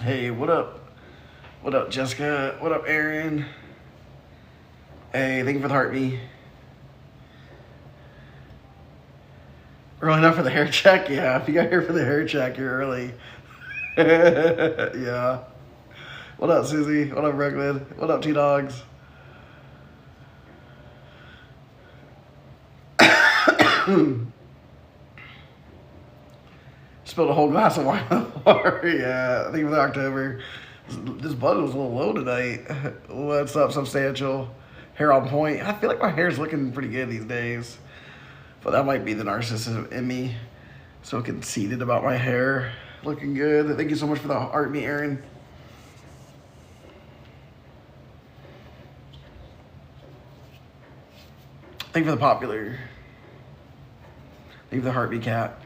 Hey, what up? What up, Jessica? What up, Aaron? Hey, thank you for the heartbeat. Early enough for the hair check? Yeah, if you got here for the hair check, you're early. Yeah. What up, Susie? What up, Brooklyn? What up, Two Dogs? Spilled a whole glass of wine on the floor. Yeah, I think it was October. This bud was a little low tonight. What's up, Substantial? Hair on point. I feel like my hair's looking pretty good these days. But that might be the narcissism in me. So conceited about my hair. Looking good. Thank you so much for the art, me, Aaron. Thank you for the popular. Thank you for the heartbeat cat.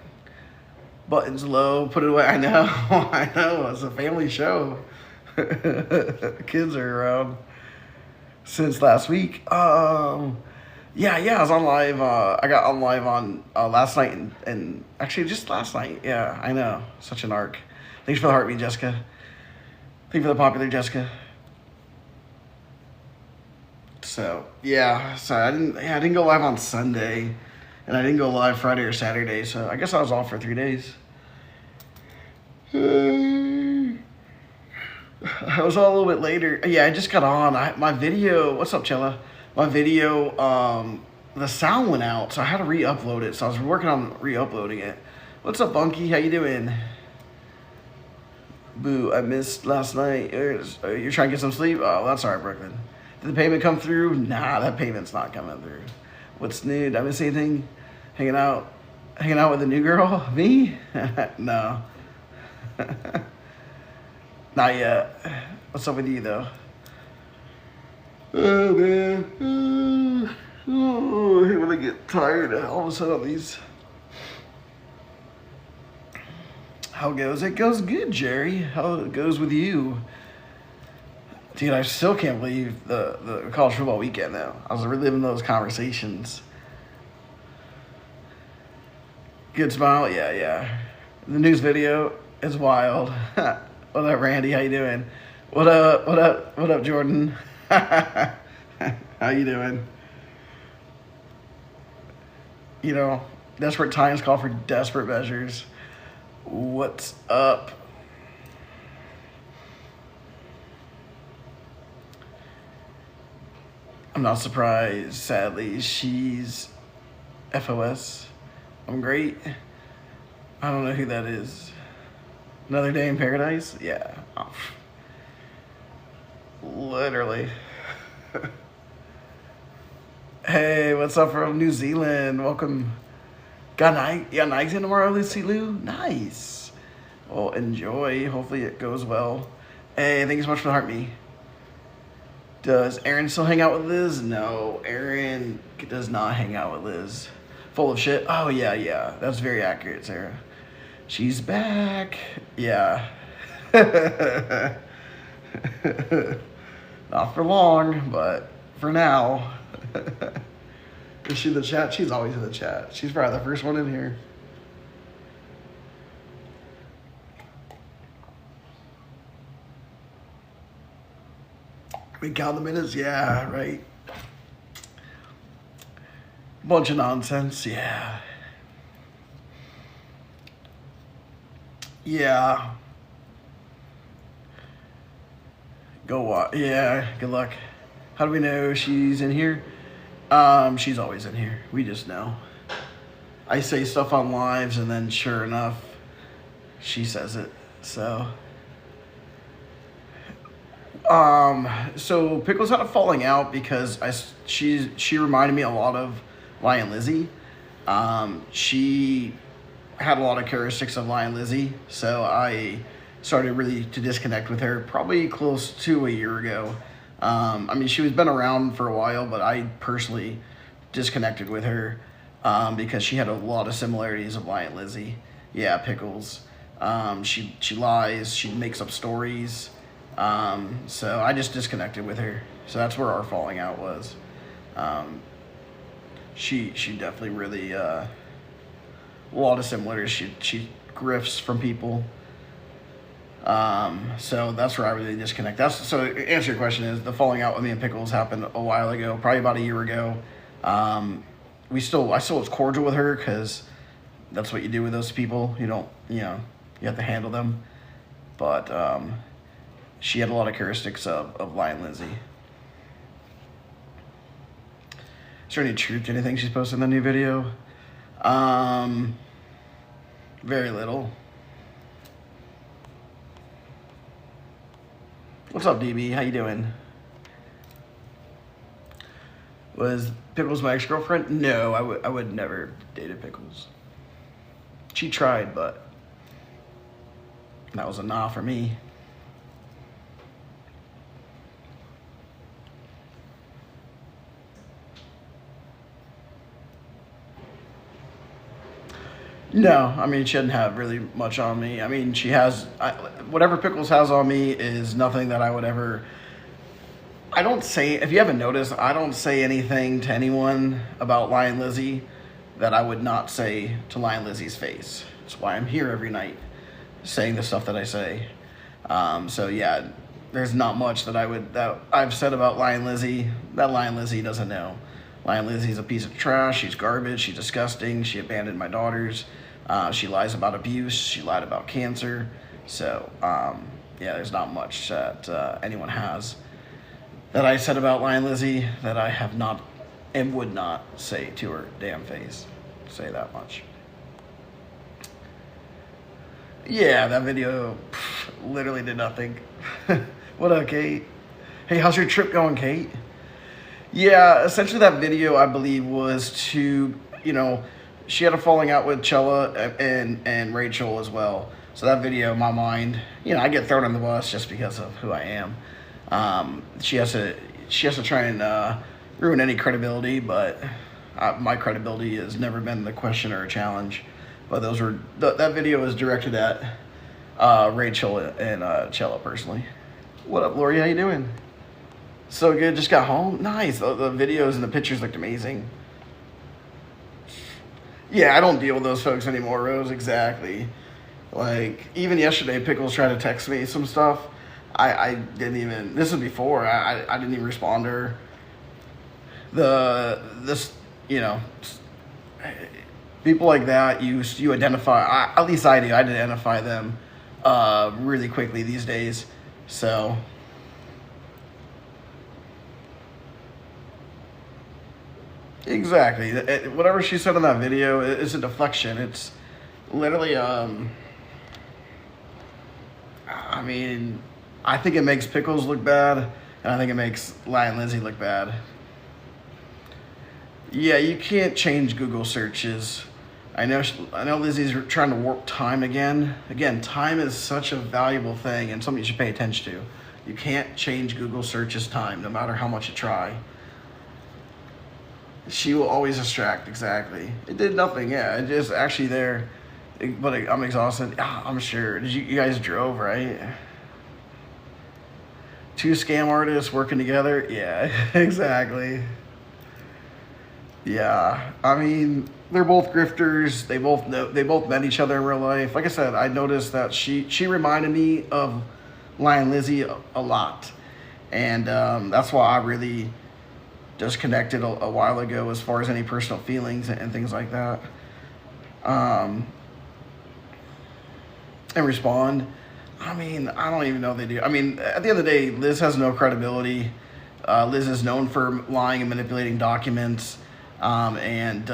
Buttons low, put it away. I know, I know. It's a family show. Kids are around since last week. Yeah, I was on live. I got on live on last night and actually just last night. Yeah, I know. Such an arc. Thanks for the heartbeat, Jessica. Thank you for the popular, Jessica. So yeah, so I didn't go live on Sunday, and I didn't go live Friday or Saturday. So I guess I was off for 3 days. I was on a little bit later. Yeah, I just got on. My video. What's up, Chella? My video. The sound went out, so I had to re-upload it. So I was working on re-uploading it. What's up, Bunky? How you doing? Boo, I missed last night. You're trying to get some sleep? Oh, that's all right, Brooklyn. Did the payment come through? Nah, that payment's not coming through. What's new? Did I miss anything? Hanging out with a new girl? Me? No. Not yet. What's up with you, though? Oh, man. Oh, I hate when I get tired all of a sudden on these. How goes? It goes good, Jerry. How it goes with you? Dude, I still can't believe the college football weekend, though. I was reliving those conversations. Good smile? Yeah. The news video is wild. What up, Randy? How you doing? What up, Jordan? How you doing? You know, desperate times call for desperate measures. What's up? I'm not surprised, sadly. She's FOS. I'm great. I don't know who that is. Another day in paradise? Yeah. Oh. Literally. Hey, what's up from New Zealand? Welcome. Got nights in tomorrow, Lucy Lou? Nice. Well, enjoy. Hopefully it goes well. Hey, thank you so much for the heart me. Does Aaron still hang out with Liz? No, Aaron does not hang out with Liz. Full of shit? Oh, yeah. That's very accurate, Sarah. She's back. Yeah. Not for long, but for now. Is she in the chat? She's always in the chat. She's probably the first one in here. We count the minutes? Yeah, right. Bunch of nonsense, yeah. Yeah. Go what? Yeah, good luck. How do we know she's in here? She's always in here. We just know. I say stuff on lives and then sure enough, she says it. So Pickles had a falling out because she reminded me a lot of Lion Lizzie. She had a lot of characteristics of Lion Lizzie, so I started really to disconnect with her probably close to a year ago. I mean, she was been around for a while, but I personally disconnected with her because she had a lot of similarities of Lion Lizzie. Yeah, Pickles. She lies. She makes up stories. So I just disconnected with her. So that's where our falling out was. She definitely really a lot of similarities. She grifts from people. So that's where I really disconnect. So to answer your question is the falling out with me and Pickles happened a while ago, probably about a year ago. I still was cordial with her because that's what you do with those people. You don't, you have to handle them. But she had a lot of characteristics of Lion Lizzie. Is there any truth to anything she's posted in the new video? Very little. What's up, DB? How you doing? Was Pickles my ex-girlfriend? No, I would never dated Pickles. She tried, but that was a nah for me. No, I mean, she didn't have really much on me. I mean, she has, whatever Pickles has on me is nothing that I would ever, I don't say, if you haven't noticed, I don't say anything to anyone about Lion Lizzie that I would not say to Lion Lizzie's face. That's why I'm here every night saying the stuff that I say. So yeah, there's not much that I've said about Lion Lizzie that Lion Lizzie doesn't know. Lion Lizzie's a piece of trash. She's garbage. She's disgusting. She abandoned my daughters. She lies about abuse. She lied about cancer. So, yeah, there's not much that anyone has that I said about Lion Lizzie that I have not and would not say to her damn face. Say that much. Yeah, that video literally did nothing. What up, Kate? Hey, how's your trip going, Kate? Yeah, essentially that video, I believe, was to, she had a falling out with Chella and Rachel as well. So that video, in my mind, I get thrown on the bus just because of who I am. She has to try and ruin any credibility, but my credibility has never been the question or a challenge. But that video was directed at Rachel and Chella personally. What up, Lori? How you doing? So good. Just got home. Nice. The videos and the pictures looked amazing. Yeah, I don't deal with those folks anymore, Rose. Exactly. Like, even yesterday, Pickles tried to text me some stuff. I didn't even, this was before, I didn't even respond to her. People like that, you identify, at least I do, I identify them really quickly these days. So, exactly. Whatever she said in that video is a deflection. It's literally, I mean, I think it makes Pickles look bad, and I think it makes Lion Lizzie look bad. Yeah, you can't change Google searches. I know Lizzie's trying to warp time again. Again, time is such a valuable thing and something you should pay attention to. You can't change Google search's time, no matter how much you try. She will always distract, exactly. It did nothing, yeah. It just actually there, but I'm exhausted. I'm sure. You guys drove, right? Two scam artists working together? Yeah, exactly. Yeah, I mean, they're both grifters. They both met each other in real life. Like I said, I noticed that she reminded me of Lion Lizzie a lot, and that's why I really disconnected a while ago as far as any personal feelings and things like that. And respond. I mean, I don't even know if they do. I mean, at the end of the day, Liz has no credibility. Liz is known for lying and manipulating documents. And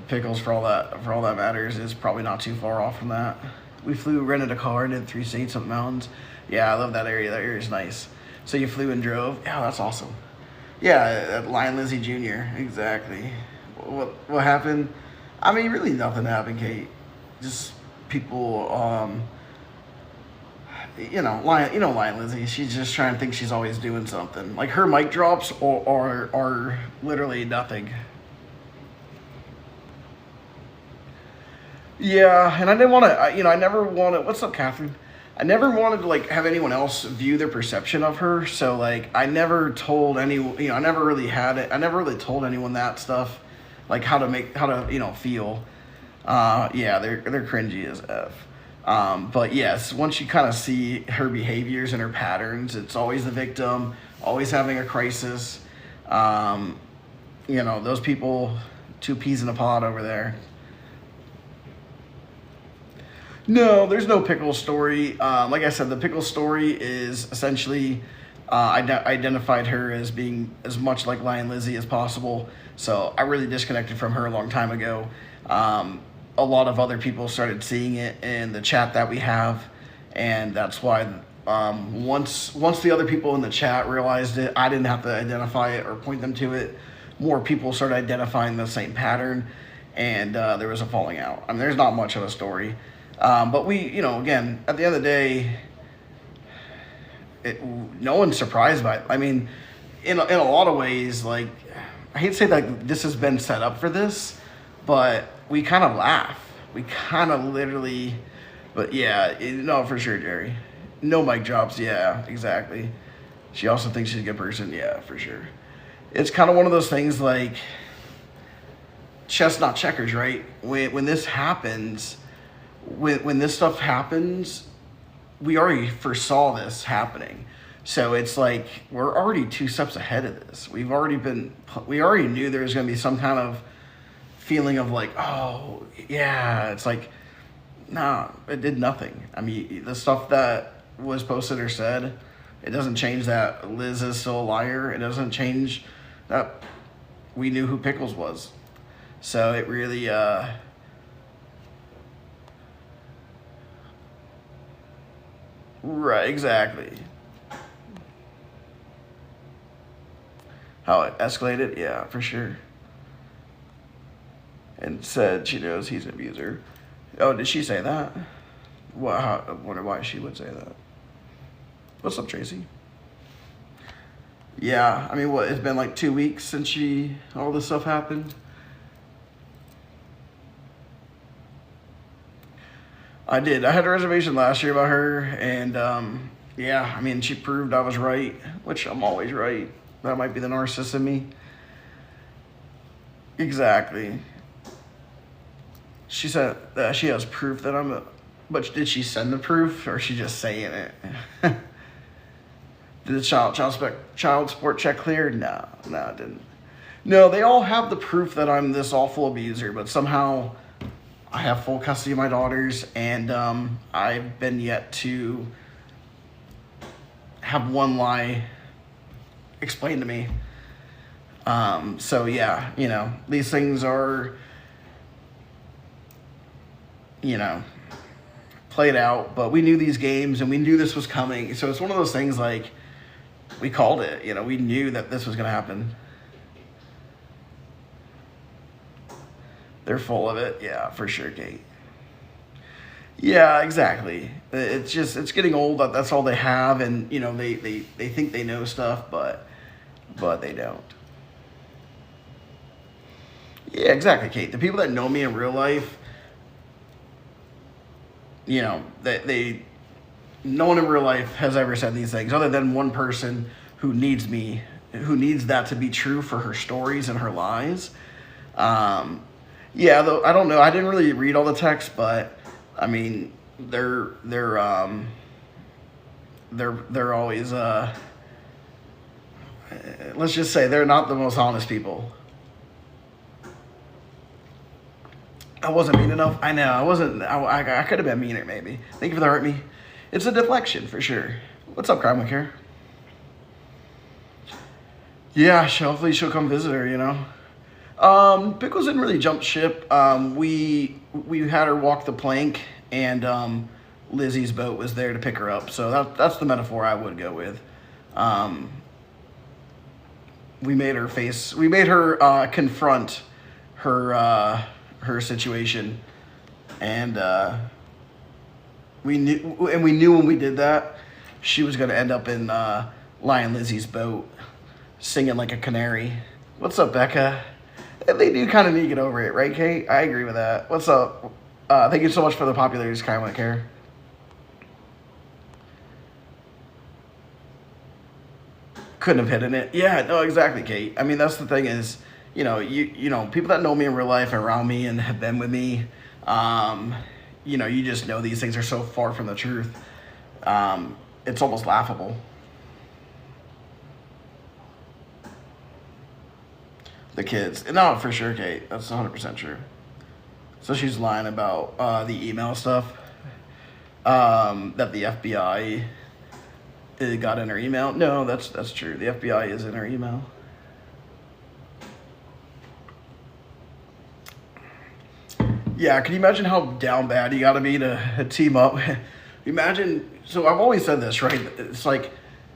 Pickles, for all that matters, is probably not too far off from that. We rented a car, and did 3 states up mountains. Yeah, I love that area. That area is nice. So you flew and drove? Yeah, that's awesome. Yeah, Lion Lizzie Jr. Exactly. What happened? I mean, really nothing happened, Kate. Just people, Lion Lizzie. She's just trying to think she's always doing something. Like her mic drops are literally nothing. Yeah, and I didn't want to. I never wanted. What's up, Catherine? I never wanted to have anyone else view their perception of her. So I never told anyone. I never really had it. I never really told anyone that stuff, like how to feel. Yeah, they're cringy as f. But yes, once you kind of see her behaviors and her patterns, it's always the victim, always having a crisis. Um, those people, two peas in a pod over there. No, there's no pickle story. Like I said, the pickle story is essentially identified her as being as much like Lion Lizzie as possible. So I really disconnected from her a long time ago. A lot of other people started seeing it in the chat that we have, and that's why once the other people in the chat realized it, I didn't have to identify it or point them to it. More people started identifying the same pattern, and there was a falling out. I mean, there's not much of a story. But we, again, at the end of the day, no one's surprised by it. I mean, in a lot of ways, like, I hate to say that this has been set up for this, but we kind of laugh. We kind of literally, but yeah, no, for sure, Jerry. No mic drops, yeah, exactly. She also thinks she's a good person, yeah, for sure. It's kind of one of those things like chess, not checkers, right? When this happens, when this stuff happens, we already foresaw this happening. So it's like we're already 2 steps ahead of this. We already knew there was going to be some kind of feeling of like, oh, yeah. It's like, nah, it did nothing. I mean, the stuff that was posted or said, it doesn't change that Liz is still a liar. It doesn't change that we knew who Pickles was. So it really, right, exactly. How it escalated? Yeah, for sure. And said she knows he's an abuser. Oh, did she say that? Well, I wonder why she would say that. What's up, Tracy? Yeah, I mean, it's been like 2 weeks since all this stuff happened. I did. I had a reservation last year about her, and yeah, I mean, she proved I was right, which I'm always right. That might be the narcissist in me. Exactly. She said that she has proof that but did she send the proof, or is she just saying it? Did the child support check cleared? No, it didn't. No, they all have the proof that I'm this awful abuser, but somehow I have full custody of my daughters, and I've been yet to have one lie explained to me. So yeah, these things are, played out, but we knew these games and we knew this was coming. So it's one of those things like we called it, we knew that this was going to happen. They're full of it. Yeah, for sure, Kate. Yeah, exactly. It's getting old. That's all they have. And, they think they know stuff, but they don't. Yeah, exactly, Kate. The people that know me in real life, no one in real life has ever said these things other than one person who needs that to be true for her stories and her lies. Yeah, though I don't know. I didn't really read all the texts, but I mean, they're always let's just say they're not the most honest people. I wasn't mean enough. I know I wasn't. I could have been meaner, maybe. Thank you for the hurt me. It's a deflection for sure. What's up, Crime here? Yeah, hopefully she'll come visit her. Pickles didn't really jump ship. We had her walk the plank, and Lizzie's boat was there to pick her up. So that's the metaphor I would go with. We made her confront her situation, and we knew when we did that she was going to end up in Lion Lizzie's boat singing like a canary. What's up, Becca? They do kind of need to get over it, right, Kate? I agree with that. What's up? Thank you so much for the popularity, Skyway Care. Couldn't have hidden it. Yeah, no, exactly, Kate. I mean, that's the thing is, people that know me in real life and around me and have been with me, you just know these things are so far from the truth. It's almost laughable. The kids. No, for sure, Kate. That's 100% true. So she's lying about the email stuff that the FBI got in her email. No, that's true. The FBI is in her email. Yeah, can you imagine how down bad you got to be to team up? Imagine. So I've always said this, right? It's like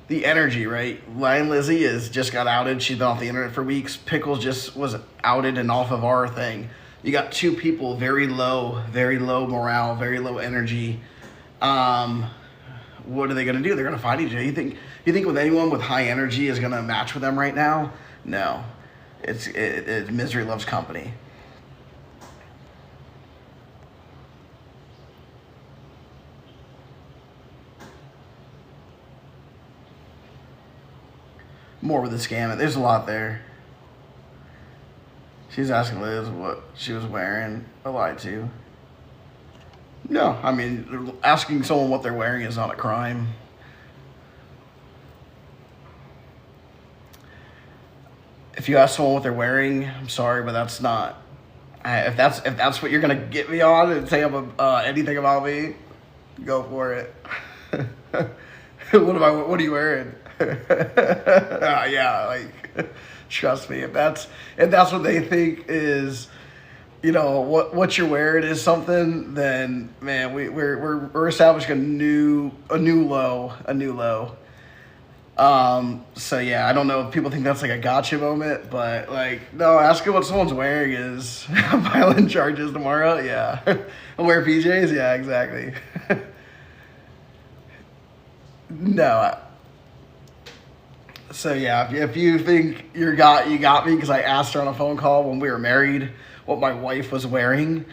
the energy, right? Lion Lizzie is just got outed. She's been off the internet for weeks. Pickles just was outed and off of our thing. You got two people, very low morale, very low energy. What are they gonna do? They're gonna fight each other. You think with anyone with high energy is gonna match with them right now? No, it's misery loves company. More with the scam. There's a lot there. She's asking Liz what she was wearing. I lied to. No, I mean, asking someone what they're wearing is not a crime. If you ask someone what they're wearing, I'm sorry, but that's not. If that's what you're gonna get me on and say anything about me, go for it. What are you wearing? Yeah, like, trust me, if that's what they think is, what you're wearing is something, then man, we're establishing a new low. So yeah, I don't know if people think that's like a gotcha moment, but like, no, asking what someone's wearing is violent charges tomorrow. Yeah, I'll wear PJs. Yeah, exactly. No. So yeah, if you think you got me because I asked her on a phone call when we were married what my wife was wearing,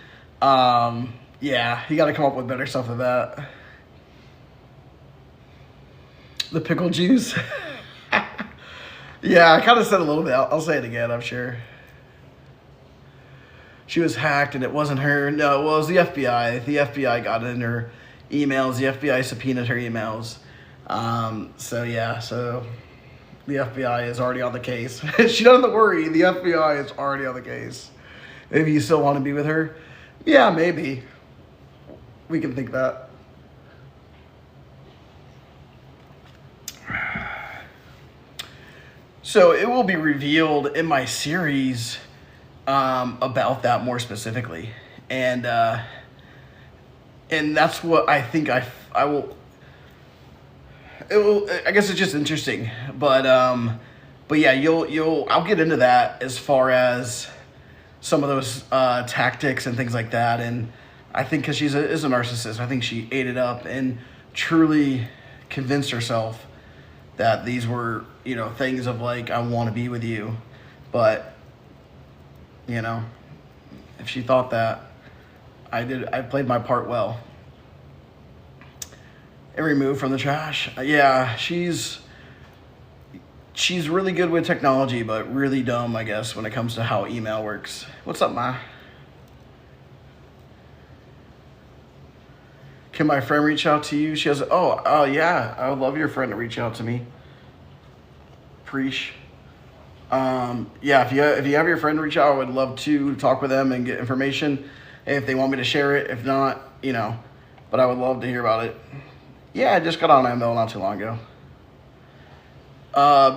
yeah, you got to come up with better stuff than that. The pickle juice. Yeah, I kind of said a little bit. I'll say it again, I'm sure. She was hacked and it wasn't her. No, well, it was the FBI. The FBI got in her emails. The FBI subpoenaed her emails. So yeah, so the FBI is already on the case. She doesn't have to worry. The FBI is already on the case. If you still want to be with her, yeah, maybe. We can think that. So it will be revealed in my series about that more specifically, and that's what I think I will. It will. I guess it's just interesting, but yeah, I'll get into that as far as some of those tactics and things like that, and I think because she's is a narcissist, I think she ate it up and truly convinced herself that these were, things of like, I want to be with you. But, if she thought that, I played my part well. And removed from the trash. Yeah, she's really good with technology, but really dumb, I guess, when it comes to how email works. What's up, Ma? Can my friend reach out to you? She has, oh yeah, I would love your friend to reach out to me. Preach. Yeah, if you have your friend reach out, I would love to talk with them and get information if they want me to share it. If not, but I would love to hear about it. Yeah, I just got on ML not too long ago.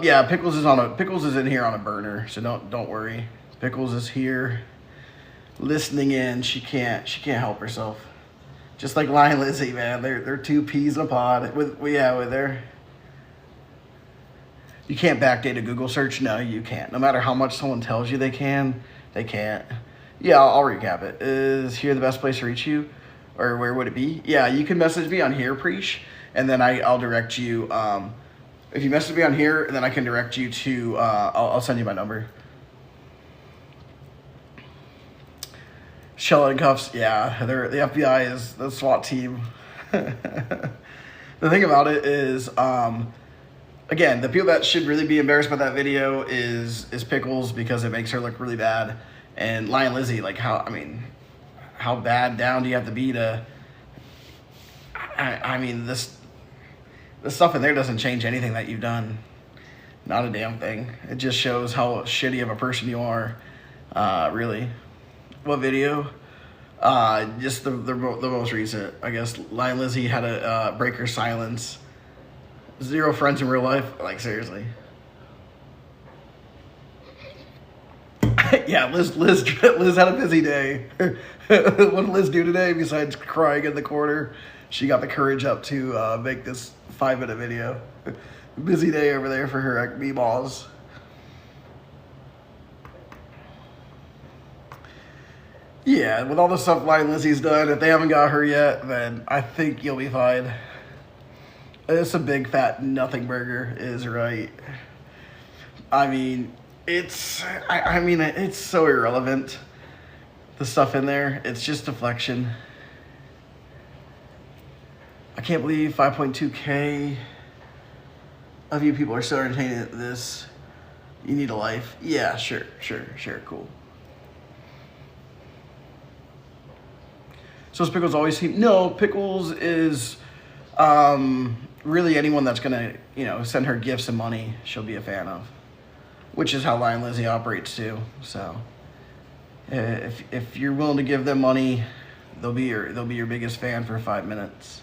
Yeah, Pickles is in here on a burner, so don't worry. Pickles is here, listening in. She can't help herself. Just like Lion Lizzie, man. They're two peas in a pod. With their. You can't backdate a Google search. No, you can't. No matter how much someone tells you they can, they can't. Yeah, I'll recap it. Is here the best place to reach you? Or where would it be? Yeah, you can message me on here, Preach, and then I'll direct you. If you message me on here, then I can direct you to, I'll send you my number. Shell and cuffs, yeah, the FBI is the SWAT team. The thing about it is, again, the people that should really be embarrassed by that video is Pickles, because it makes her look really bad. And Lion Lizzie, like, how how bad down do you have to be to? I mean, the stuff in there doesn't change anything that you've done. Not a damn thing. It just shows how shitty of a person you are. Really. What video? Just the most recent. I guess Lion Lizzie had to break her silence. 0 friends in real life. Like, seriously. Yeah, Liz had a busy day. What did Liz do today besides crying in the corner? She got the courage up to make this 5-minute video. Busy day over there for her meatballs. Yeah, with all the stuff Lion Lizzie's done, if they haven't got her yet, then I think you'll be fine. It's a big fat nothing burger is right. I mean, it's so irrelevant. The stuff in there, it's just deflection. I can't believe 5.2K of you people are so entertaining at this. You need a life. Yeah, sure, cool. So is Pickles always team? No, Pickles is really anyone that's gonna, send her gifts and money, she'll be a fan of. Which is how Lion Lizzie operates too. So if you're willing to give them money, they'll be your biggest fan for 5 minutes.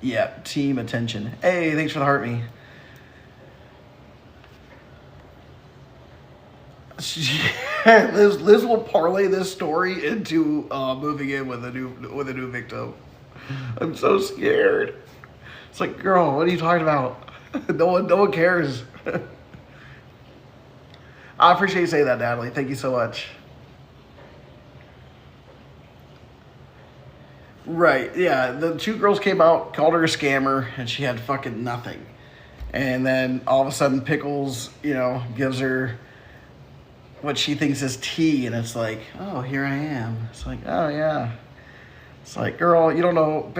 Yeah, team attention. Hey, thanks for the heart me. Liz will parlay this story into moving in with a new victim. I'm so scared. It's like, girl, what are you talking about? No one cares. I appreciate you saying that, Natalie. Thank you so much. Right, yeah. The 2 girls came out, called her a scammer, and she had fucking nothing. And then all of a sudden, Pickles, gives her what she thinks is tea, and it's like, oh, here I am. It's like, oh, yeah. It's like, girl, you don't know.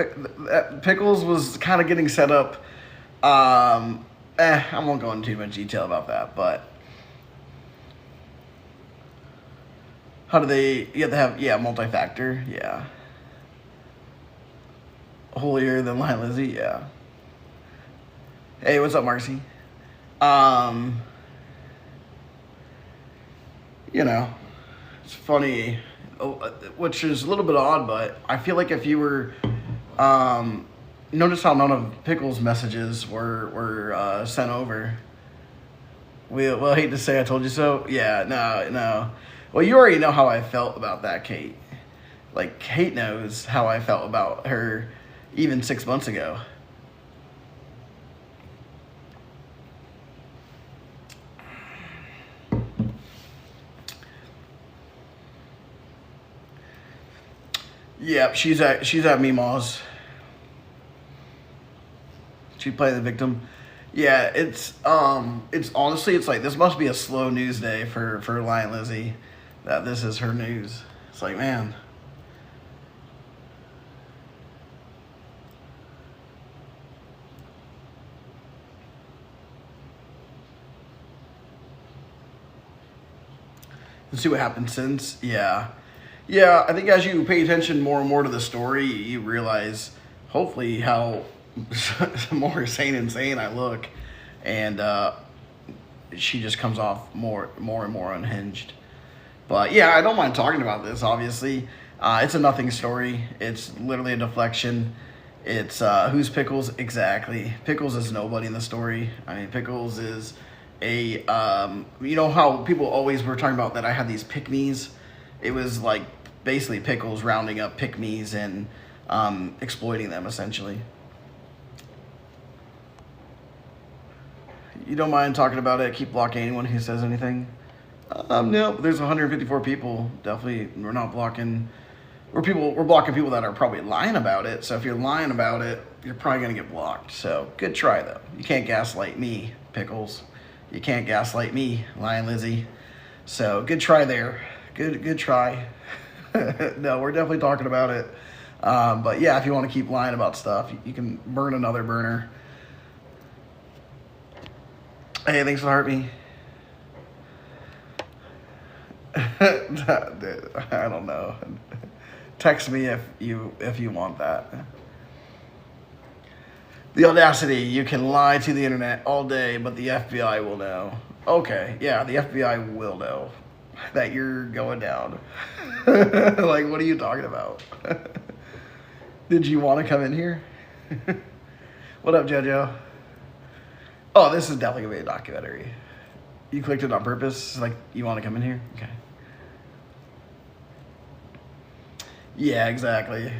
Pickles was kind of getting set up. I won't go into too much detail about that, but how do they, you have to have, yeah, multi-factor, yeah. Holier than Lion Lizzie, yeah. Hey, what's up, Marcy? It's funny, which is a little bit odd, but I feel like if you were, notice how none of Pickles' messages were sent over. Well, I hate to say I told you so. Yeah, no. Well, you already know how I felt about that, Kate. Like, Kate knows how I felt about her even 6 months ago. Yep, she's at Meemaw's. She played the victim. Yeah, it's honestly, it's like, this must be a slow news day for Lion Lizzie, that this is her news. It's like, man. Let's see what happened since. Yeah, I think as you pay attention more and more to the story, you realize, hopefully, how more insane I look, and she just comes off more and more unhinged. But yeah, I don't mind talking about this. Obviously, it's a nothing story. It's literally a deflection. It's who's Pickles? Exactly. Pickles is nobody in the story. I mean, Pickles is a you know how people always were talking about that I had these pick-me's. It was like basically Pickles rounding up pick-me's and exploiting them essentially. You don't mind talking about it? Keep blocking anyone who says anything? No, there's 154 people. Definitely, we're not blocking. We're blocking people that are probably lying about it. So if you're lying about it, you're probably gonna get blocked. So good try though. You can't gaslight me, Pickles. You can't gaslight me, Lion Lizzie. So good try there. Good try. No, we're definitely talking about it. But yeah, if you want to keep lying about stuff, you can burn another burner. Hey, thanks for the heart me. I don't know. Text me if you want that. The audacity, you can lie to the internet all day, but the FBI will know. Okay, yeah, the FBI will know that you're going down. Like, what are you talking about? Did you want to come in here? What up, JoJo? Oh, this is definitely gonna be a documentary. You clicked it on purpose? Like, you want to come in here? Okay. Yeah, exactly.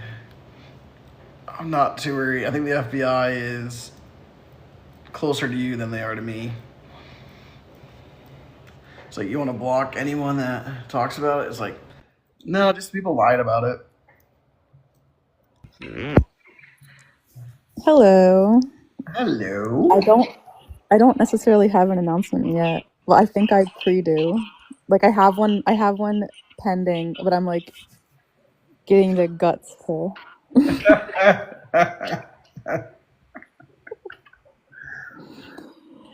I'm not too worried. I think the FBI is closer to you than they are to me. It's like, you want to block anyone that talks about it? It's like, no, just people lied about it. Hello. Hello. I don't necessarily have an announcement yet. Well, I think I pre-do. Like I have one pending, but I'm like getting the guts to.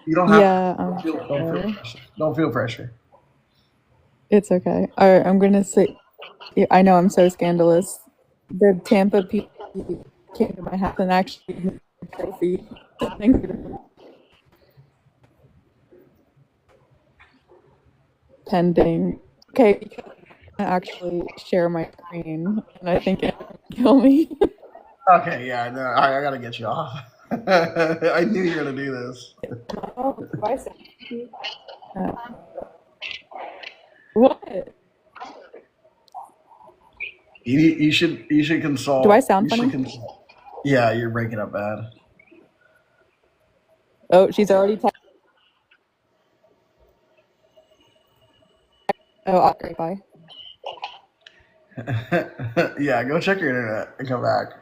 You don't have to. Yeah, Don't feel sure. pressure. Don't feel pressure. It's okay. All right, I'm gonna say yeah, I know I'm so scandalous. The Tampa people came to my house and actually gave me a trophy. Thank you. Pending. Okay, because I actually share my screen and I think it will kill me. Okay, yeah, no, I gotta get you off. I knew you were gonna do this. Oh, do I sound funny? Uh, what? You should Do I consult. sound You should funny? consult. Yeah, you're breaking up bad. Oh, she's already oh, okay, bye. Yeah, go check your internet and come back.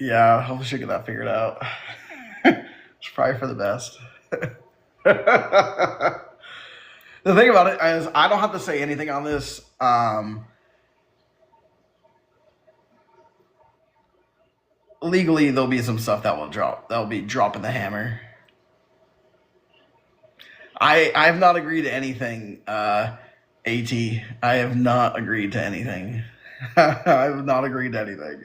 Yeah, hopefully she get that figured out. It's probably for the best. The thing about it is, I don't have to say anything on this. Legally, there'll be some stuff that will drop. That'll be dropping the hammer. I have not agreed to anything. At, I have not agreed to anything. I have not agreed to anything.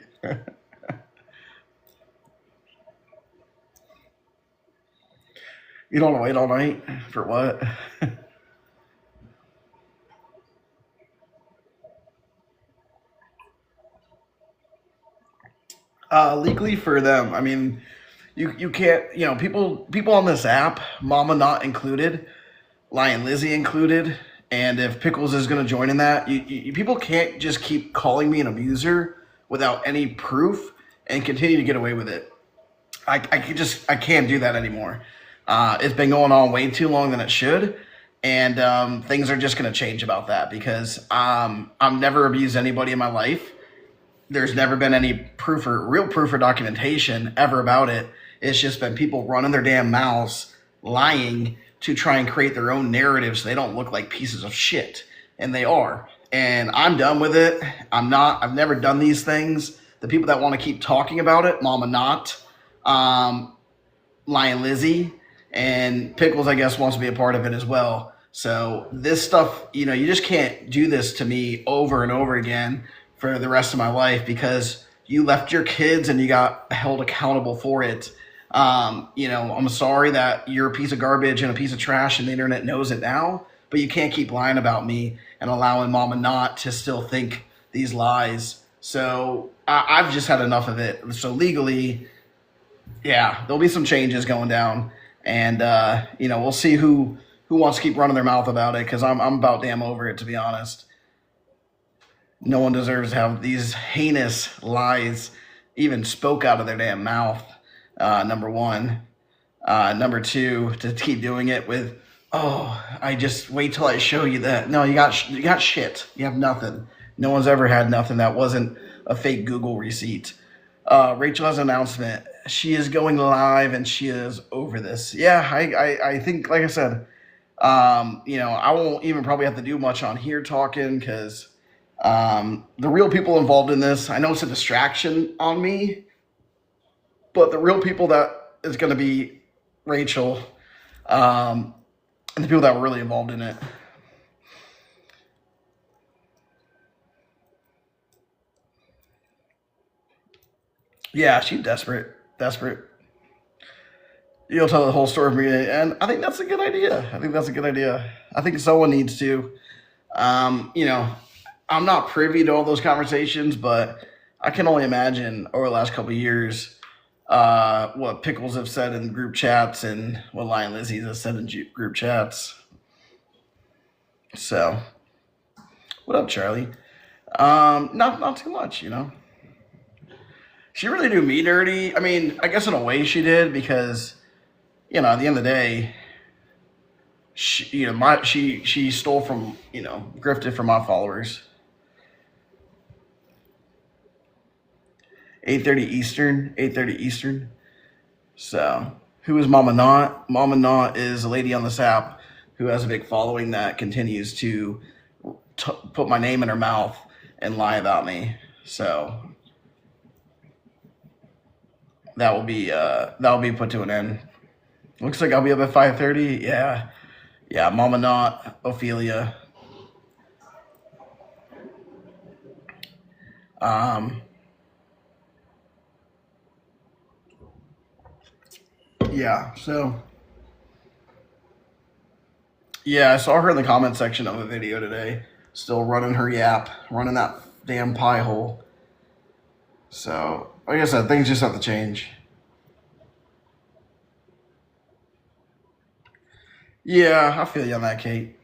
You don't want to wait all night for what? Legally for them, I mean, you can't. People on this app, Mama not included, Lion Lizzie included, and if Pickles is going to join in that, people can't just keep calling me an abuser without any proof and continue to get away with it. I can't do that anymore. It's been going on way too long than it should, and things are just going to change about that because I've never abused anybody in my life. There's never been any proof or real proof or documentation ever about it. It's just been people running their damn mouths, lying to try and create their own narrative so they don't look like pieces of shit. And they are. And I'm done with it. I've never done these things. The people that want to keep talking about it, Mama Not, um, Lion Lizzie, and Pickles, I guess, wants to be a part of it as well. So this stuff, you just can't do this to me over and over again for the rest of my life because you left your kids and you got held accountable for it. I'm sorry that you're a piece of garbage and a piece of trash and the internet knows it now, but you can't keep lying about me and allowing Mama Not to still think these lies. So I've just had enough of it. So legally, yeah, there'll be some changes going down, and we'll see who wants to keep running their mouth about it because I'm about damn over it, to be honest. No one deserves to have these heinous lies even spoke out of their damn mouth. Number one. Number two, to keep doing it with, oh, I just wait till I show you that. No, you got shit. You have nothing. No one's ever had nothing that wasn't a fake Google receipt. Rachel has an announcement. She is going live and she is over this. Yeah, I think, like I said, I won't even probably have to do much on here talking because the real people involved in this, I know it's a distraction on me, but the real people that is going to be Rachel, and the people that were really involved in it. Yeah, she's desperate, desperate. You'll tell the whole story of me, and I think that's a good idea. I think that's a good idea. I think someone needs to. You know, I'm not privy to all those conversations, but I can only imagine over the last couple of years what Pickles have said in group chats and what Lion Lizzie has said in group chats. So, what up, Charlie? Not too much, you know. She really do me dirty. I mean, I guess in a way she did because you know at the end of the day, she stole from grifted from my followers. 8:30 Eastern. 8:30 Eastern. So, who is Mama Not? Mama Not is a lady on this app who has a big following that continues to put my name in her mouth and lie about me. So that will be put to an end. Looks like I'll be up at 5:30. Yeah, yeah. Mama Not, Ophelia. Um, yeah. So yeah, I saw her in the comment section of a video today, still running her yap, running that damn pie hole. So like I said, things just have to change. Yeah, I feel you on that, Kate.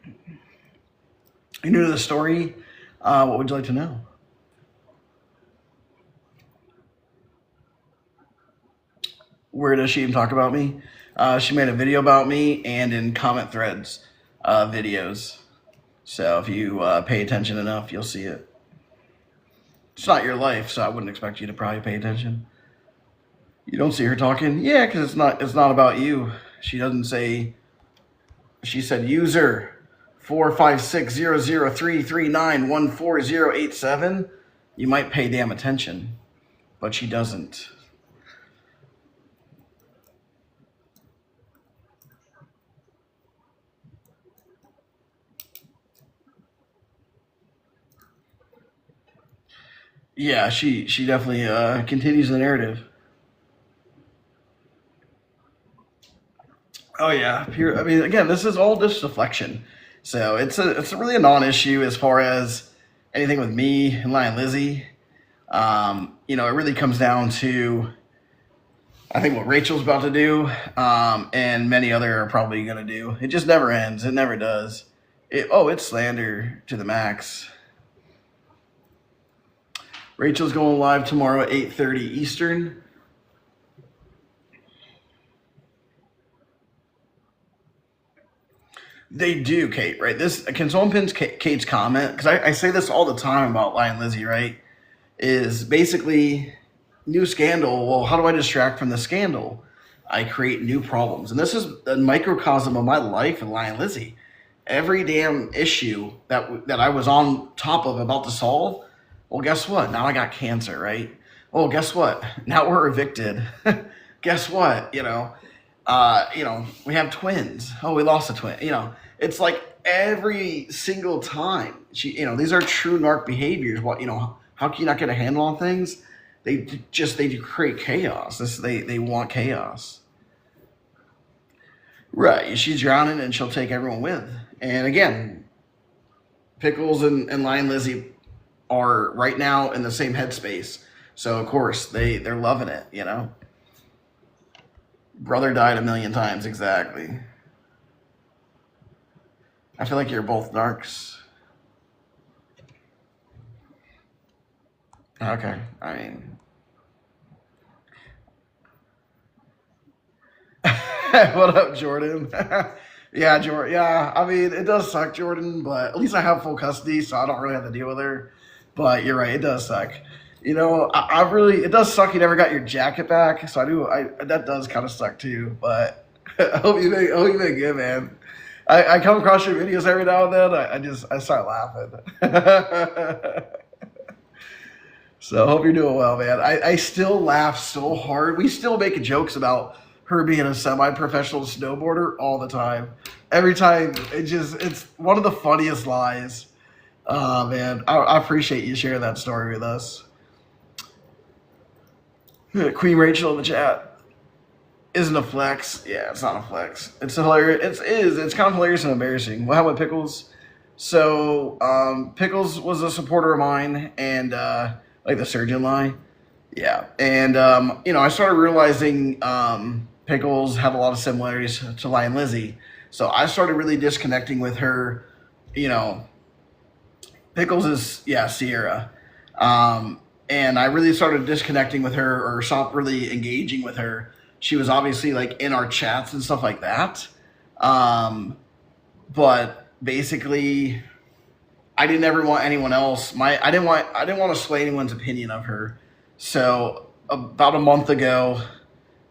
You new to the story? What would you like to know? Where does she even talk about me? She made a video about me and in comment threads videos. So if you pay attention enough, you'll see it. It's not your life, so I wouldn't expect you to probably pay attention. You don't see her talking? Yeah, because it's not about you. She doesn't say. She said user 4560033914087. You might pay damn attention, but she doesn't. Yeah, she definitely continues the narrative. Oh yeah, pure. I mean, again, this is all just deflection. So it's really a non-issue as far as anything with me and Lion Lizzie. It really comes down to I think what Rachel's about to do, and many other are probably gonna do. It just never ends. It never does. It's slander to the max. Rachel's going live tomorrow at 8:30 Eastern. They do, Kate, right? Can someone pin Kate's comment? Because I say this all the time about Lion Lizzie, right? Is basically new scandal. Well, how do I distract from the scandal? I create new problems. And this is a microcosm of my life in Lion Lizzie. Every damn issue that I was on top of about to solve, well, guess what? Now I got cancer, right? Oh, guess what? Now we're evicted. Guess what? We have twins. Oh, we lost a twin. It's like every single time. These are true narc behaviors. How can you not get a handle on things? They do create chaos. They want chaos. Right. She's drowning and she'll take everyone with. And again, Pickles and Lion Lizzie are right now in the same headspace. So of course they're loving it, Brother died a million times, exactly. I feel like you're both narcs. Okay. I mean what up, Jordan? Yeah, Jordan. Yeah, I mean, it does suck, Jordan, but at least I have full custody, so I don't really have to deal with her. But you're right, it does suck. It does suck you never got your jacket back. So that does kind of suck too. But I hope you make good, man. I come across your videos every now and then. I start laughing. So I hope you're doing well, man. I still laugh so hard. We still make jokes about her being a semi-professional snowboarder all the time. Every time, it's one of the funniest lies. Oh man, I appreciate you sharing that story with us. Queen Rachel in the chat. Isn't a flex. Yeah, it's not a flex. It's hilarious. It's kind of hilarious and embarrassing. Well, how about Pickles? So Pickles was a supporter of mine, and like the surgeon lie. Yeah, and I started realizing Pickles have a lot of similarities to Lion Lizzie. So I started really disconnecting with her. You know, Pickles is Sierra, and I really started disconnecting with her or stopped really engaging with her. She was obviously like in our chats and stuff like that, but basically, I didn't ever want anyone else. I didn't want to sway anyone's opinion of her. So about a month ago,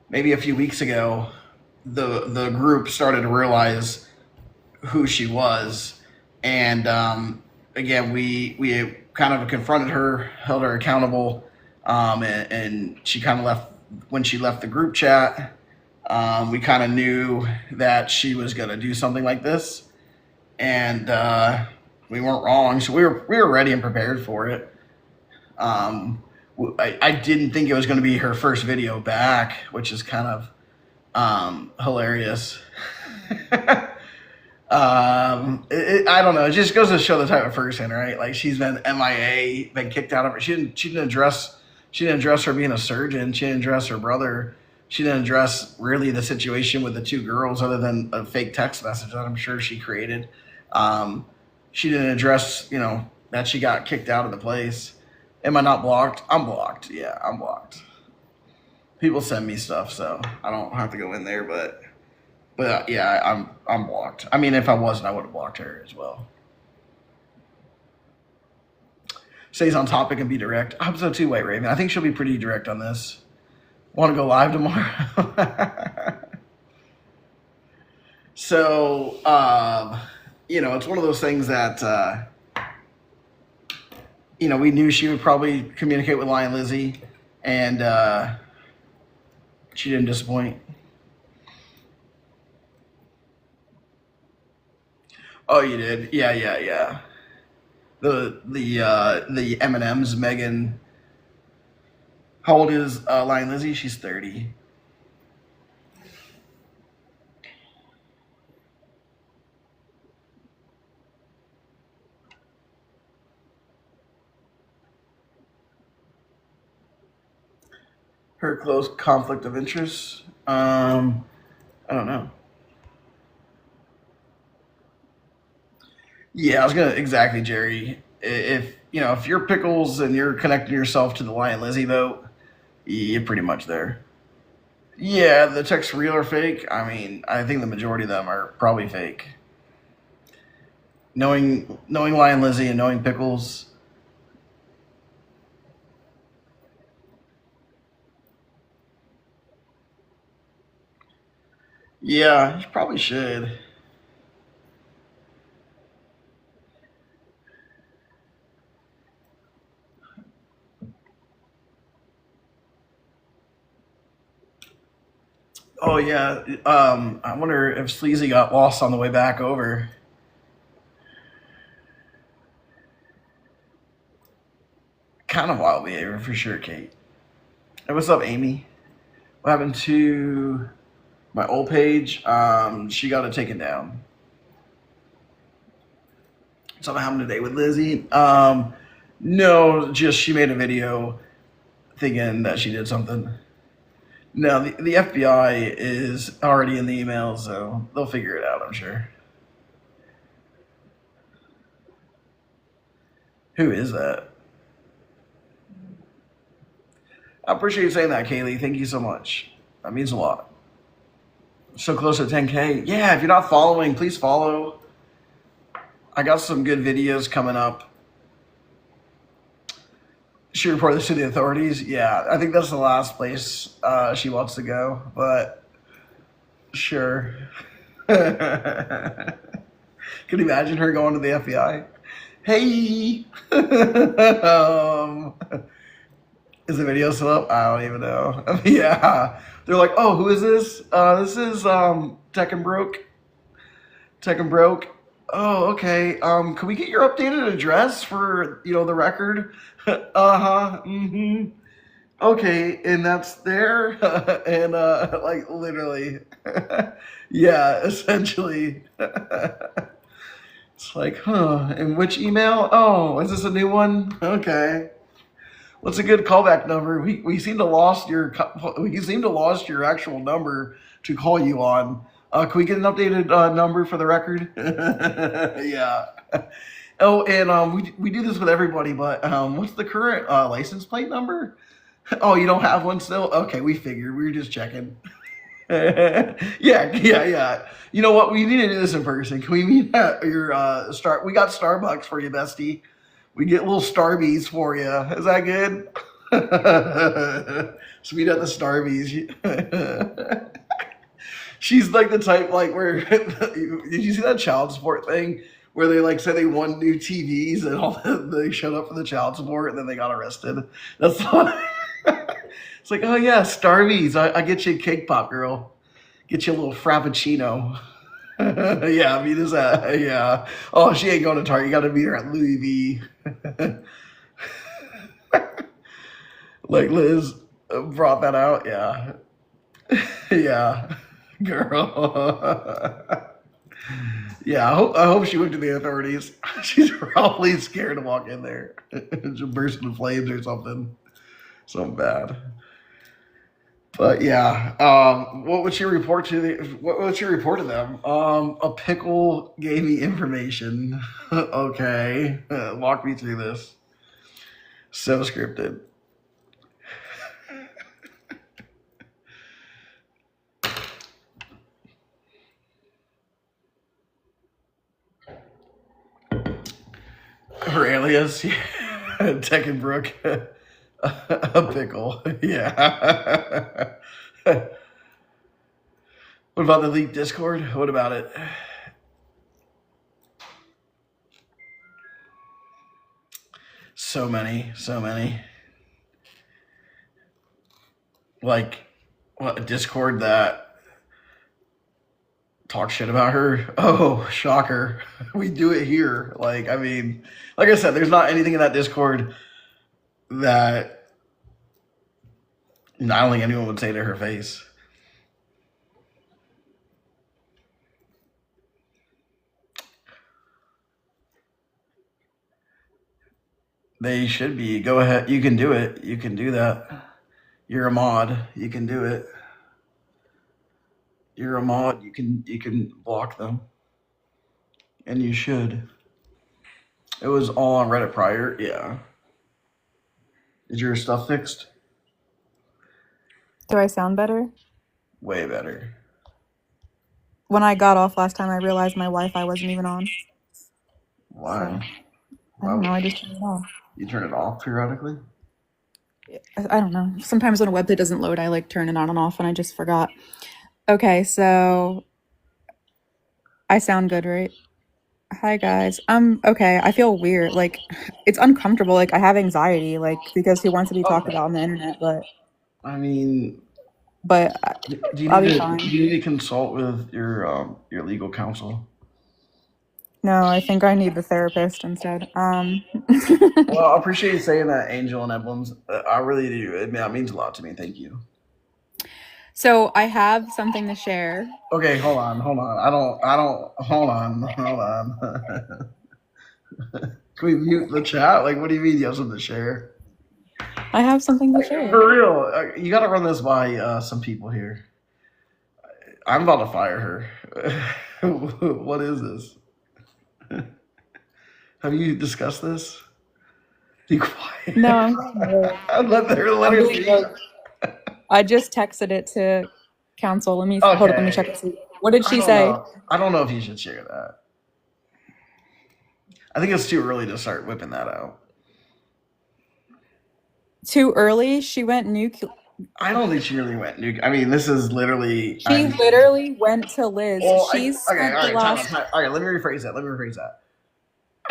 maybe a few weeks ago, the group started to realize who she was, and again, we kind of confronted her, held her accountable, and she kind of left when she left the group chat. We kind of knew that she was going to do something like this, and we weren't wrong. So we were ready and prepared for it. I didn't think it was going to be her first video back, which is kind of hilarious. I don't know. It just goes to show the type of person, right? Like she's been MIA, been kicked out of her. She didn't address her being a surgeon. She didn't address her brother. She didn't address really the situation with the two girls, other than a fake text message that I'm sure she created. She didn't address, that she got kicked out of the place. Am I not blocked? I'm blocked. Yeah, I'm blocked. People send me stuff, so I don't have to go in there, but yeah, I'm blocked. I mean, if I wasn't, I would have blocked her as well. Stays on topic and be direct. Episode 2, White Raven. I think she'll be pretty direct on this. Want to go live tomorrow? So, it's one of those things that, we knew she would probably communicate with Lion Lizzie, and she didn't disappoint. Oh, you did? Yeah. The M&Ms, Megan. How old is Lion Lizzie? She's 30. Her close conflict of interest? I don't know. Yeah, I was gonna exactly, Jerry. If you're Pickles and you're connecting yourself to the Lion Lizzie vote, you're pretty much there. Yeah, the texts real or fake? I mean, I think the majority of them are probably fake. Knowing Lion Lizzie and knowing Pickles, yeah, you probably should. Oh yeah. I wonder if Sleazy got lost on the way back over. Kind of wild behavior for sure, Kate. Hey, what's up, Amy? What happened to my old page? She got it taken down. Something happened today with Lizzie. No, just she made a video thinking that she did something. No, the FBI is already in the emails, so they'll figure it out, I'm sure. Who is that? I appreciate you saying that, Kaylee. Thank you so much. That means a lot. So close to 10K. Yeah, if you're not following, please follow. I got some good videos coming up. She reported this to the authorities. Yeah, I think that's the last place she wants to go, but sure. Can you imagine her going to the FBI? Hey! Is the video still up? I don't even know. Yeah. They're like, oh, who is this? This is Tech and Broke. Tech and Broke. Oh, okay. Can we get your updated address for the record? Uh-huh. Mm-hmm. Okay, and that's there, and like literally, yeah, essentially. It's like, huh? And which email? Oh, is this a new one? Okay. What's a good callback number? We seem to lost your actual number to call you on. Can we get an updated number for the record? Yeah. Oh, and we do this with everybody, but what's the current license plate number? Oh, you don't have one still? Okay, we figured. We were just checking. Yeah, yeah, yeah. You know what? We need to do this in person. Can we meet at your start? We got Starbucks for you, bestie. We get little Starbies for you. Is that good? So meet at the Starbies. She's like the type like where did you see that child support thing where they like said they won new TVs and all they showed up for the child support and then they got arrested. That's it's like, oh yeah, Starbies. I get you a cake pop, girl. Get you a little frappuccino. Yeah, meet us at yeah. Oh, she ain't going to Target. You got to meet her at Louis V. Like Liz brought that out. Yeah, yeah, girl. Yeah, I hope she went to the authorities. She's probably scared to walk in there. She'll burst into flames or something bad. But yeah, what would she report to what would she report to them? A pickle gave me information. Okay, walk me through this. So scripted. Her alias, yeah. Tech and Brooke, a pickle. Yeah. What about the leaked Discord? What about it? So many, so many. Like, what, a Discord that talk shit about her? Oh, shocker. We do it here. Like, I mean, like I said, there's not anything in that Discord that I don't think anyone would say to her face. They should be. Go ahead. You can do it. You can do that. You're a mod. You can do it. You're a mod. You can block them. And you should. It was all on Reddit prior. Yeah. Is your stuff fixed? Do I sound better? Way better. When I got off last time, I realized my Wi-Fi wasn't even on. Why? I don't know. I just turned it off. You turn it off periodically? I don't know. Sometimes when a website doesn't load, I like turn it on and off, and I just forgot. Okay, so I sound good, right? Hi guys. Okay. I feel weird. Like it's uncomfortable. Like I have anxiety. Like because he wants to be talked Okay. about on the internet, but I mean, but do you I'll need be to fine. do you need to consult with your legal counsel? No, I think I need the therapist instead. Well, I appreciate you saying that, Angel and Emblems. I really do. That means a lot to me. Thank you. So I have something to share. Okay, hold on. I don't. Hold on. Can we mute the chat? Like, what do you mean you have something to share? I have something to share. For real, you got to run this by some people here. I'm about to fire her. What is this? Have you discussed this? Be quiet. No, I'm let her speak. I just texted it to counsel. Let me hold up. Let me check and see. What did she say? I don't know if you should share that. I think it's too early to start whipping that out. Too early? She went nuclear. I don't think she really went nuke. I mean, this is literally. She literally went to Liz. Well, She's okay. All right. Let me rephrase that.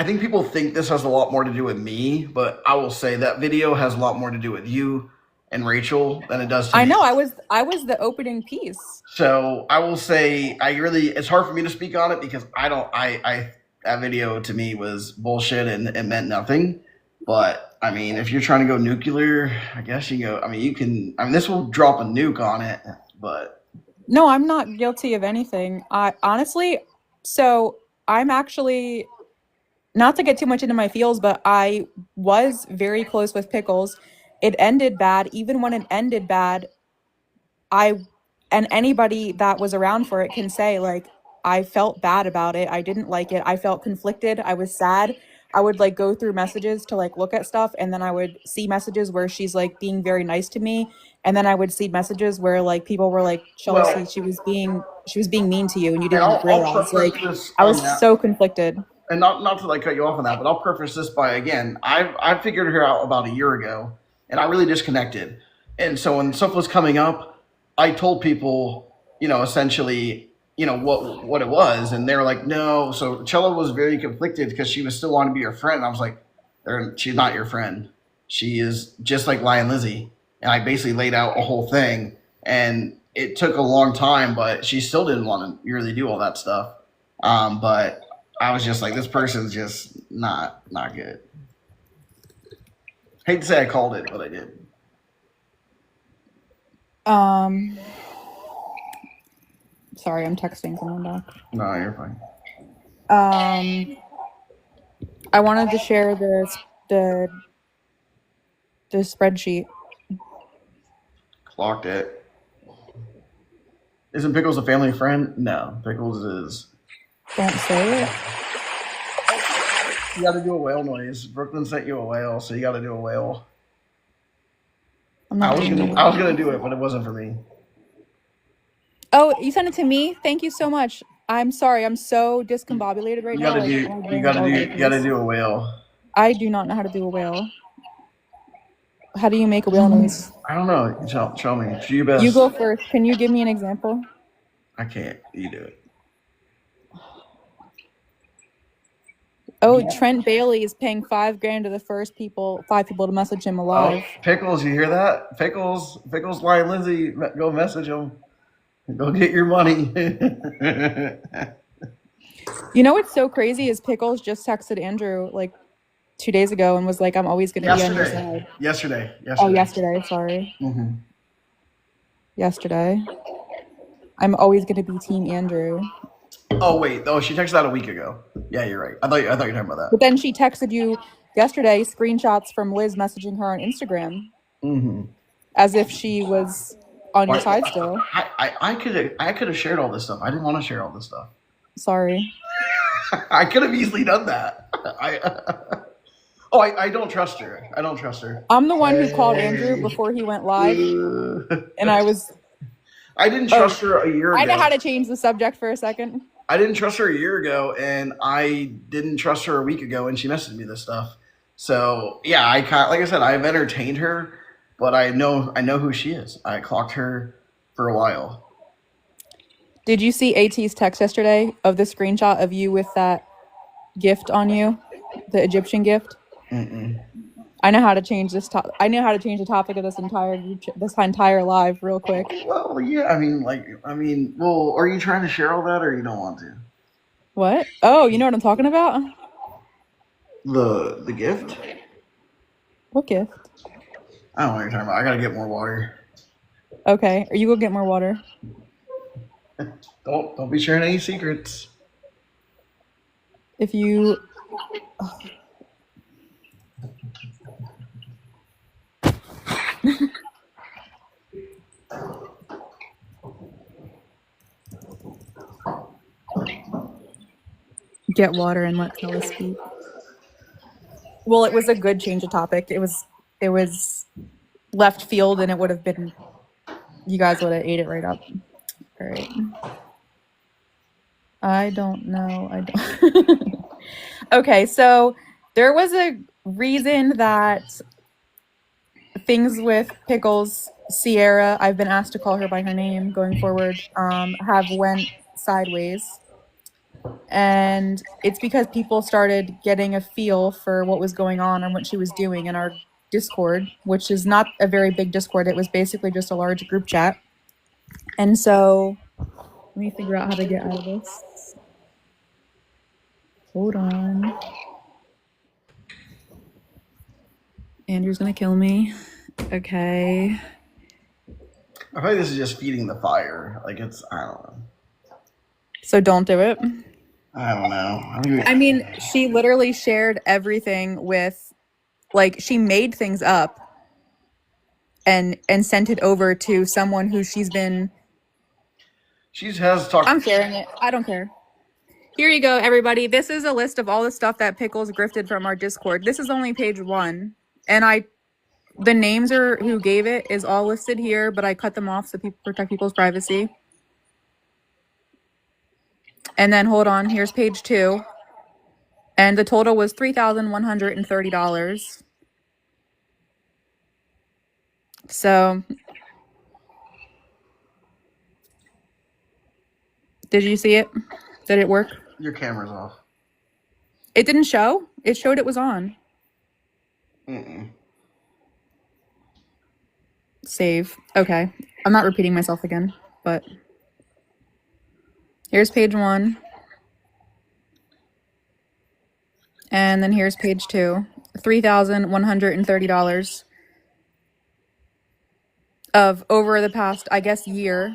I think people think this has a lot more to do with me, but I will say that video has a lot more to do with you and Rachel than it does to I me. know I was the opening piece. So I will say I really it's hard for me to speak on it because I don't I that video to me was bullshit and it meant nothing. But I mean, if you're trying to go nuclear, I guess you go. I mean, you can. I mean, this will drop a nuke on it, but No, I'm not guilty of anything. I honestly, so I'm actually not to get too much into my feels, but I was very close with Pickles. It ended bad. Even when it ended bad, I and anybody that was around for it can say like I felt bad about it. I didn't like it. I felt conflicted. I was sad. I would like go through messages to like look at stuff and then I would see messages where she's like being very nice to me and then I would see messages where like people were like Chelsea, well, she was being mean to you and you and didn't I'll realize. preface Like this I on was that, so conflicted. and not to like cut you off on that, but I'll preface this by again, I figured her out about a year ago, and I really disconnected, and so when stuff was coming up, I told people, essentially, what it was, and they were like, no. So Chella was very conflicted because she was still wanting to be your friend. And I was like, she's not your friend. She is just like Lion Lizzie, and I basically laid out a whole thing, and it took a long time, but she still didn't want to really do all that stuff. But I was just like, this person's just not good. Hate to say I called it, but I did. Um Sorry, I'm texting someone back. No, you're fine. Um I wanted to share the spreadsheet. Clocked it. Isn't Pickles a family friend? No, Pickles is. Don't say it. You got to do a whale noise. Brooklyn sent you a whale, so you got to do a whale. I'm not doing I was it. gonna do it, but it wasn't for me. Oh, you sent it to me? Thank you so much. I'm sorry. I'm so discombobulated right You now. gotta Like do. my You brain is gotta all do. over the You gotta place. do a whale. I do not know how to do a whale. How do you make a whale noise? I don't know. Show me. Do your You best. go first. Can you give me an example? I can't. You do it. Oh, Trent Bailey is paying $5,000 to the first five people to message him Oh, alive. Pickles, you hear that? Pickles, Lion Lizzie, go message him. Go get your money. You know what's so crazy is Pickles just texted Andrew like 2 days ago and was like, I'm always going to be on your side. Yesterday. Oh, yesterday. Sorry. Mm-hmm. Yesterday. I'm always going to be Team Andrew. Oh wait. Oh, she texted that a week ago. Yeah, you're right. I thought you were talking about that. But then she texted you yesterday screenshots from Liz messaging her on Instagram Mm-hmm. as if she was on your side still. I could have shared all this stuff. I didn't want to share all this stuff. Sorry. I could have easily done that. I don't trust her. I don't trust her. I'm the one who called Andrew before he went live, and I was. I didn't trust her a year ago. I know how to change the subject for a second. I didn't trust her a year ago, and I didn't trust her a week ago, and she messaged me this stuff. So yeah, like I said, I've entertained her, but I know who she is. I clocked her for a while. Did you see AT's text yesterday of the screenshot of you with that gift on you, the Egyptian gift? Mm-mm. I know how to change this I know how to change the topic of this entire live real quick. Well, yeah. Well, are you trying to share all that, or you don't want to? What? Oh, you know what I'm talking about? The gift? What gift? I don't know what you're talking about. I gotta get more water. Okay, or you go get more water. Don't be sharing any secrets. If you get water and let Tella speak. Well, it was a good change of topic. It was left field, and it would have been. You guys would have ate it right up. All right. I don't know. I don't. Okay, so there was a reason that things with Pickles, Sierra, I've been asked to call her by her name going forward, have went sideways. And it's because people started getting a feel for what was going on and what she was doing in our Discord, which is not a very big Discord. It was basically just a large group chat. And so let me figure out how to get out of this. Hold on. Andrew's gonna kill me. Okay. I feel like this is just feeding the fire. Like it's, I don't know. So don't do it. I don't know. I mean, she literally shared everything with, like, she made things up and sent it over to someone who she's been. She has talked. I'm sharing it. I don't care. Here you go, everybody. This is a list of all the stuff that Pickles grifted from our Discord. This is only page 1, and the names are who gave it is all listed here, but I cut them off so people protect people's privacy. And then hold on, here's page 2. And the total was $3,130. So, did you see it? Did it work? Your camera's off. It didn't show. It showed it was on. Save. Okay. I'm not repeating myself again, but here's page 1. And then here's page 2. $3,130 of over the past, I guess, year.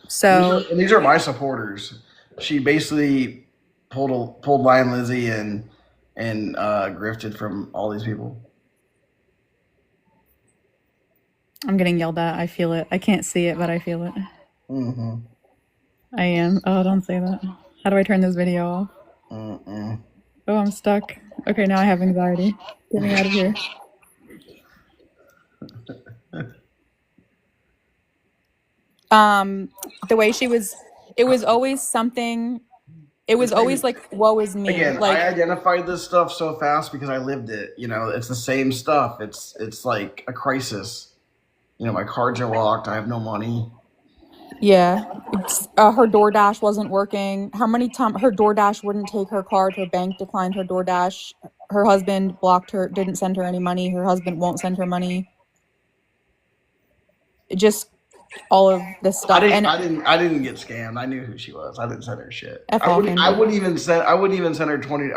So these are my supporters. She basically pulled Lion Lizzie and grifted from all these people. I'm getting yelled at. I feel it. I can't see it, but I feel it. I am. Oh, don't say that. How do I turn this video off? Oh, I'm stuck. Okay, now I have anxiety. Get me out of here. The way she was, it was always something. It was always like, woe is me. Again, like, I identified this stuff so fast because I lived it. You know, it's the same stuff. It's like a crisis. You know, my cards are locked. I have no money. Yeah. Her DoorDash wasn't working. How many times her DoorDash wouldn't take her card? Her bank declined her DoorDash. Her husband blocked her, didn't send her any money. Her husband won't send her money. Just all of this stuff. I didn't get scammed. I knew who she was. I didn't send her shit. I wouldn't even send her 20.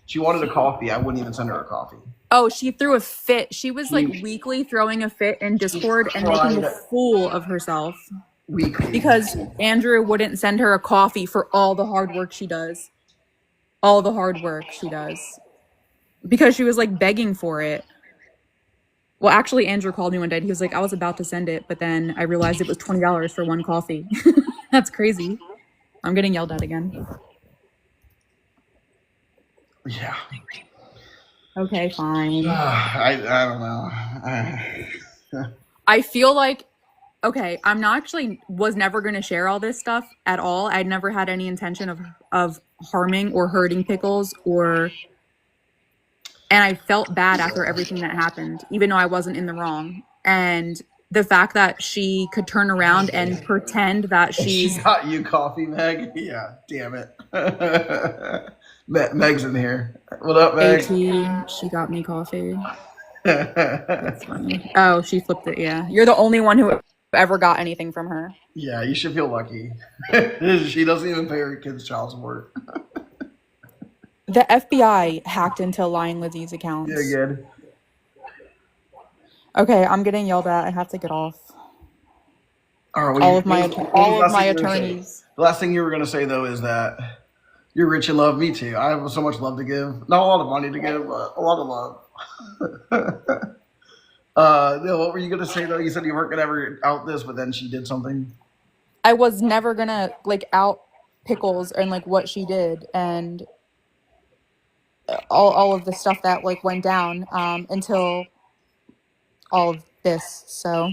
She wanted a coffee. I wouldn't even send her a coffee. Oh, she threw a fit. She was like weekly throwing a fit in Discord and making a fool of herself. Weekly. Because Andrew wouldn't send her a coffee for all the hard work she does. All the hard work she does. Because she was like begging for it. Well, actually, Andrew called me one day and he was like, I was about to send it, but then I realized it was $20 for one coffee. That's crazy. I'm getting yelled at again. Yeah. Okay, fine. I don't know. I feel like, okay, was never going to share all this stuff at all. I'd never had any intention of harming or hurting Pickles and I felt bad after everything that happened, even though I wasn't in the wrong. And the fact that she could turn around and pretend that she got you coffee, Meg? Yeah, damn it. Meg's in here. What up, Meg? She got me coffee. That's funny. Oh, she flipped it, yeah. You're the only one who ever got anything from her. Yeah, you should feel lucky. She doesn't even pay her kids' child support. The FBI hacked into Lion Lizzie's accounts. Yeah, good. Okay, I'm getting yelled at. I have to get off. Right, all of my attorneys. The last thing you were going to say, though, is that you're rich in love. Me too. I have so much love to give. Not a lot of money to give, but a lot of love. What were you going to say, though? You said you weren't going to ever out this, but then she did something. I was never going to, like, out Pickles and, like, what she did. And all of the stuff that like went down until all of this. So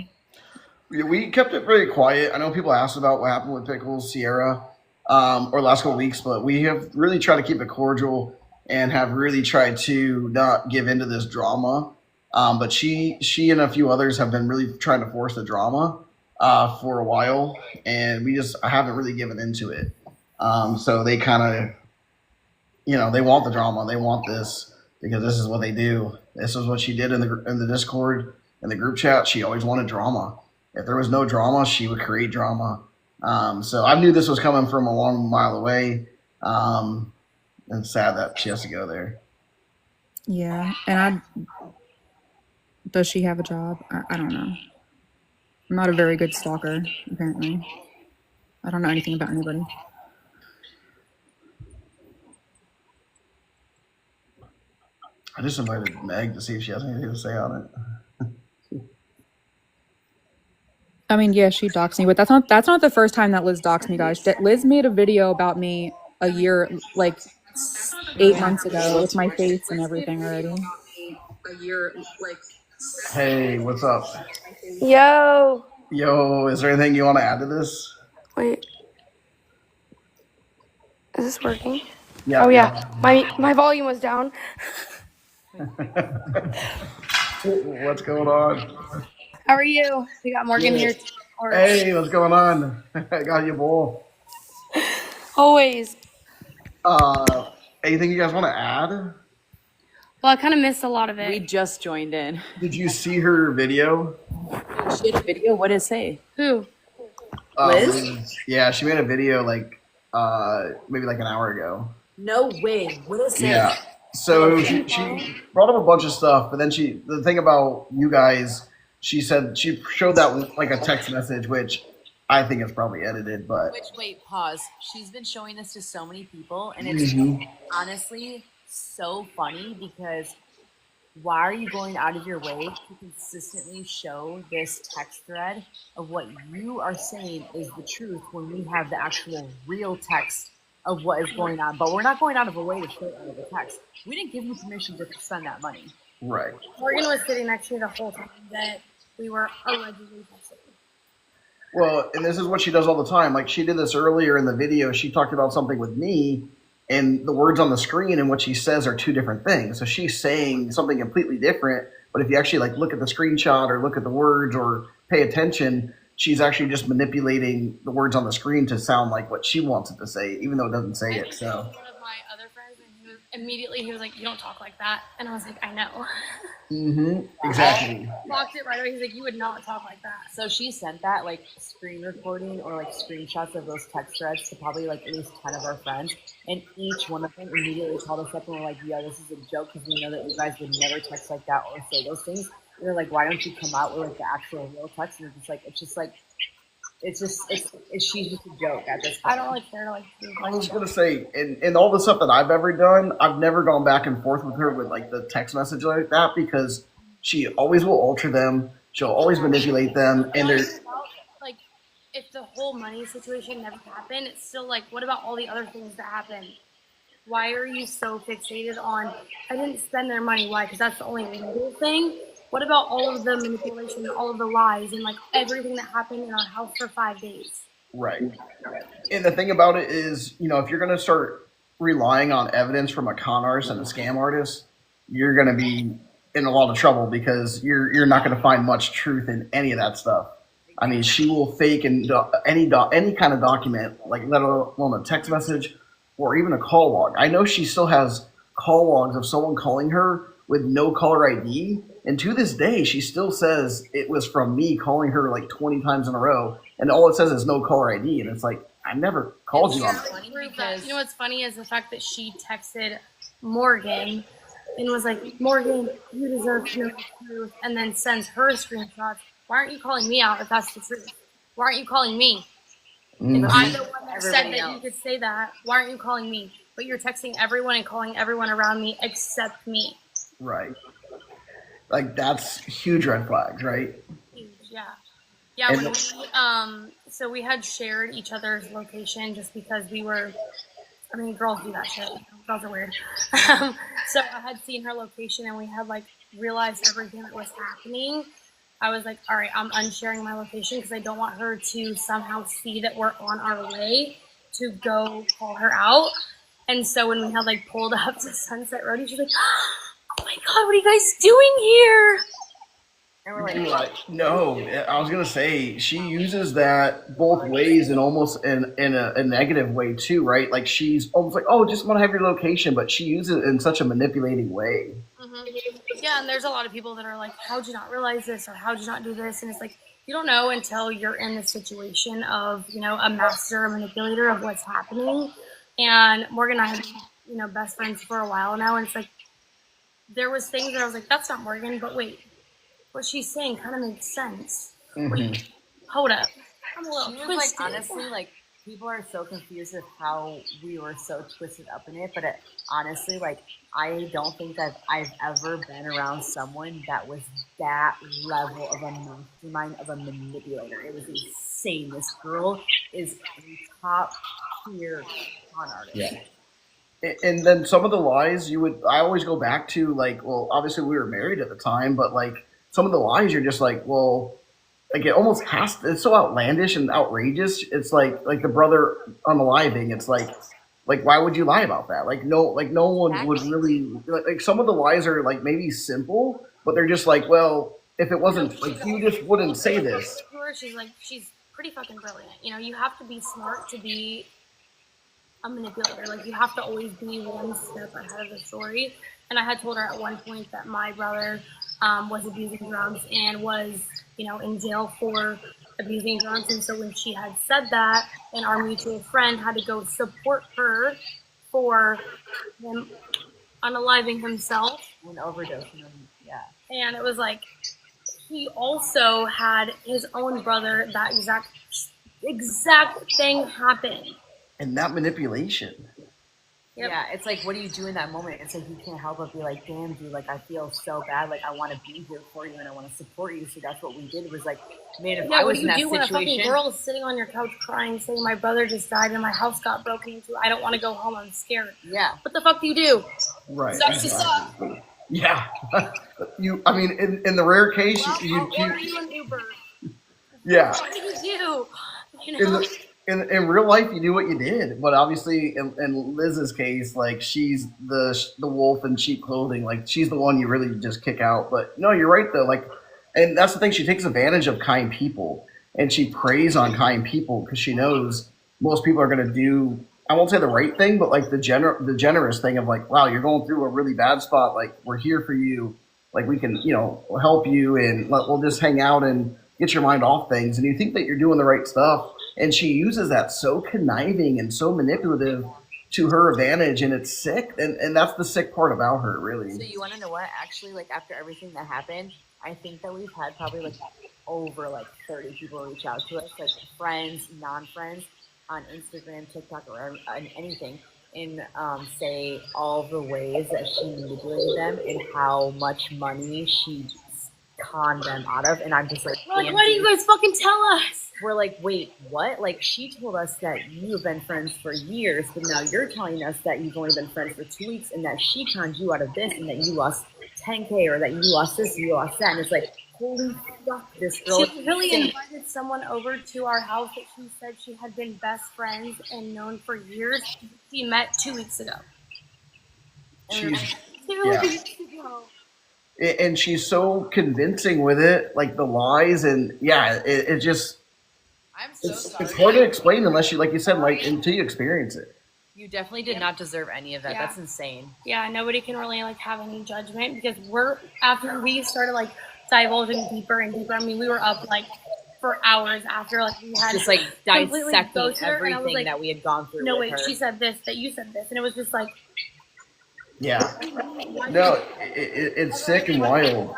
we kept it very quiet. I know people asked about what happened with Pickles, Sierra, or last couple weeks, but we have really tried to keep it cordial and have really tried to not give into this drama. But she and a few others have been really trying to force the drama. for a while, and I haven't really given into it. So they kind of, they want the drama, they want this because this is what they do. This is what she did in the Discord, in the group chat. She always wanted drama. If there was no drama, she would create drama. So I knew this was coming from a long mile away. And sad that she has to go there. Yeah, does she have a job? I don't know. I'm not a very good stalker, apparently. I don't know anything about anybody. I just invited Meg to see if she has anything to say on it. I mean, yeah, she doxed me, but that's not the first time that Liz doxed me, guys. Liz made a video about me a year, like 8 months ago, with my face and everything already. Hey, what's up? Yo. Yo, is there anything you want to add to this? Wait. Is this working? Yeah. Oh yeah. My volume was down. What's going on? How are you? We got Morgan here. Hey, what's going on? I got you, bowl. Always. Anything you guys want to add? Well, I kind of missed a lot of it. We just joined in. Did you see her video? She had a video? What did it say? Who? Liz? Yeah, she made a video maybe like an hour ago. No way. What did it say? Yeah. So she brought up a bunch of stuff, but then the thing about you guys, she said she showed that like a text message, which I think is probably edited, but. Wait, pause. She's been showing this to so many people, and it's honestly so funny because why are you going out of your way to consistently show this text thread of what you are saying is the truth when we have the actual real text of what is going on? But we're not going out of a way to show out of the text. We didn't give you permission to spend that money. Right. Morgan was sitting next to me the whole time that we were allegedly texting. Well, and this is what she does all the time. Like she did this earlier in the video. She talked about something with me, and the words on the screen and what she says are two different things. So she's saying something completely different. But if you actually like look at the screenshot or look at the words or pay attention, she's actually just manipulating the words on the screen to sound like what she wants it to say, even though it doesn't say it. So. One of my other friends, and he was like, "You don't talk like that," and I was like, "I know." Exactly. Blocked it right away. He's like, "You would not talk like that." So she sent that like screen recording or like screenshots of those text threads to probably like at least 10 of our friends, and each one of them immediately called us up and were like, "Yo, this is a joke because we know that you guys would never text like that or say those things." And they're like, "Why don't you come out with like the actual real text?" And she's just a joke at this point. I don't like care to like. I was gonna say, in all the stuff that I've ever done, I've never gone back and forth with her with like the text message like that because she always will alter them. She'll always manipulate them, and there's like, if the whole money situation never happened, it's still like, what about all the other things that happened? Why are you so fixated on? I didn't spend their money. Why? Because that's the only legal thing. What about all of the manipulation, all of the lies, and like everything that happened in our house for 5 days? right. And the thing about it is, if you're gonna start relying on evidence from a con artist and a scam artist, you're gonna be in a lot of trouble because you're not gonna find much truth in any of that stuff. I mean, she will fake any kind of document, like let alone a text message or even a call log. I know she still has call logs of someone calling her with no caller ID. And to this day, she still says it was from me calling her like 20 times in a row. And all it says is no caller ID. And it's like, I never called you on that. Because, you know what's funny is the fact that she texted Morgan and was like, "Morgan, you deserve to know the truth," and then sends her screenshots. Why aren't you calling me out if that's the truth? Why aren't you calling me? If I'm the one that said that you could say that, why aren't you calling me? But you're texting everyone and calling everyone around me except me. Right. Like, that's huge red flags, right? Huge, yeah. Yeah, when so we had shared each other's location just because we were, I mean, girls do that shit. Girls are weird. So I had seen her location and we had like realized everything that was happening. I was like, all right, I'm unsharing my location because I don't want her to somehow see that we're on our way to go call her out. And so when we had like pulled up to Sunset Road, she's like, "Oh my God, what are you guys doing here?" And we're like, Right. No, I was gonna say she uses that both ways and almost in a negative way too, right? Like she's almost like, oh, just want to have your location, but she uses it in such a manipulating way. Yeah, and there's a lot of people that are like, how'd you not realize this, or how'd you not do this? And it's like, you don't know until you're in the situation of, a master, a manipulator of what's happening. And Morgan and I have been, best friends for a while now, and it's like, there was things that I was like, that's not Morgan, but wait, what she's saying kind of makes sense. Wait, hold up. I'm a little she was twisted. like, honestly, like, people are so confused with how we were so twisted up in it, but honestly, like, I don't think that I've ever been around someone that was that level of a mastermind, of a manipulator. It was insane. This girl is a top tier con artist. Yeah. And then some of the lies I always go back to, like, well, obviously we were married at the time, but like some of the lies you're just like, well, like it almost it's so outlandish and outrageous. It's like the brother unaliving. It's like why would you lie about that? Like no one would really like some of the lies are like maybe simple, but they're just like, well, if it wasn't like you just wouldn't say this. She's pretty fucking brilliant. You have to be smart to be a manipulator. Like you have to always be one step ahead of the story. And I had told her at one point that my brother was abusing drugs and was, in jail for abusing drugs. And so when she had said that, and our mutual friend had to go support her for him unaliving himself and overdosing him, yeah. And it was like he also had his own brother that exact thing happen. And that manipulation. Yep. Yeah, it's like, what do you do in that moment? It's like you can't help but be like, damn, dude, like I feel so bad. Like I want to be here for you and I want to support you. So that's what we did. It was like, man, if I was in that situation, when a fucking girl is sitting on your couch crying, saying my brother just died and my house got broken into, I don't want to go home, I'm scared. Yeah. What the fuck do you do? Right. Exactly. Yeah. I mean, in the rare case, you order you an Uber. Yeah. What do you do? In real life, you do what you did, but obviously, in Liz's case, like she's the wolf in sheep clothing. Like she's the one you really just kick out. But no, you're right though. Like, and that's the thing. She takes advantage of kind people, and she preys on kind people because she knows most people are going to do. I won't say the right thing, but like the generous thing of like, wow, you're going through a really bad spot. Like we're here for you. Like we can, help you, and we'll just hang out and get your mind off things. And you think that you're doing the right stuff. And she uses that so conniving and so manipulative to her advantage, and it's sick. And that's the sick part about her, really. So you want to know what? Actually, like after everything that happened, I think that we've had probably like over like 30 people reach out to us, like friends, non-friends, on Instagram, TikTok, or anything, and say all the ways that she manipulated them and how much money she conned them out of. And I'm just like, why do you guys fucking tell us? We're like, wait, what? Like, she told us that you have been friends for years, but now you're telling us that you've only been friends for 2 weeks and that she conned you out of this and that you lost 10K or that you lost this, you lost that. And it's like, holy fuck, this girl. She really invited someone over to our house that she said she had been best friends and known for years. She met 2 weeks ago. And she's so convincing with it, like the lies, and yeah, it just. I'm so sorry. It's hard to explain unless you, like you said, like until you experience it. You definitely did not deserve any of that. Yeah. That's insane. Yeah, nobody can really like have any judgment because after we started like divulging deeper and deeper. I mean, we were up like for hours after like we had just like dissecting everything like, that we had gone through. No, with her. She said this, that you said this, and it was just like. Yeah. No, it's sick and wild.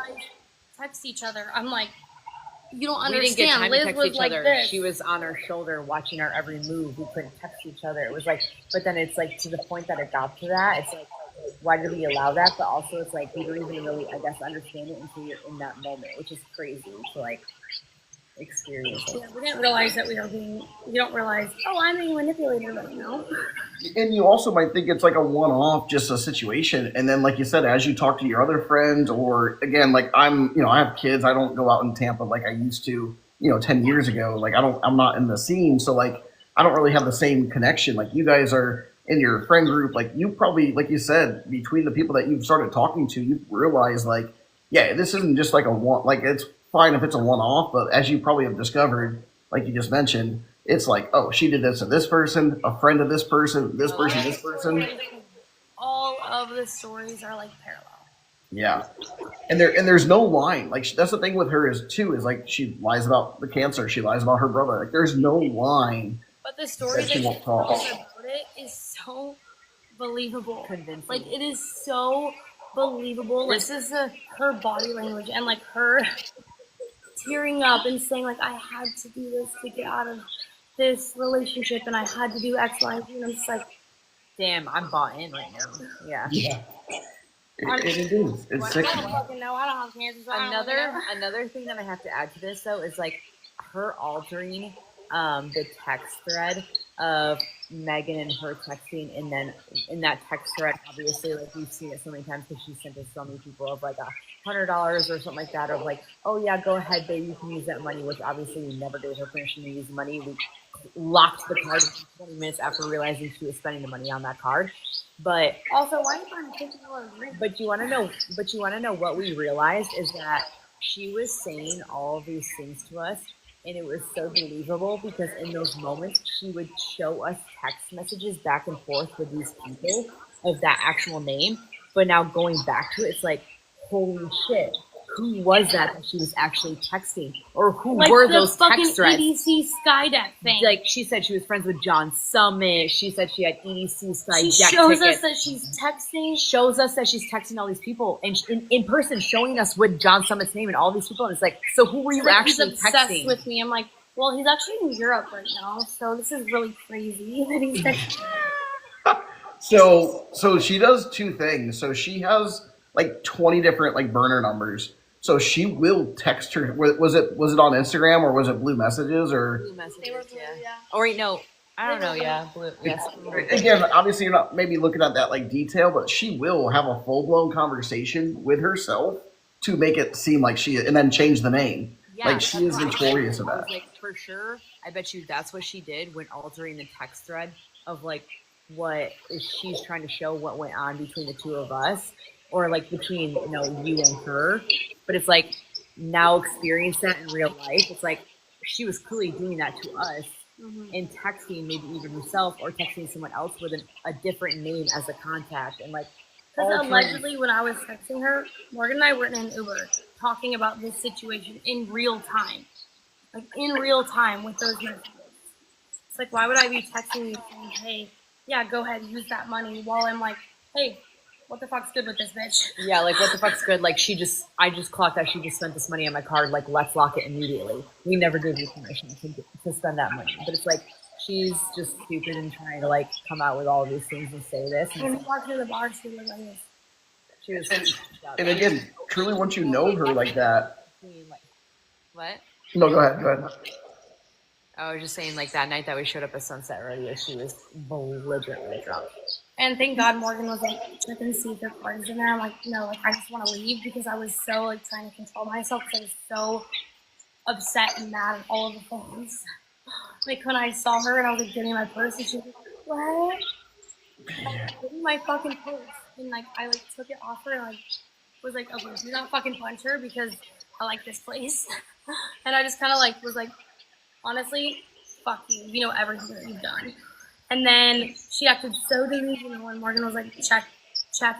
Text each other. I'm like. You don't understand. We didn't get time Liz to text was each like other. this. She was on our shoulder watching our every move. We couldn't text each other. It was like, but then it's like to the point that it got to that. It's like, why did we allow that? But also it's like, we don't even really, I guess, understand it until you're in that moment, which is crazy to like experience it. Yeah, we didn't realize that you don't realize, oh, I'm being manipulated right now. And you also might think it's like a one-off, just a situation. And then, like you said, as you talk to your other friends, or again, like I have kids. I don't go out in Tampa like I used to, 10 years ago. Like I'm not in the scene. So like, I don't really have the same connection. Like you guys are in your friend group. Like you probably, like you said, between the people that you've started talking to, you realize like, yeah, this isn't just like a one, like it's fine if it's a one-off, but as you probably have discovered, like you just mentioned, it's like, oh, she did this to this person, a friend of this person, this person, this person. All of the stories are like parallel. Yeah, and there's no line. Like that's the thing with her is too is like she lies about the cancer, she lies about her brother. Like there's no line. But the story that she won't tells cross. about it is so believable. Convincing. Like it is so believable. Like This is her body language and like her tearing up and saying like I had to do this to get out of this relationship and I had to do X, Y, Z. And I'm just like, damn, I'm bought in right now. Yeah. Yeah, it is. It's I sick. don't fucking know. I don't have cancer. So I don't fucking know. Another thing that I have to add to this though is like her altering the text thread of Megan and her texting, and then in that text thread, obviously, like we've seen it so many times because she sent it to so many people of like $100 or something like that, of like, oh yeah, go ahead, babe, you can use that money, which obviously we never gave her permission to use the money. We locked the card 20 minutes after realizing she was spending the money on that card. But Also, why are you trying to $50 drink? but you want to know what we realized is that she was saying all of these things to us, and it was so believable because in those moments she would show us text messages back and forth with these people of that actual name. But now going back to it, it's like, holy shit, who was that she was actually texting, or who Like were the those fucking text threads? EDC Skydeck thing. Like she said, she was friends with John Summit. She said she had EDC Sky she Deck shows tickets. us that she's texting. Shows us that she's texting all these people and in person showing us with John Summit's name and all these people. And it's like, so who were you Like, actually he's obsessed texting? with me. I'm like, well, he's actually in Europe right now, so this is really crazy that he's texting. So she does two things. So she has like 20 different like burner numbers. So she will text her. Was it on Instagram or was it Blue Messages or? Blue messages, They were blue, yeah. Or wait, no, I don't know. Yeah, blue. Yes. Again, obviously you're not maybe looking at that like detail, but she will have a full blown conversation with herself to make it seem like she, and then change the name. Yeah, Like she is notorious of I was that. like, for sure, I bet you that's what she did when altering the text thread of like what is she's trying to show what went on between the two of us, or like between you and her. But it's like now experience that in real life. It's like she was clearly doing that to us and texting maybe even herself or texting someone else with a different name as a contact and like. Because allegedly, when I was texting her, Morgan and I were in an Uber talking about this situation in real time. Like, in real time with those messages. It's like, why would I be texting you saying, hey, yeah, go ahead, use that money, while I'm like, hey, what the fuck's good with this bitch? Yeah, like what the fuck's good? Like I just clocked that she just spent this money on my card. Like let's lock it immediately. We never gave you permission to spend that money. But it's like she's just stupid and trying to like come out with all of these things and say this. When we walked to the bar, she was like this. She was. And again, truly, once you know her like that, What? no, go ahead. I was just saying, like that night that we showed up at Sunset Radio, she was belligerently drunk. And thank God Morgan was like, check and see if your card is in there. I'm like, no, like I just want to leave because I was so like trying to control myself because I was so upset and mad at all of the things. Like when I saw her and I was like getting my purse and she was like, what? Like, give me my fucking purse. And like I like took it off her and like was like, okay, do not fucking punch her because I like this place. And I just kind of like was like, honestly, fuck you. You know everything that you've done. And then she acted so delusional and Morgan was like, check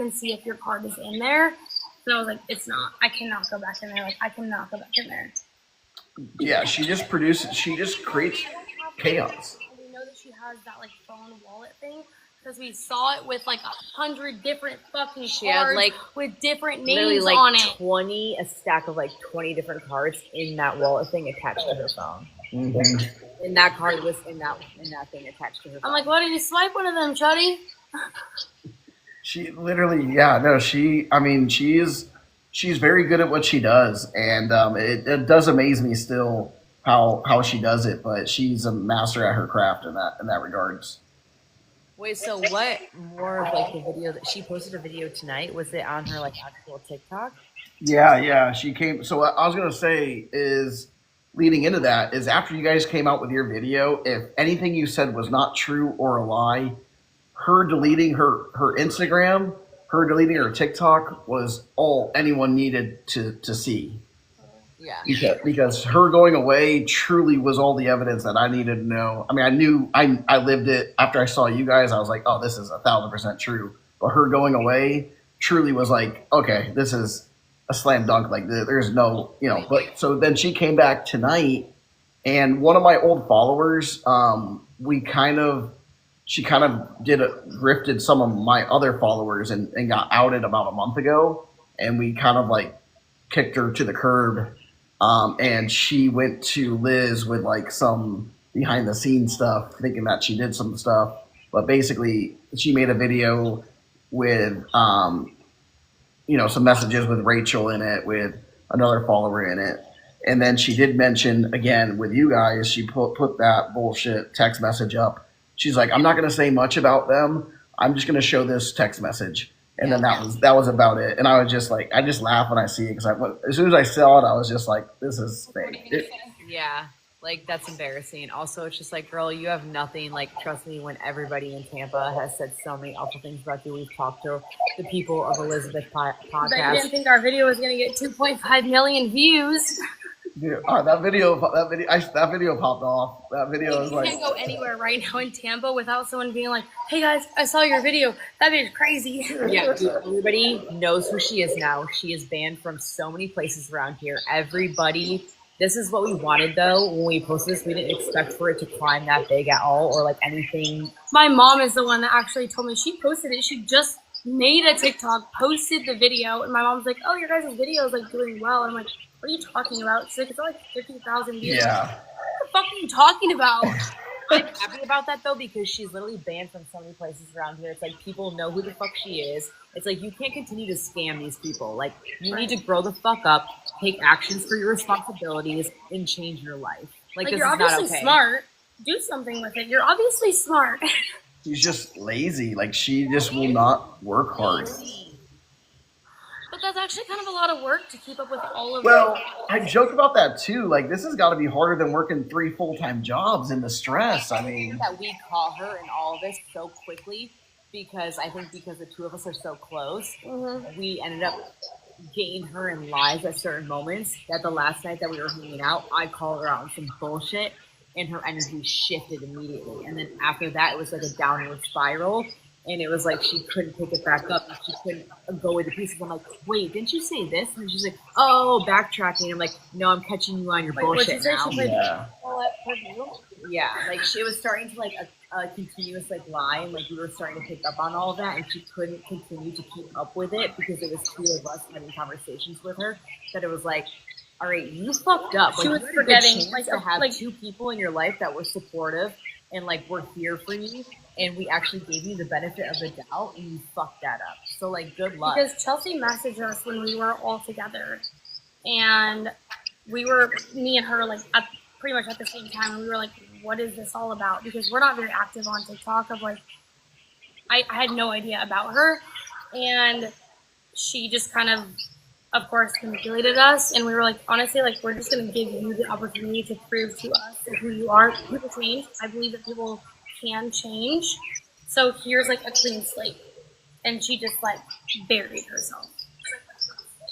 and see if your card is in there. And I was like, it's not. I cannot go back in there. Like, I cannot go back in there. Yeah, she just creates chaos. We know that she has that, like, phone wallet thing because we saw it with, like, 100 different fucking She cards had like with different literally names like on it. a stack of like 20 different cards in that wallet thing attached to her phone. Mm-hmm. And that card was in that thing attached to her phone. I'm like, why did you swipe one of them, Chuddy? She literally, she's very good at what she does, and it does amaze me still how she does it. But she's a master at her craft in that regards. Wait, so what more of like the video that she posted a video tonight? Was it on her like actual TikTok? Yeah, she came. So what I was gonna say is, leading into that is after you guys came out with your video, if anything you said was not true or a lie, her deleting her Instagram, her deleting her TikTok was all anyone needed to see. Yeah. Because her going away truly was all the evidence that I needed to know. I mean, I knew I lived it after I saw you guys. I was like, oh, this is 1,000% true. But her going away truly was like, okay, this is a slam dunk. Like there's no, you know. But so then she came back tonight, and one of my old followers, she kind of grifted some of my other followers and got outed about a month ago, and we kind of like kicked her to the curb. And she went to Liz with like some behind the scenes stuff, thinking that she did some stuff. But basically, she made a video with, some messages with Rachel in it, with another follower in it. And then she did mention again with you guys, she put that bullshit text message up. She's like, I'm not going to say much about them. I'm just going to show this text message. And then that was about it. And I was just like, I just laugh when I see it because as soon as I saw it, I was just like, this is fake. Yeah, like that's embarrassing. Also, it's just like, girl, you have nothing. Like, trust me, when everybody in Tampa has said so many awful things about you, we've talked to the people of Elizabeth podcast. But you didn't think our video was going to get 2.5 million views. Dude, that video popped off. That video is like, you can't go anywhere right now in Tampa without someone being like, "Hey guys, I saw your video. That bitch crazy." Yeah, dude, everybody knows who she is now. She is banned from so many places around here. Everybody. This is what we wanted though. When we posted this, we didn't expect for it to climb that big at all, or like anything. My mom is the one that actually told me. She posted it. She just made a TikTok, posted the video, and my mom's like, "Oh, your guys' video is like doing well." And I'm like, what are you talking about? She's like, it's like 50,000 views. Yeah. What the fuck are you talking about? I'm happy about that though, because she's literally banned from so many places around here. It's like people know who the fuck she is. It's like you can't continue to scam these people. Like you need to grow the fuck up, take actions for your responsibilities, and change your life. Like this you're is obviously not okay. Smart. Do something with it. You're obviously smart. She's just lazy. Like she just will not work hard. But that's actually kind of a lot of work to keep up with all of Well, I joke about that too. Like this has got to be harder than working 3 full-time jobs and the stress. I mean, that we call her and all of this so quickly because I think because the two of us are so close, we ended up getting her in lives at certain moments. That the last night that we were hanging out, I called her out on some bullshit, and her energy shifted immediately. And then after that, it was like a downward spiral. And it was like she couldn't pick it back up. And she couldn't go with the pieces. I'm like, wait, didn't you say this? And she's like, oh, backtracking. I'm like, no, I'm catching you on your bullshit now. Yeah, like it was starting to like a continuous like lie, and like we were starting to pick up on all of that, and she couldn't continue to keep up with it because it was two of us having conversations with her. That it was like, all right, you fucked up. She like, was forgetting like to have two people in your life that were supportive and like we're here for you. And we actually gave you the benefit of the doubt, and you fucked that up. So, like, good luck. Because Chelsea messaged us when we were all together, and we were, me and her, like, pretty much at the same time, and we were like, what is this all about? Because we're not very active on TikTok. I had no idea about her, and she just kind of course, manipulated us, and we were like, honestly, like, we're just going to give you the opportunity to prove to us who you are. People change. I believe that people can change, so here's like a clean slate. And she just like buried herself.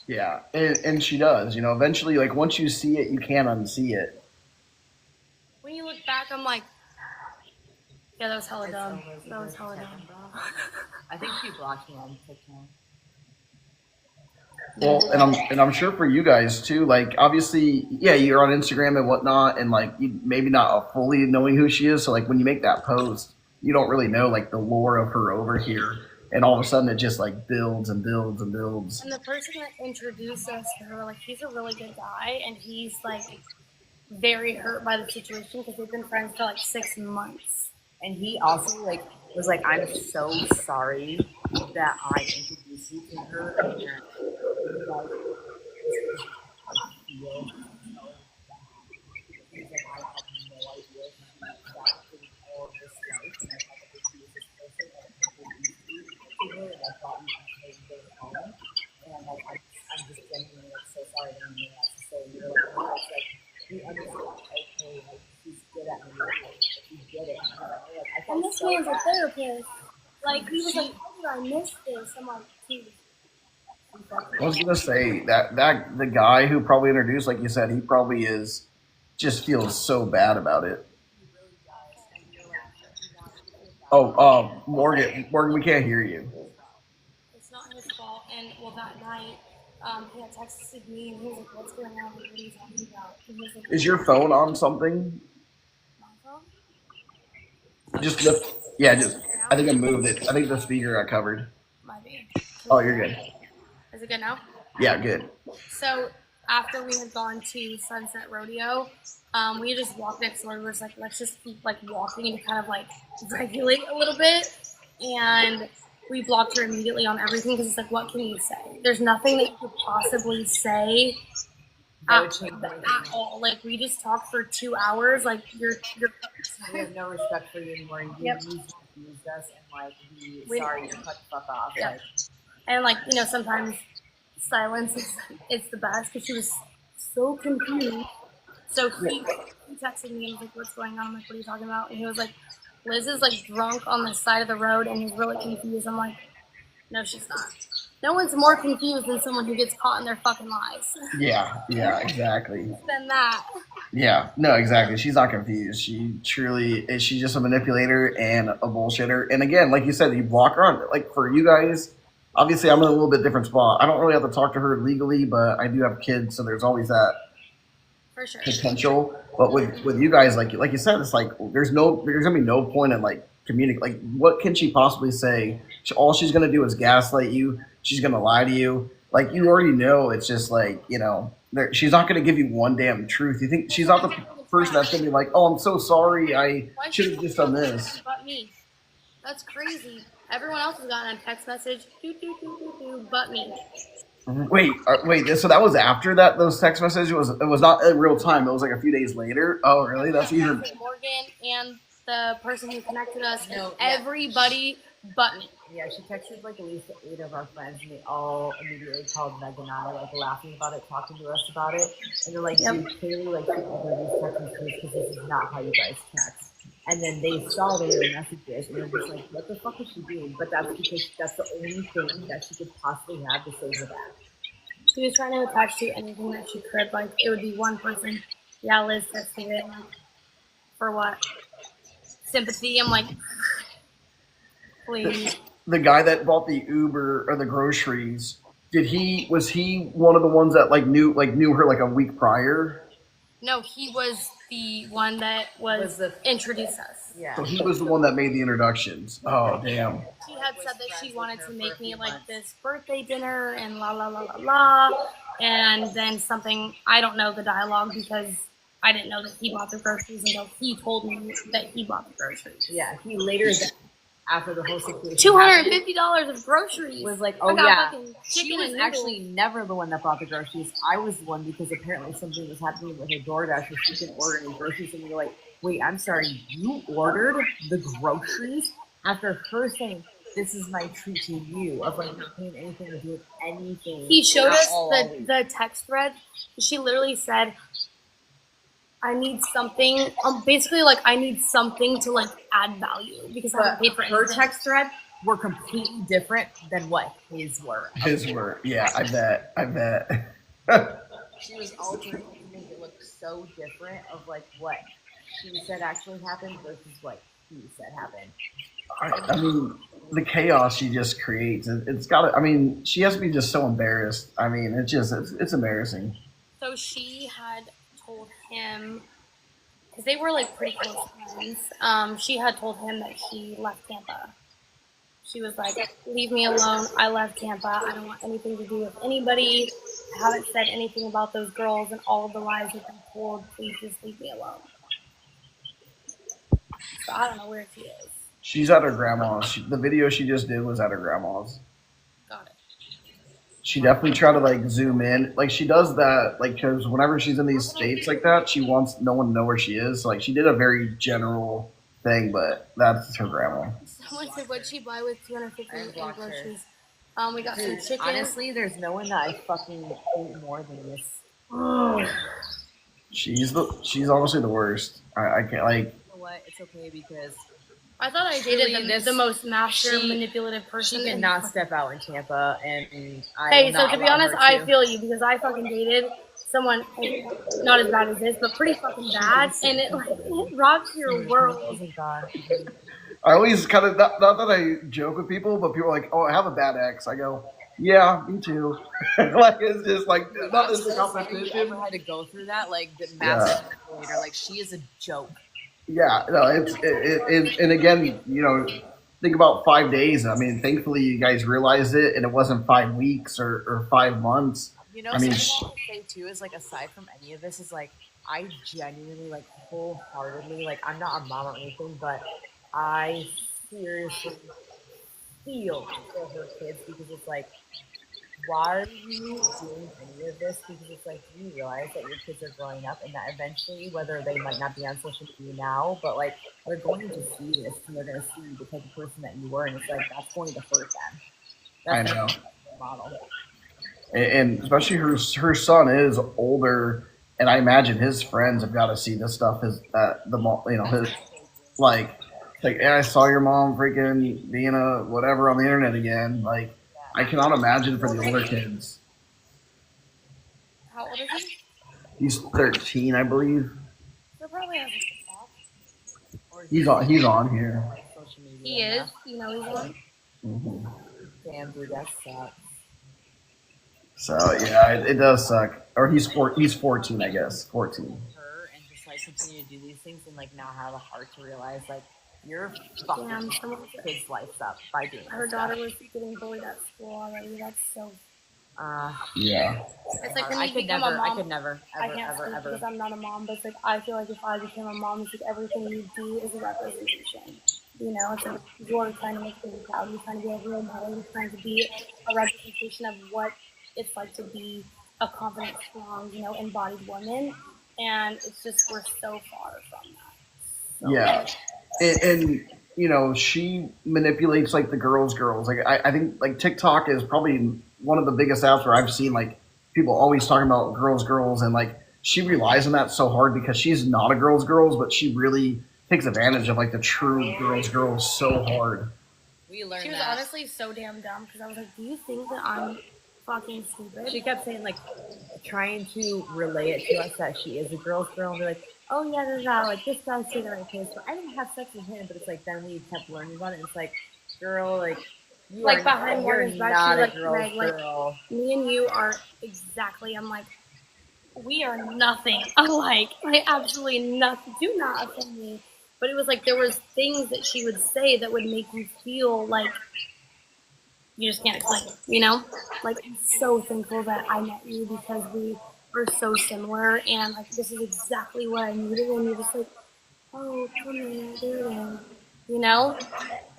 Yeah, and she does. You know, eventually, like once you see it, you can't unsee it. When you look back, I'm like, yeah, that was hella dumb. That was hella dumb. I think she blocked me on TikTok. Well, and I'm sure for you guys too. Like, obviously, yeah, you're on Instagram and whatnot, and like you maybe not fully knowing who she is. So like when you make that post, you don't really know like the lore of her over here, and all of a sudden it just like builds and builds and builds. And the person that introduced us to her, like, he's a really good guy, and he's like very hurt by the situation because they've been friends for like 6 months. And he also like was like, I'm so sorry that I introduced you to her. And I'm just genuinely like so sorry that you have to say you're like you understand, okay, like she's good at me, like you get it. And this man's a therapist. Like, he was like, how did I miss this? I'm like, dude, I was gonna say that the guy who probably introduced, like you said, he probably is just feels so bad about it. He really does. And you're like, he wants to feel Oh, validated. Morgan, we can't hear you. It's not his fault. And well, that night, he had texted me and he was like, "What's going on? What are you talking about?" And he was like, Is your phone on something? "My phone?" Just lift. Yeah, just. Now? I think I moved it. I think the speaker got covered. Might be. Oh, you're good. Is it good now? Yeah, good. So after we had gone to Sunset Rodeo, we just walked next door. We were just like, let's just keep like walking and kind of like regulate a little bit. And we blocked her immediately on everything because it's like, what can you say? There's nothing that you could possibly say at all. Like we just talked for 2 hours. Like you're. We have no respect for you anymore. You used us, and like sorry, you cut the fuck off. Yeah. Like, And like sometimes silence is the best because she was so confused. So he texted me and was like, "What's going on?" I'm like, "What are you talking about?" And he was like, "Liz is like drunk on the side of the road and he's really confused." I'm like, "No, she's not. No one's more confused than someone who gets caught in their fucking lies." Yeah, exactly. Than that. Yeah, no, exactly. She's not confused. She truly is. She's just a manipulator and a bullshitter. And again, like you said, you block her on. Like for you guys, obviously, I'm in a little bit different spot. I don't really have to talk to her legally, but I do have kids, so there's always that For sure. potential. But with you guys, like you said, it's like there's gonna be no point in like communicate. Like what can she possibly say? All she's gonna do is gaslight you. She's gonna lie to you. Like you already know. It's just like she's not gonna give you one damn truth. You think she's not the person that's gonna be like, oh, I'm so sorry. I should have just done this. But me. That's crazy. Everyone else has gotten a text message. But me. Wait. So that was after that. Those text messages it was not in real time. It was like a few days later. Oh, really? That's even. Morgan and the person who connected us. No, everybody but me. Yeah, she texted like at least 8 of our friends, and they all immediately called Meg and I, like laughing about it, talking to us about it, and they're like, "Dude, clearly like people are these text messages because this is not how you guys text." And then they saw the real messages, and they're just like, "What the fuck is she doing?" But that's because that's the only thing that she could possibly have to say to that. She was trying to attach to anything that she could. Like it would be one person. Yeah, Liz texted it. Like, for what? Sympathy. I'm like, please. The guy that bought the Uber or the groceries, was he one of the ones that knew her like a week prior? No, he was the one that introduced us. Yeah. So he was the one that made the introductions. Oh damn. She had said that she wanted to make me like this birthday dinner and la la la la la, and then something, I don't know the dialogue because I didn't know that he bought the groceries until he told me that he bought the groceries. Yeah, he later, after the whole situation, $250 of groceries. Was like, oh yeah, she was actually never the one that bought the groceries. I was the one because apparently something was happening with her DoorDash where she didn't order any groceries, and we were like, wait, I'm sorry, you ordered the groceries after her saying, "This is my treat to you," of like not paying anything to do with anything. He showed us the text thread. She literally said, "I need something." Basically, like I need something to like add value because I haven't paid for anything. Her text thread were completely different than what his were. Yeah, I bet. She was altering to make it look so different of like what she said actually happened versus what he said happened. I mean, the chaos she just creates. It's got to. I mean, she has to be just so embarrassed. I mean, it's embarrassing. So she had told him, because they were like pretty close friends. She had told him that she left Tampa. She was like, "Leave me alone. I left Tampa. I don't want anything to do with anybody. I haven't said anything about those girls and all of the lies that they told. Please just leave me alone." So I don't know where she is. She's at her grandma's. The video she just did was at her grandma's. Got it. She definitely tried to like zoom in. Like she does that, like because whenever she's in these states like that, she wants no one to know where she is. So, like she did a very general thing, but that's her grandma. Someone said, "What'd she buy with $250 in groceries?" We got some chicken. Honestly, there's no one that I fucking hate more than this. She's honestly the worst. I can't like. You know what? It's okay because I thought I dated the most master manipulative person. She cannot step out in Tampa, and hey, so to be honest, I feel you because I fucking dated someone not as bad as this, but pretty fucking bad, and it rocks your world. Oh my god. I always kind of not that I joke with people, but people are like, "Oh, I have a bad ex." I go, "Yeah, me too." Like it's just like not as a competition. You ever had to go through that? Like the master manipulator, like she is a joke. Yeah, no, and again, think about 5 days. I mean, thankfully you guys realized it, and it wasn't 5 weeks or 5 months. I mean, something I say too is like aside from any of this is like I genuinely like wholeheartedly like I'm not a mom or anything, but I seriously feel for her kids because it's like, why are you doing any of this? Because it's like, do you realize that your kids are growing up and that eventually, whether they might not be on social media now, but like they're going to see this and they're going to see the type of person that you were, and it's like that's going to hurt them. That's I know. the model. And especially her son is older, and I imagine his friends have got to see this stuff. His his like, hey, I saw your mom freaking being a whatever on the internet again. Like, I cannot imagine for the older kids. How old is he? He's 13, I believe. So probably has He's on here. He is. He's on. Mm-hmm. Damn, dude, that sucks. So yeah, it does suck. Or he's 14, I guess. 14. Her and just like continue to do these things and like now have a heart to realize like you're fucking kids' lives up by doing her daughter was getting bullied at school already. That's so. Yeah. It's like when you become a mom. I could never, ever, because I'm not a mom. But it's like I feel like if I became a mom, it's like everything you do is a representation. It's like you're trying to make people proud. You're trying to be a role model. You're trying to be a representation of what it's like to be a confident, strong, embodied woman. And it's just we're so far from that. So yeah. And she manipulates like the girls. Like I think like TikTok is probably one of the biggest apps where I've seen like people always talking about girls, and like she relies on that so hard because she's not a girls, but she really takes advantage of like the true girls so hard. We learned she was honestly so damn dumb because I was like, do you think that I'm fucking stupid? She kept saying like trying to relay it to us that she is a girl and be like, oh yeah, like this guy's saying the right place, but I didn't have sex with him. But it's like then we kept learning about it, and it's like, girl, like you like are behind you're not a girl. Like, me and you are exactly. I'm like, we are nothing alike. Like absolutely nothing. Do not offend me. But it was like there was things that she would say that would make you feel like you just can't explain it. Like I'm so thankful that I met you because we are so similar, and like this is exactly what I needed, and you're just like, oh, come here, there it is,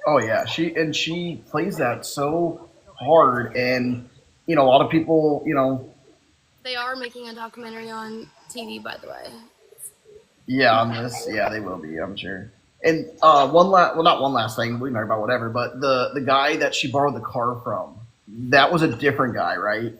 Oh yeah, she plays that so hard, and a lot of people, they are making a documentary on TV, by the way. Yeah, on this, yeah, they will be, I'm sure. And not one last thing. We can talk about whatever, but the guy that she borrowed the car from, that was a different guy, right?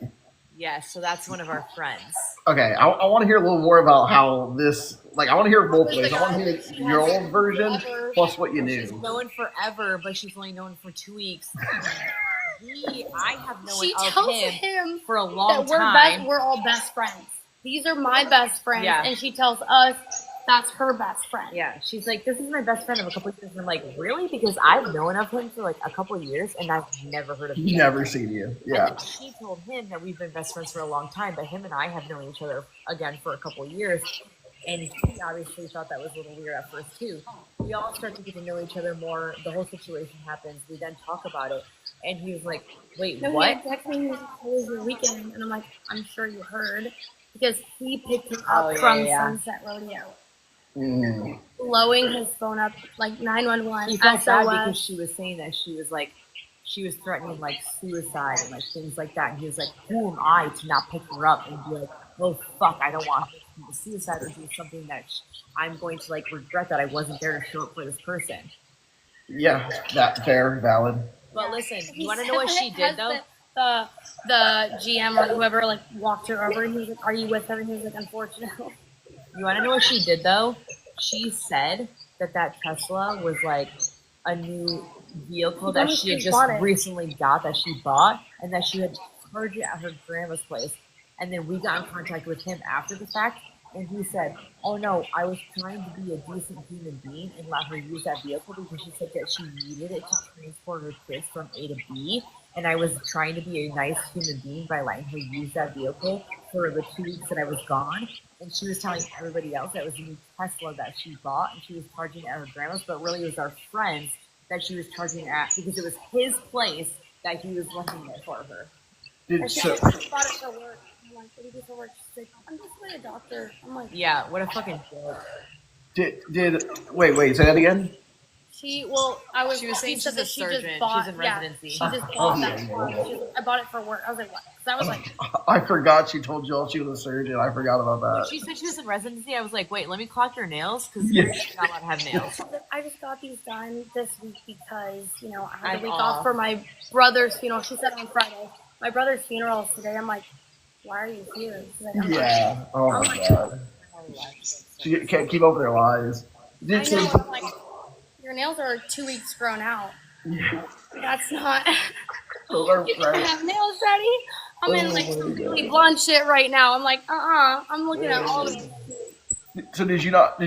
Yes, so that's one of our friends. Okay, I want to hear a little more about how this. Like, I want to hear both ways. I want to hear your old version plus what you knew. She's known forever, but she's only known for 2 weeks. I have known she of tells him for a long that time. We're all best friends. These are my best friends, yeah. And she tells us that's her best friend. Yeah, she's like, this is my best friend of a couple of years. And I'm like, really? Because I've known of him for like a couple of years, and I've never heard of him. Never seen you. Yeah. And then she told him that we've been best friends for a long time, but him and I have known each other again for a couple of years. And he obviously thought that was a little weird at first too. We all start to get to know each other more. The whole situation happens. We then talk about it, and he was like, "Wait, what?" He texted me, "How was your weekend?" And I'm like, "I'm sure you heard," because he picked him up from Sunset Rodeo, blowing his phone up like 911. He felt bad because she was saying that she was threatening like suicide and like things like that. And he was like, "Who am I to not pick her up and be like, oh fuck, I don't want her to commit suicide or do something that I'm going to like regret that I wasn't there to show up for this person." Yeah, that fair, valid. But listen, you want to know what she did though? The GM or whoever like walked her over, and he was like, "Are you with her?" And he was like, "Unfortunately." You want to know what she did though? She said that Tesla was like a new vehicle He told that me she had she just bought it. recently got, that she bought, and that she had charged it at her grandma's place. And then we got in contact with him after the fact, and he said, "Oh no, I was trying to be a decent human being and let her use that vehicle because she said that she needed it to transport her kids from A to B. And I was trying to be a nice human being by letting her use that vehicle for the 2 weeks that I was gone. And she was telling everybody else that it was a new Tesla that she bought, and she was charging at her grandma's, but really it was our friends that she was charging at because it was his place that he was renting it for her." Did, And she so, just bought it for work. I'm like, what do you do for work? She's like, I'm just like a doctor. I'm like, Yeah, what a fucking joke. wait, say that again? she She was saying said she's that a she surgeon. just bought, She's in yeah, residency. she just bought that car. She's like, I bought it for work. I was like, what? Because I was like, I forgot she told Jill she was a surgeon. I forgot about When that. she said she was in residency, I was like, wait, let me clock your nails because Yeah. you're not allowed to have nails. I just got these done this week because, you know, I had I'm a week off. off for my brother's funeral. She said on Friday. My brother's funeral is today. I'm like, why are you here? She's like, I'm Yeah. Oh I'm my like, god. She can't keep up with her lies. I know. I'm like, your nails are 2 weeks grown out. Yeah. That's not. Those are You can fresh. have nails ready. I'm in like Oh my some really God. blonde shit right now. I'm like, I'm looking at all of it. So did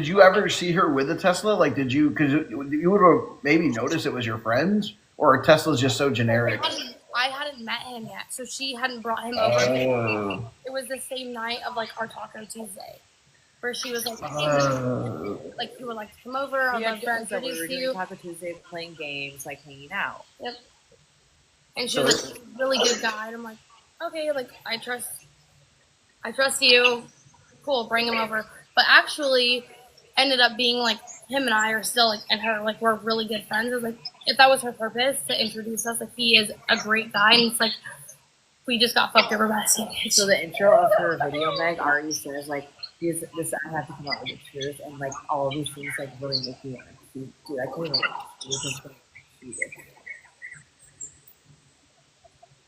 you ever see her with a Tesla? Like, did you? Because you would have maybe noticed it was your friends, or Tesla's just so generic. I hadn't met him yet, so she hadn't brought him over. Oh. It was the same night of like our Taco Tuesday, where she was like, like you would like to come over. I'd We had love to friends that we introduce were doing you. Taco Tuesday, playing games, like hanging out. Yep. And she was like, really good guy. And I'm like, okay, like I trust you. Cool, bring him over. But actually, ended up being like him and I are still like, and her like we're really good friends. I was like, if that was her purpose to introduce us, like he is a great guy, and it's like we just got fucked over by the same bitch. So the intro of her video, Meg, already says like, this I have to come out with the truth, and like all of these things like really make me want to see. Dude, I can't even see it.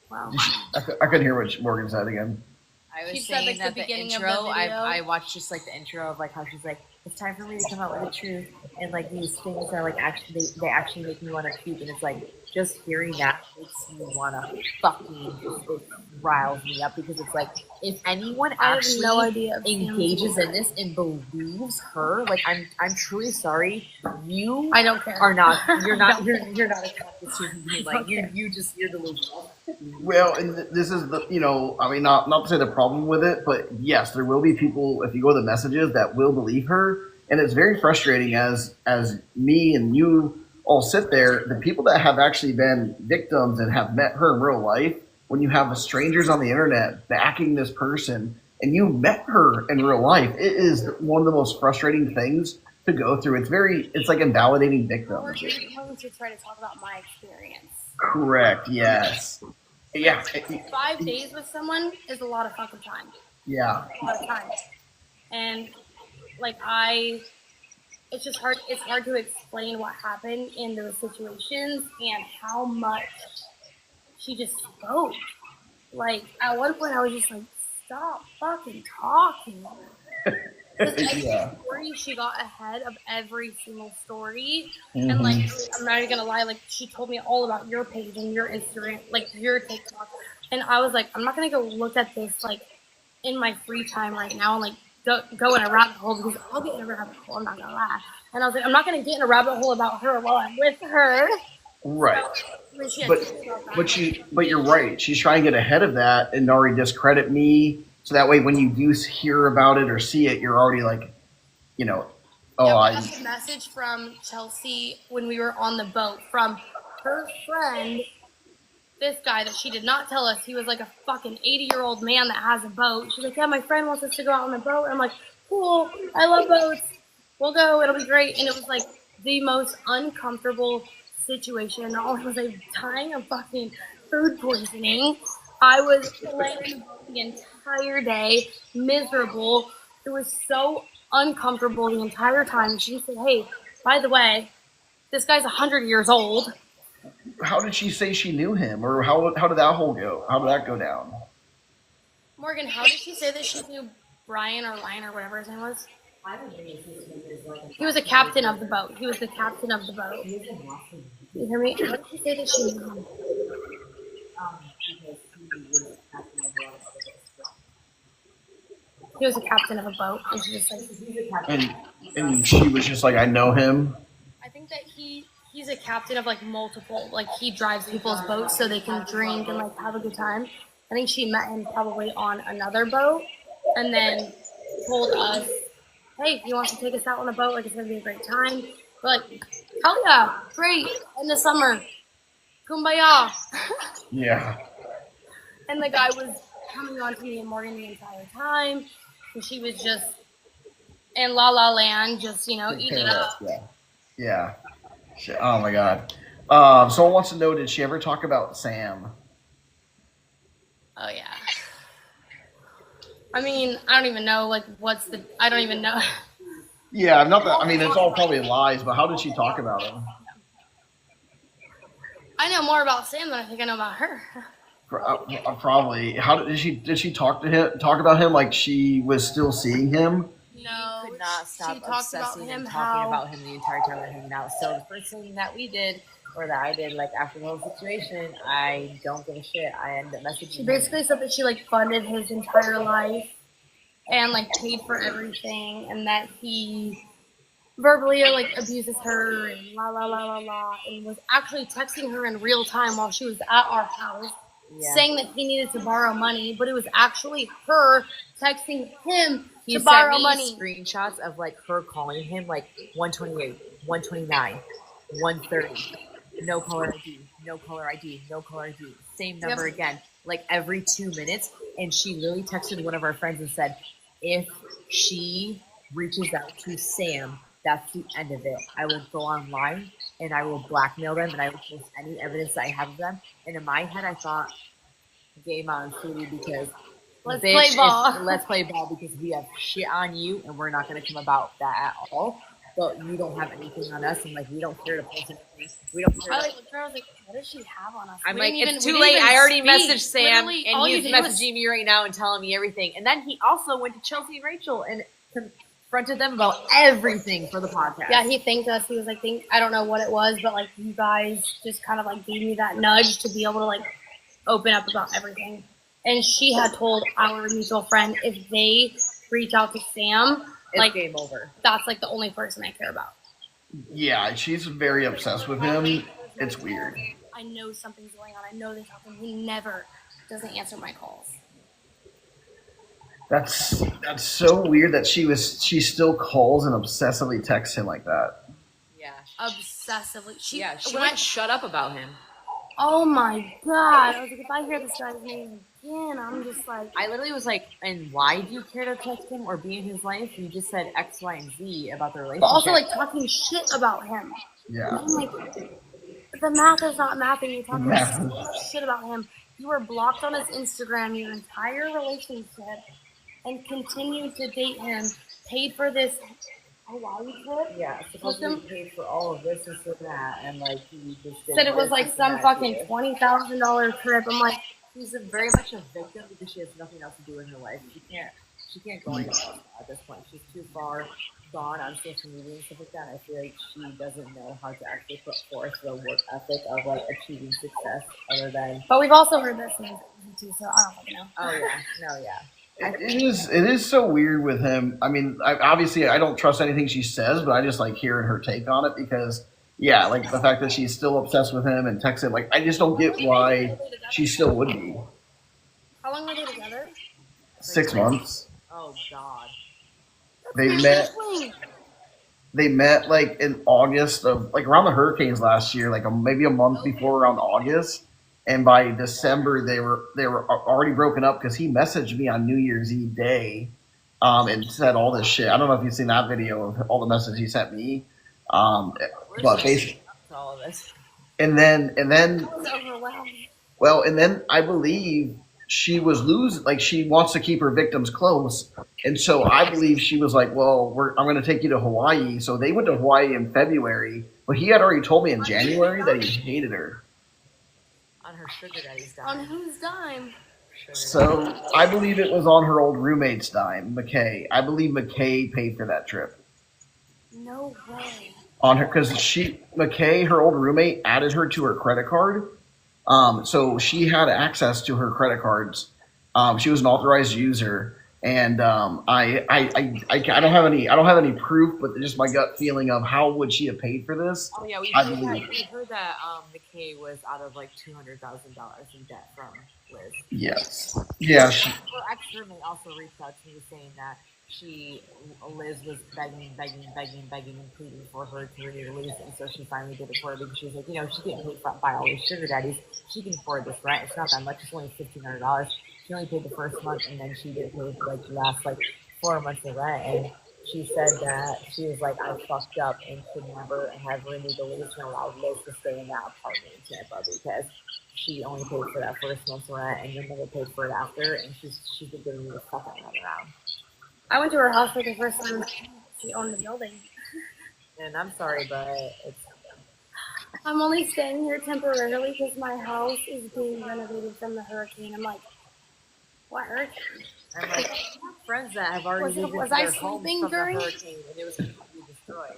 Wow. I couldn't hear what Morgan said again. I was She said, saying like, the that the beginning of intro, the video. I watched just like the intro of like how she's like, it's time for me to come out with the truth, and like these things are like actually they actually make me want to puke, and it's like just hearing that makes me want to fucking, it riles me up because it's like if anyone I have actually no idea of engages in this and believes her, like I'm truly sorry, you I don't care. are not you're not Don't you're not a conscious human being, like you're delusional. Well, and this is the I mean, not to say the problem with it, but yes, there will be people if you go to the messages that will believe her, and it's very frustrating as me and you all sit there. The people that have actually been victims and have met her in real life, when you have strangers on the internet backing this person, and you met her in real life, it is one of the most frustrating things to go through. It's like invalidating Or victims. you're going to try to talk about my experience. Correct. Yes. Yeah. 5 days with someone is a lot of fucking time. Yeah. A lot of time. And like it's just hard. It's hard to explain what happened in those situations and how much she just spoke. Like at one point, I was just like, "Stop fucking talking." Yeah. Story, she got ahead of every single story, and like I'm not even gonna lie, like she told me all about your page and your Instagram, like your TikTok, and I was like, I'm not gonna go look at this like in my free time right now and like go in a rabbit hole because I'll get in a rabbit hole. I'm not gonna lie, and I was like, I'm not gonna get in a rabbit hole about her while I'm with her. Right. So, she had But told me about that. but you're right. She's trying to get ahead of that and already discredit me. So that way, when you do hear about it or see it, you're already like, oh, Yeah, we I. got a message from Chelsea when we were on the boat from her friend, this guy that she did not tell us. He was like a fucking 80-year-old man that has a boat. She's like, yeah, my friend wants us to go out on the boat. And I'm like, cool, I love boats. We'll go, it'll be great. And it was like the most uncomfortable situation. Not only was I dying of fucking food poisoning, I was laying in the boat the entire day, miserable. It was so uncomfortable the entire time. She said, hey, by the way, this guy's 100 years old. How did she say she knew him, or how did that whole go? How did that go down? Morgan, how did she say that she knew Brian or Ryan or whatever his name was? He was a captain of the boat. He was the captain of the boat. You hear me? What did you say that she knew? He was a captain of a boat, and she just like. And she was just like, I know him. I think that he's a captain of like multiple, like he drives people's boats so they can drink and like have a good time. I think she met him probably on another boat, and then told us, "Hey, you want to take us out on a boat? Like it's gonna be a great time." We're like, "Hell yeah, great!" In the summer, kumbaya. Yeah. And the guy was coming on to me and Morgan the entire time, and she was just in La La Land, just eating it up. Yeah. Oh my God. Someone wants to know, did she ever talk about Sam? Oh yeah. I mean, I don't even know. Like, I don't even know. Yeah, not that. I mean, it's all probably lies, but how did she talk about him? I know more about Sam than I think I know about her. Probably. How did she talk about him like she was still seeing him? No, could not stop she talked obsessing about him, and talking about him the entire time we were hanging out. So the first thing that we did, or that I did, like after the whole situation, I don't give a shit. I ended up messaging She basically said that she like funded his entire life and like paid for everything, and that he verbally like abuses her and la la la la la, and was actually texting her in real time while she was at our house. Yeah. Saying that he needed to borrow money, but it was actually her texting him to borrow money. Screenshots of like her calling him like 128, 129, 130. No caller ID, no caller ID, no caller ID. Same number again, like every 2 minutes. And she literally texted one of our friends and said, if she reaches out to Sam, that's the end of it. I will go online and I will blackmail them and I will post any evidence that I have of them. And in my head, I thought, game on, sweetie, because let's play ball. Let's play ball because we have shit on you and we're not going to come about that at all. But you don't have anything on us, and like we don't care to post anything. We don't care. I was like, what does she have on us? I'm like, it's too late. I already messaged Sam, and he's messaging me right now and telling me everything. And then he also went to Chelsea and Rachel and confronted them about everything for the podcast. Yeah, he thanked us. He was like, I don't know what it was, but like you guys just kind of like gave me that nudge to be able to like open up about everything. And she had told our mutual friend if they reach out to Sam, it's like game over. That's like the only person I care about. Yeah, she's very obsessed with him. It's weird. I know something's going on. I know there's something. He never doesn't answer my calls. That's so weird that she still calls and obsessively texts him like that. Yeah, obsessively. She won't shut up about him. Oh my God! I was like, if I hear this guy's name again, I'm just like. I literally was like, and why do you care to text him or be in his life? You just said X, Y, and Z about the relationship. But also like talking shit about him. Yeah. I'm like, the math is not mathing. You're talking shit about him. You were blocked on his Instagram your entire relationship, and continued to date him. Paid for this Hawaii trip. Yeah, supposedly paid for all of this and that, and like he just said it was like some fucking $20,000 trip. I'm like, she's very much a victim because she has nothing else to do in her life. She can't go anywhere at this point. She's too far gone on social media and stuff like that. I feel like she doesn't know how to actually put forth the work ethic of like achieving success other than. But we've also heard this too, so I don't know. Oh yeah, no, yeah. It is so weird with him. I mean, obviously I don't trust anything she says, but I just like hearing her take on it because, yeah, like the fact that she's still obsessed with him and texts him, like I just don't get why she still would be. How long were they together? 6 months. Oh God. They met like in August of like around the hurricanes last year, like maybe a month before around August. And by December, they were already broken up because he messaged me on New Year's Eve day, and said all this shit. I don't know if you've seen that video of all the messages he sent me, but basically, all of this. And then I believe she was losing. Like she wants to keep her victims close, and so I believe she was like, "Well, I'm going to take you to Hawaii." So they went to Hawaii in February, but he had already told me in January that he hated her. On her sugar daddy's dime. On whose dime? So I believe it was on her old roommate's dime, McKay. I believe McKay paid for that trip No way. on her because McKay, her old roommate, added her to her credit card. So she had access to her credit cards. She was an authorized user, and I don't have any proof, but just my gut feeling of how would she have paid for this? Oh yeah, I believe. we heard that McKay was out of like $200,000 in debt from Liz. Yes. Yeah. Her ex roommate also reached out to me saying that Liz was begging, and pleading for her to renew the lease, and so she finally did it for her because she was like, she's getting paid by all these sugar daddies. She can afford this rent. It's not that much. It's only $1,500. She only paid the first month, and then she did pay like the last 4 months of rent. And she said that she was like, I fucked up and should never have renewed the lease and allowed Liz to stay in that apartment in Tampa because she only paid for that first month's rent and then never paid for it after. And she's been giving me the fuck out around. I went to her house for the first time. She owned the building. And I'm sorry, but I'm only staying here temporarily because my house is being renovated from the hurricane. I'm like, what hurricane? I'm like, friends that have already moved into their homes from the hurricane and it was completely destroyed.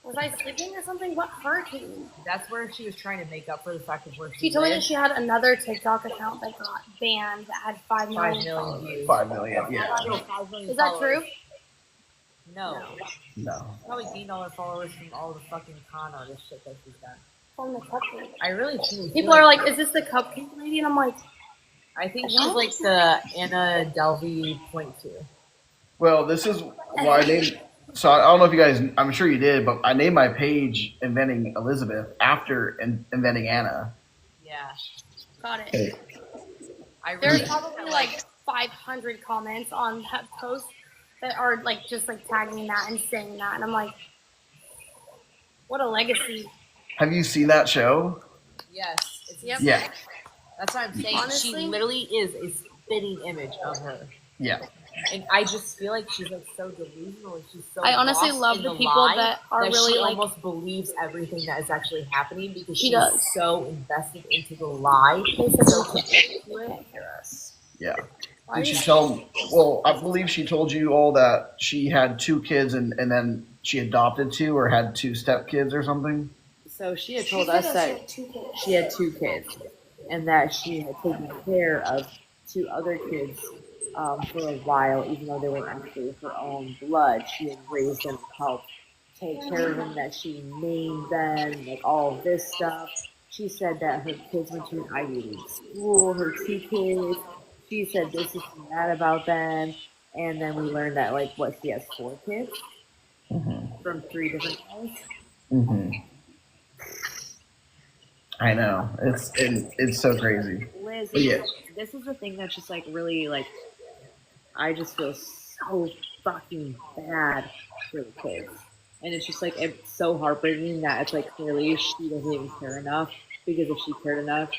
Was I sleeping or something? What hurricane? That's where she was trying to make up for the fact of where she told me that she had another TikTok account that got banned that had 5 million views. 5 million, yeah. Is that true? No. No. Probably gained all her followers from all the fucking con artist shit that she's done. From the cupcake. I really truly people are like, is this the cupcake lady? And I'm like, I think she's like the Anna Delvey .2. Well, this is why I named. So I don't know if you guys. I'm sure you did, but I named my page "Inventing Elizabeth" after inventing Anna. Yeah. Got it. Hey. There's probably like 500 comments on that post that are like just like tagging that and saying that, and I'm like, what a legacy. Have you seen that show? Yes. Yep. Yeah. That's what I'm saying. Honestly, she literally is a spitting image of her. Yeah. And I just feel like she's like so delusional and she's so. I honestly love the people that are really she like almost believes everything that is actually happening because she she's so invested into the lie. Yeah. Did she tell? Well, I believe she told you all that she had 2 kids and then she adopted 2 or had 2 stepkids or something. So she had told us that she had 2 kids and that she had taken care of 2 other kids for a while, even though they weren't actually her own blood. She had raised them, helped take care of them, that she named them, like all of this stuff. She said that her kids went to an Ivy League school, her 2 kids. She said this and that about them. And then we learned that, she has 4 kids from 3 different guys. Mm-hmm. I know. It's so crazy. Liz, yeah. This is the thing that's just really I just feel so fucking bad for the kids. And it's just it's so heartbreaking that it's clearly she doesn't even care enough, because if she cared enough,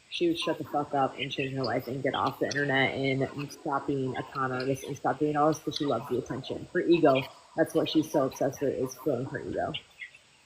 she would shut the fuck up and change her life and get off the internet and stop being a con artist and stop doing all this because she loves the attention. Her ego, that's what she's so obsessed with, is filling her ego.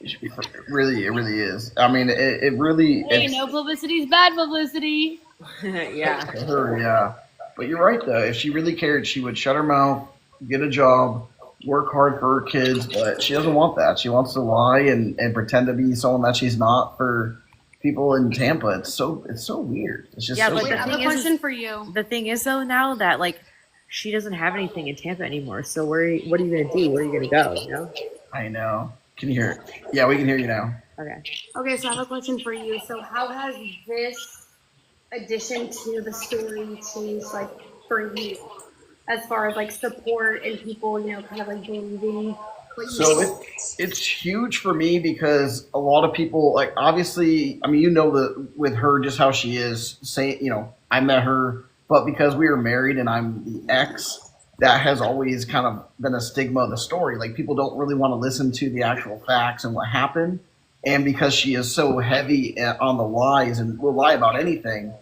It really is. I mean, it really. Hey, no publicity is bad publicity. Yeah. Her, yeah. But you're right, though. If she really cared, she would shut her mouth, get a job, work hard for her kids. But she doesn't want that. She wants to lie and pretend to be someone that she's not for people in Tampa. It's so weird. It's just so but weird. I have a question for you. The thing is, though, now that she doesn't have anything in Tampa anymore, so what are you gonna do? Where are you gonna go? You know? I know. Can you hear it? Yeah, we can hear you now. Okay, so I have a question for you. So how has this addition to the story changed, for you, as far as support and people, kind of believing what you So it's huge for me because a lot of people, obviously, I mean, with her just how she is. I met her, but because we were married and I'm the ex, that has always kind of been a stigma of the story. People don't really want to listen to the actual facts and what happened. And because she is so heavy on the lies and will lie about anything,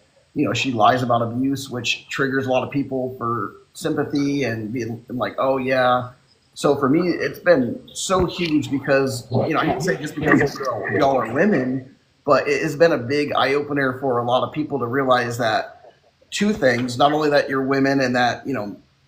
she lies about abuse, which triggers a lot of people for sympathy and being like, oh yeah. So for me, it's been so huge because, I hate to say just because y'all are women, but it has been a big eye opener for a lot of people to realize that two things. Not only that you're women and that,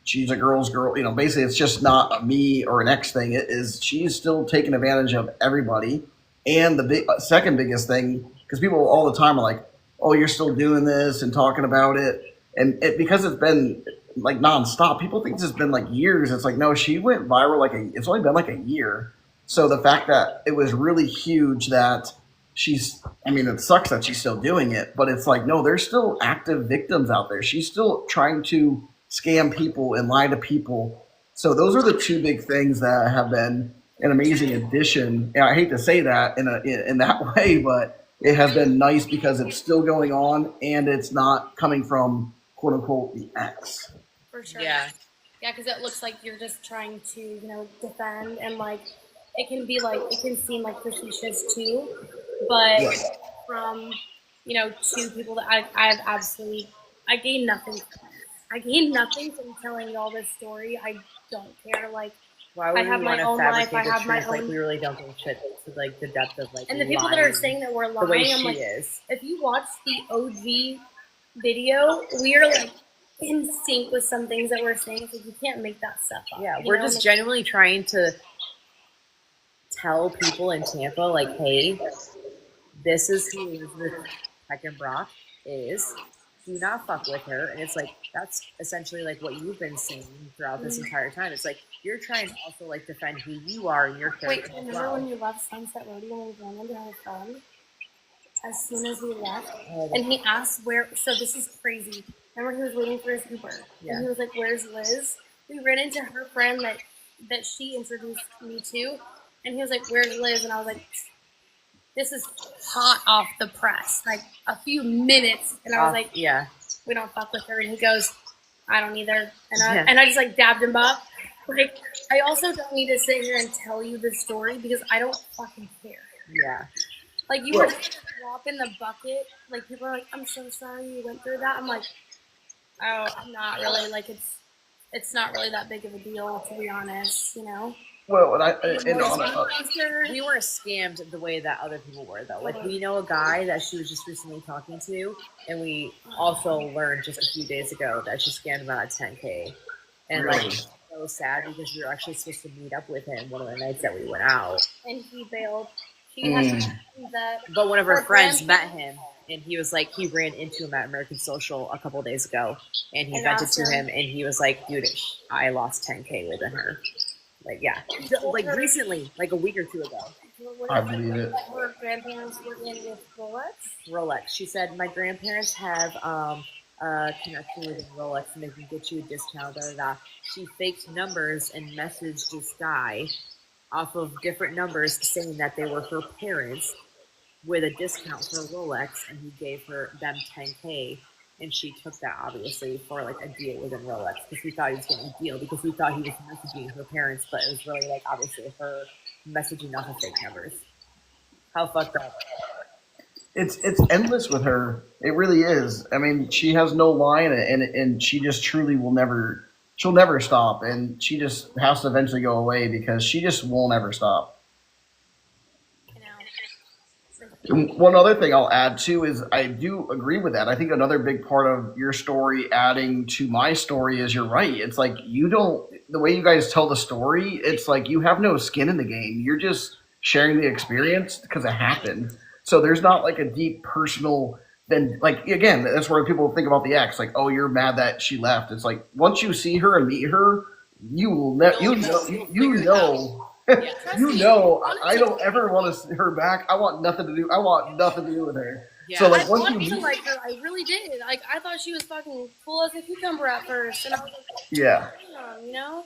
she's a girl's girl, basically it's just not a me or an ex thing. It is she's still taking advantage of everybody. And the second biggest thing, because people all the time are like, oh, you're still doing this and talking about it. And because it's been like nonstop, people think it's been like years. It's like, no, she went viral it's only been like a year. So the fact that it was really huge that it sucks that she's still doing it, but it's like, no, there's still active victims out there. She's still trying to scam people and lie to people. So those are the two big things that have been an amazing addition. And I hate to say that in that way, but it has been nice because it's still going on and it's not coming from quote unquote the ex. For sure. Yeah. Yeah, because it looks like you're just trying to, defend, and like it can seem like facetious too, but from two people that I gain nothing from it. I gain nothing from telling y'all this story. I don't care. Like, why would I have we my want to own life. fabricate I have the my truth? Like, own. we really don't give a shit to like the depth of like. And the people that are saying that we're lying, the way I'm she like, is. if you watch the OG video, we are like in sync with some things that we're saying. So you can't make that stuff up. Yeah, we're just genuinely trying to tell people in Tampa, like, hey, this is who Elizabeth Heckenbrock is. Do not fuck with her. And it's like, that's essentially like what you've been saying throughout this entire time. It's like, you're trying to also like defend who you are and your character. Wait, remember when you left Sunset Rodeo and we ran into her friend? As soon as we left, and he asked where. So this is crazy. Remember, he was waiting for his Uber, and he was like, "Where's Liz?" We ran into her friend that she introduced me to, and he was like, "Where's Liz?" And I was like, "This is hot off the press, like a few minutes." And I was like, "Yeah, we don't fuck with her." And he goes, "I don't either." And I just like dabbed him up. Like, I also don't need to sit here and tell you the story because I don't fucking care. Yeah. Like, you were just a drop in the bucket. Like, people are like, I'm so sorry you went through that. I'm like, oh, I'm not really. Like, it's not really that big of a deal, to be honest, Well, we weren't scammed the way that other people were, though. Like, we know a guy that she was just recently talking to, and we also learned just a few days ago that she scammed him out of $10K. And, like, so sad because we were actually supposed to meet up with him one of the nights that we went out. And he bailed. She had that. But one of her friends met him, and he was like, he ran into him at American Social a couple days ago, and he vented to him, and he was like, dude, I lost $10K within her. Like, yeah. Like, recently, like a week or two ago. I believe it. Her grandparents were in with Rolex. She said, my grandparents have a connection with Rolex, and they can get you a discount. She faked numbers and messaged this guy off of different numbers saying that they were her parents with a discount for Rolex, and he gave them $10K, and she took that obviously for like a deal within Rolex because we thought he was getting a deal because we thought he was messaging her parents, but it was really like obviously her messaging off of fake numbers. How fucked up. It's endless with her. It really is. I mean, she has no line, and she just truly will never. She'll never stop, and she just has to eventually go away because she just won't ever stop. One other thing I'll add too is I do agree with that. I think another big part of your story adding to my story is you're right. It's like the way you guys tell the story, it's like you have no skin in the game. You're just sharing the experience because it happened. So there's not like a deep personal. Then, like, again, that's where people think about the ex. Like, oh, you're mad that she left. It's like once you see her and meet her, you will I don't ever want to see her back. I want nothing to do with her. Yeah. So like I once wanted you to meet, like her, I really did. Like, I thought she was fucking cool as a cucumber at first, and I was like, yeah. damn,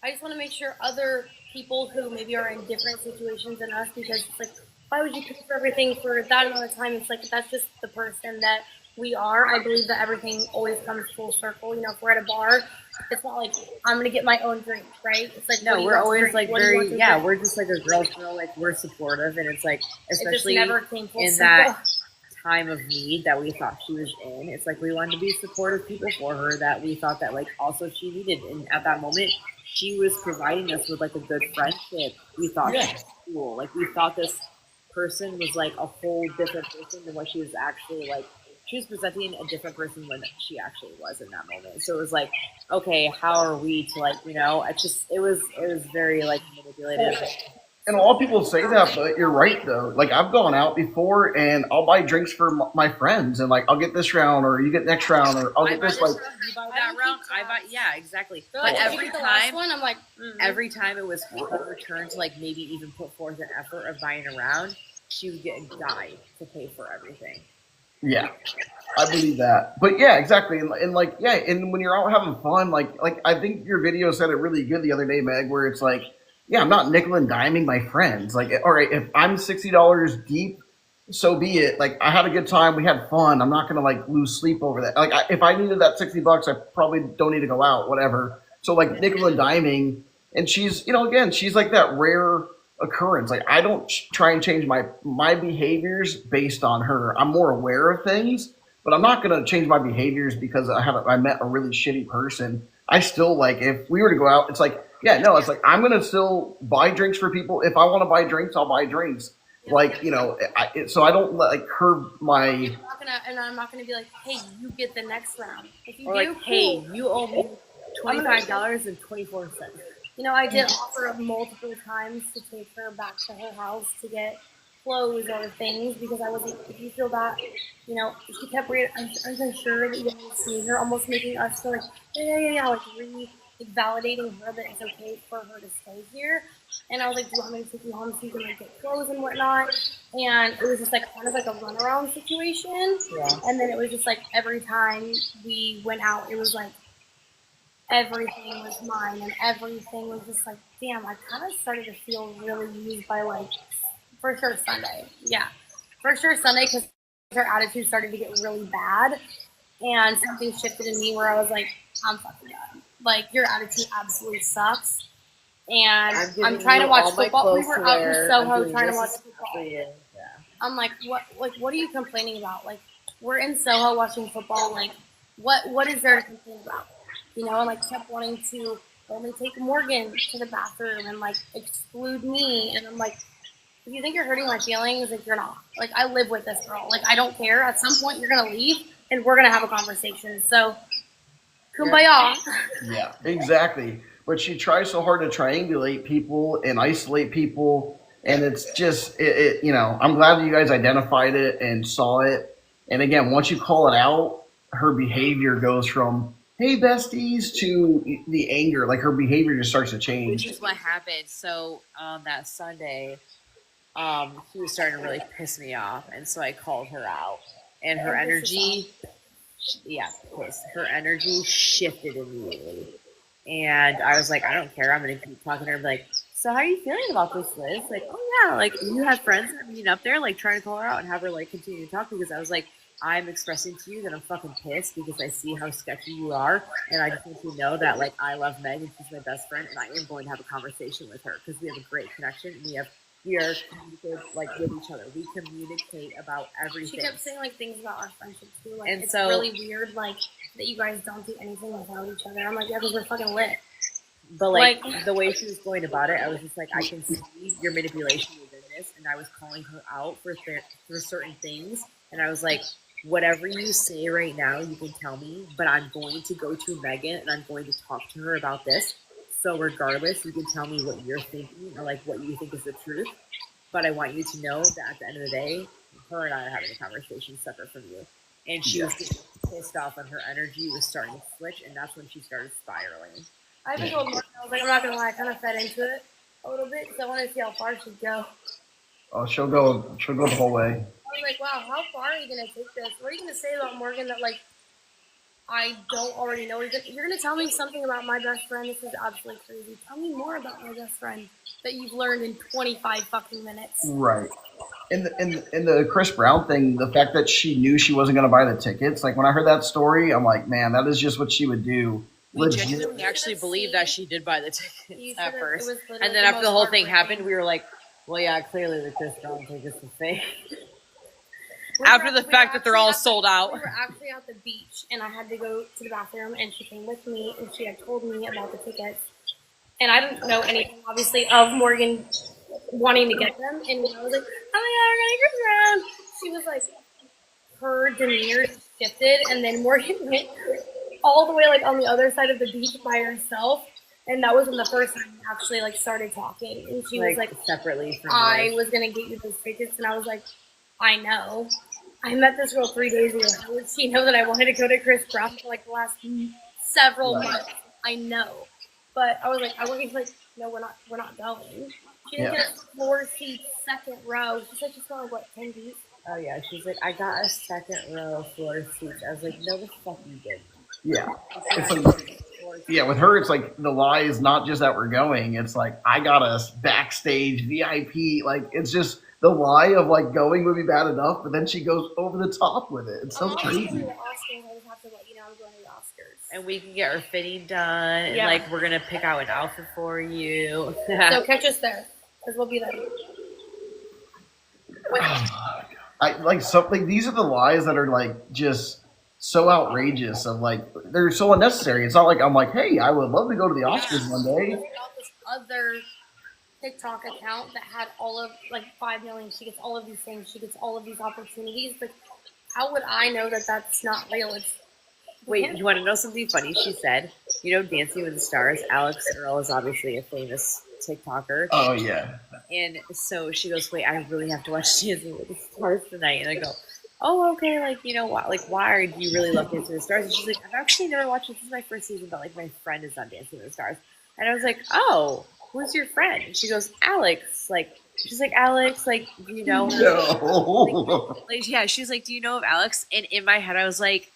I just want to make sure other people who maybe are in different situations than us, because it's like, why would you pay for everything for that amount of time? It's like, that's just the person that we are. I believe that everything always comes full circle. If we're at a bar, it's not like I'm going to get my own drink, right? It's like, no, we're always like very, we're just like a girl's girl. Like, we're supportive, and it's like, especially in that time of need that we thought she was in, it's like we wanted to be supportive people for her that we thought that like also she needed. And at that moment, she was providing us with like a good friendship. We thought she was cool. Like, we thought this person was like a whole different person than what she was actually like she was presenting a different person than she actually was in that moment. So it was like, okay, how are we to like, you know, it was very like manipulative. And a lot of people say that, but you're right though. Like I've gone out before, and I'll buy drinks for my friends, and like I'll get this round, or you get next round, or I'll get this like. You buy that round, I buy, yeah, exactly. But But every time, one, I'm like, every time it was her turn to like maybe even put forth an effort of buying a round, she would get a guy to pay for everything. Yeah, I believe that. But yeah, exactly. And like, yeah, and when you're out having fun, like I think your video said it really good the other day, Meg, where it's like, yeah, I'm not nickel and diming my friends. Like, all right, if I'm $60 deep, so be it. Like, I had a good time, we had fun. I'm not gonna like lose sleep over that. Like, if I needed that $60, I probably don't need to go out, whatever. So like nickel and diming, and she's, you know, again, she's like that rare occurrence. Like I don't try and change my behaviors based on her. I'm more aware of things, but I'm not gonna change my behaviors because I met a really shitty person. I still like if we were to go out, it's like yeah, no, it's like I'm gonna still buy drinks for people. If I want to buy drinks, I'll buy drinks. Yeah. Like you know, so I don't like curb my. I'm not gonna be like, hey, you get the next round. If you or do, like, hey, cool. you owe me $25.24. You know, I did offer multiple times to take her back to her house to get clothes or things because I wasn't. If you feel that, you know, she kept reading. I was unsure that you didn't see her, almost making us feel like, yeah, like validating her that it's okay for her to stay here. And I was like, do you want me to take you home so you can like get clothes and whatnot? And it was just like kind of like a runaround situation. Yeah. And then it was just like every time we went out, it was like everything was mine and everything was just like, damn, I kind of started to feel really used by like, for sure Sunday. Yeah, for sure Sunday because her attitude started to get really bad. And something shifted in me where I was like, I'm fucking done. Like, your attitude absolutely sucks. And I'm trying to watch football. We were out in Soho trying to watch football. Yeah. I'm like, what are you complaining about? Like, we're in Soho watching football. Like, what is there to complain about? You know, and like kept wanting to only take Morgan to the bathroom and like exclude me. And I'm like, if you think you're hurting my feelings, like you're not. Like, I live with this girl. Like, I don't care. At some point, you're gonna leave, and we're gonna have a conversation. So, kumbaya. Yeah, exactly. But she tries so hard to triangulate people and isolate people, and it's just you know. I'm glad that you guys identified it and saw it. And again, once you call it out, her behavior goes from "Hey besties" to the anger. Like her behavior just starts to change. Which is what happened. So on that Sunday, she was starting to really piss me off, and so I called her out, and her energy, her energy shifted immediately, and I was like, I don't care, I'm gonna keep talking to her, like, so how are you feeling about this, Liz? Like, oh yeah, like you have friends that are meeting up there, like trying to call her out and have her like continue to talk because I was like, I'm expressing to you that I'm fucking pissed because I see how sketchy you are, and I just want you to know that like I love Meg and she's my best friend, and I am going to have a conversation with her because we have a great connection and we are communicative like with each other. We communicate about everything. She kept saying like things about our friendship too. Like, and it's so, really weird like that you guys don't do anything without each other. I'm like, yeah, because we're fucking lit. But like the way she was going about it, I was just like, I can see your manipulation within this, and I was calling her out for certain things, and I was like, whatever you say right now, you can tell me, but I'm going to go to Megan and I'm going to talk to her about this. So regardless, you can tell me what you're thinking or like what you think is the truth. But I want you to know that at the end of the day, her and I are having a conversation separate from you. And she was getting pissed off, and her energy was starting to switch, and that's when she started spiraling. I even told Morgan, I was like, I'm not gonna lie, I kind of fed into it a little bit because I wanted to see how far she'd go. Oh, she'll go the whole way. I was like, wow, how far are you gonna take this? What are you gonna say about Morgan that like I don't already know? You're gonna tell me something about my best friend. This is absolutely crazy. Tell me more about my best friend that you've learned in 25 fucking minutes. Right. In the Chris Brown thing, the fact that she knew she wasn't gonna buy the tickets, like when I heard that story, I'm like, man, that is just what she would do. We genuinely actually believed that she did buy the tickets at first, and then after the whole thing happened, we were like, well, yeah, clearly the Chris Brown tickets are fake. After the fact that they're all sold out. We were actually at the beach, and I had to go to the bathroom, and she came with me, and she had told me about the tickets. And I didn't know anything, obviously, of Morgan wanting to get them. And I was like, oh my God, we're going to Chris Brown. She was like, hurry her demeanor shifted, and then Morgan went all the way like on the other side of the beach by herself, and that was when the first time we actually like started talking, and she was like separately from I was gonna get you those tickets, and I was like, I know. I met this girl 3 days ago. How would she know that I wanted to go to Chris Brown for like the last several months? I know. But I was like, I want you to like, no, we're not going. She didn't get 4 seats, second row. She said she's going, what, 10 deep? Oh yeah, she's like, I got a second row floor seats. I was like, no, the fuck you didn't. Yeah. It's like, yeah, with her, it's like the lie is not just that we're going. It's like, I got us backstage VIP. Like, it's just the lie of like going would be bad enough, but then she goes over the top with it. It's so crazy. The Oscars, I just have to let you know I'm going to the Oscars. And we can get our fitting done. And like, we're going to pick out an outfit for you. So catch us there, because we'll be there. I like something. These are the lies that are like just so outrageous. Of like they're so unnecessary. It's not like I'm like, hey, I would love to go to the Oscars one day. This other TikTok account that had all of like 5 million. She gets all of these things. She gets all of these opportunities. Like, how would I know that that's not real? It's wait. You want to know something funny? She said, you know, Dancing with the Stars. Alex Earl is obviously a famous TikToker. Oh yeah. And so she goes, wait, I really have to watch Dancing with the Stars tonight. And I go, oh, okay, like, you know, why do you really love Dancing with the Stars? And she's like, I've actually never watched it. This is my first season, but like my friend is on Dancing with the Stars. And I was like, oh, who's your friend? And she goes, Alex. Like, she's like, Alex, like, do you know her? No. Like, yeah, she's like, do you know of Alex? And in my head, I was like,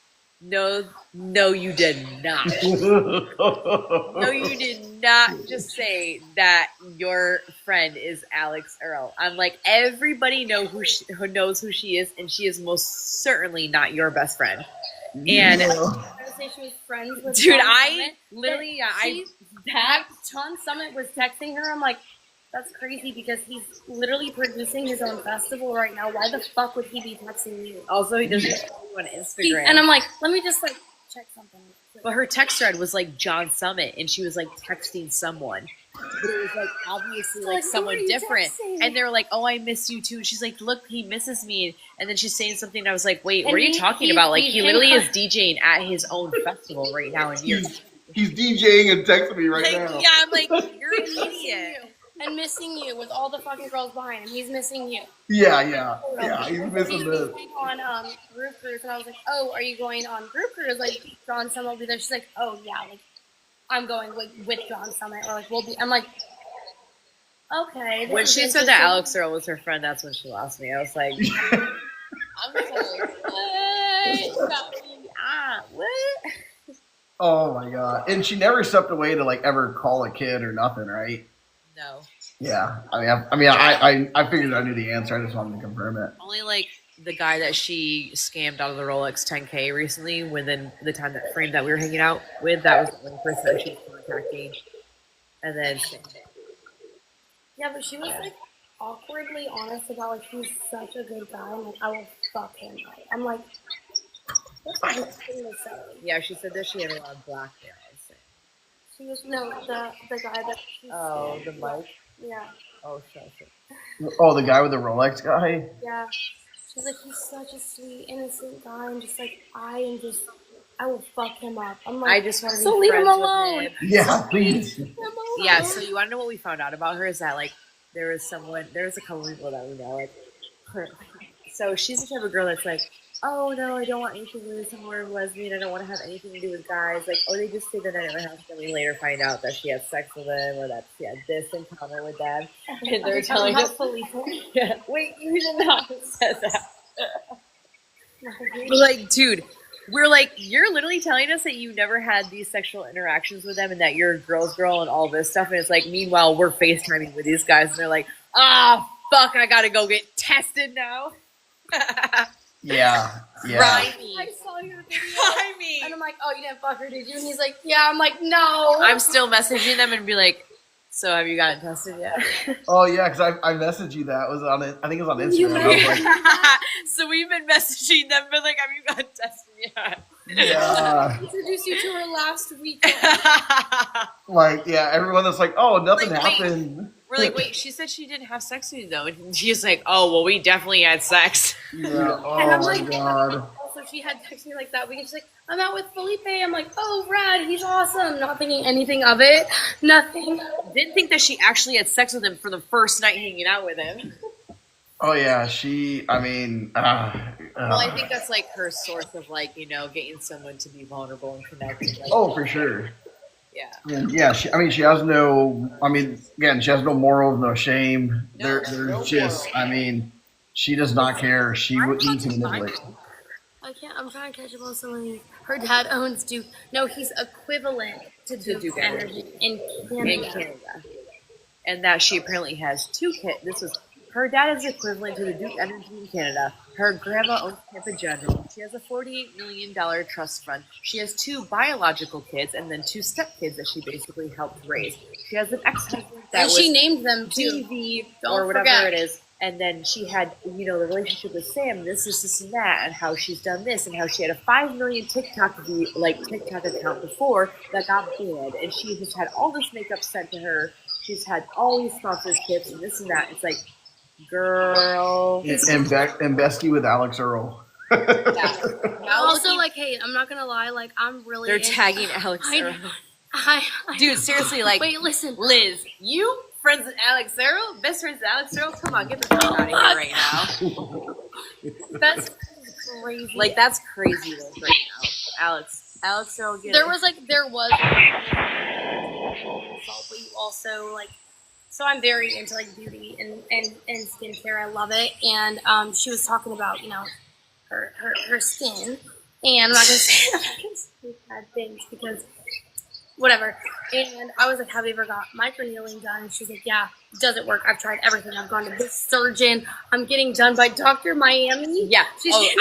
no, you did not. No, you did not just say that your friend is Alex Earl. I'm like, everybody knows who she is, and she is most certainly not your best friend. And I would say she was friends with dude, John I Summit, literally, John Summit was texting her. I'm like, that's crazy because he's literally producing his own festival right now. Why the fuck would he be texting you? Also, he doesn't follow you on Instagram. And I'm like, let me just like check something. But her text thread was like John Summit, and she was like texting someone. But it was like obviously like someone different. Texting? And they were like, oh, I miss you too. And she's like, look, he misses me. And then she's saying something. And I was like, wait, what are you talking about? Like, he literally is DJing at his own festival right now in New York. He's DJing and texting me right like, now. Yeah, I'm like, you're an idiot. And missing you with all the fucking girls behind him. He's missing you. Yeah, he's missing this. On group cruise, and I was like, oh, are you going on group cruise? Like, John Summit will be there. She's like, oh, yeah, like, I'm going with John Summit, or like, we'll be. I'm like, okay. When she said that Alex Earl was her friend, that's when she lost me. I was like, I'm like, what? Oh my god! And she never stepped away to like ever call a kid or nothing, right? No. Yeah, I figured I knew the answer. I just wanted to confirm it. Only like the guy that she scammed out of the Rolex 10K recently, within the time that frame that we were hanging out with, that was the only person that she was contacting. And then, yeah, but she was like awkwardly honest about like he's such a good guy, and like I will fuck him. I'm like, what's the thing to say? Yeah, she said that she had a lot of blackmail. She was the guy that. Oh, the mic. Yeah. Oh, shit. Oh, the guy with the Rolex guy? Yeah. She's like, he's such a sweet, innocent guy, and just like, I will fuck him up. I'm like, I just want to so be leave him friends alone. with him. Yeah, please. Yeah, so you want to know what we found out about her is that, like, there was a couple people that we know, like, so she's the type of girl that's like, oh, no, I don't want anything to do with someone lesbian. I don't want to have anything to do with guys. Like, oh, they just stayed the night at my house, and we later find out that she had sex with them or that she had this in common with them. And they're telling us, yeah, wait, you did not say that. We're like, dude, you're literally telling us that you never had these sexual interactions with them and that you're a girl's girl and all this stuff. And it's like, meanwhile, we're FaceTiming with these guys, and they're like, fuck, I gotta go get tested now. Yeah. I saw your video. And I'm like, oh, you didn't fuck her, did you? And he's like, yeah. I'm like, no. I'm still messaging them and be like, so have you gotten tested yet? Oh, yeah, because I messaged you that. It was on it. I think it was on Instagram. I was like, so we've been messaging them, but like, have you gotten tested yet? Yeah. Introduced you to her last weekend. Like, yeah, everyone that's like, oh, nothing happened. We're like, wait, she said she didn't have sex with you though. And she's like, oh, well, we definitely had sex. Yeah. Oh And I'm my like, god. so she had texted me like that week, and she's like, I'm out with Felipe. I'm like, oh, rad, he's awesome. Not thinking anything of it. Nothing. Didn't think that she actually had sex with him for the first night hanging out with him. Oh yeah, she. I mean, Well, I think that's like her source of like, getting someone to be vulnerable and connect. Like, oh, for sure. yeah. And yeah, she has no. I mean, again, she has no morals, no shame. No, There's no just. morals. I mean, she does not care. She would need to manipulate. I can't. I'm trying to catch up on some of these. Her dad owns Duke. No, he's equivalent to Duke Energy in Canada. And that she apparently has 2 kids. Her dad is equivalent to the Duke Energy in Canada. Her grandma owns Tampa General. She has a $48 million trust fund. She has 2 biological kids and then 2 stepkids that she basically helped raise. She has an ex-husband that and she named them too. TV Don't or whatever forget. it is. And then she had, the relationship with Sam, this, and that, and how she's done this, and how she had a 5 million TikTok account before that got banned, and she has had all this makeup sent to her. She's had all these sponsors tips and this and that. It's like, girl. And Bestie with Alex Earl. Yeah. Also, like, hey, I'm not gonna lie. Like, I'm really. They're tagging Alex Earl. I Dude, seriously, like, wait, listen, Liz, you friends with Alex Earl? Best friends with Alex Earl? Come on, get the fuck out of here right now. That's crazy. Like, that's crazy right now. Alex Earl, there was. But you also like. So I'm very into like beauty and skincare. I love it. And she was talking about her skin, and I'm not gonna say bad things because whatever. And I was like, have you ever got microneedling done? And she's like, yeah, it doesn't work. I've tried everything. I've gone to this surgeon. I'm getting done by Dr. Miami. Yeah.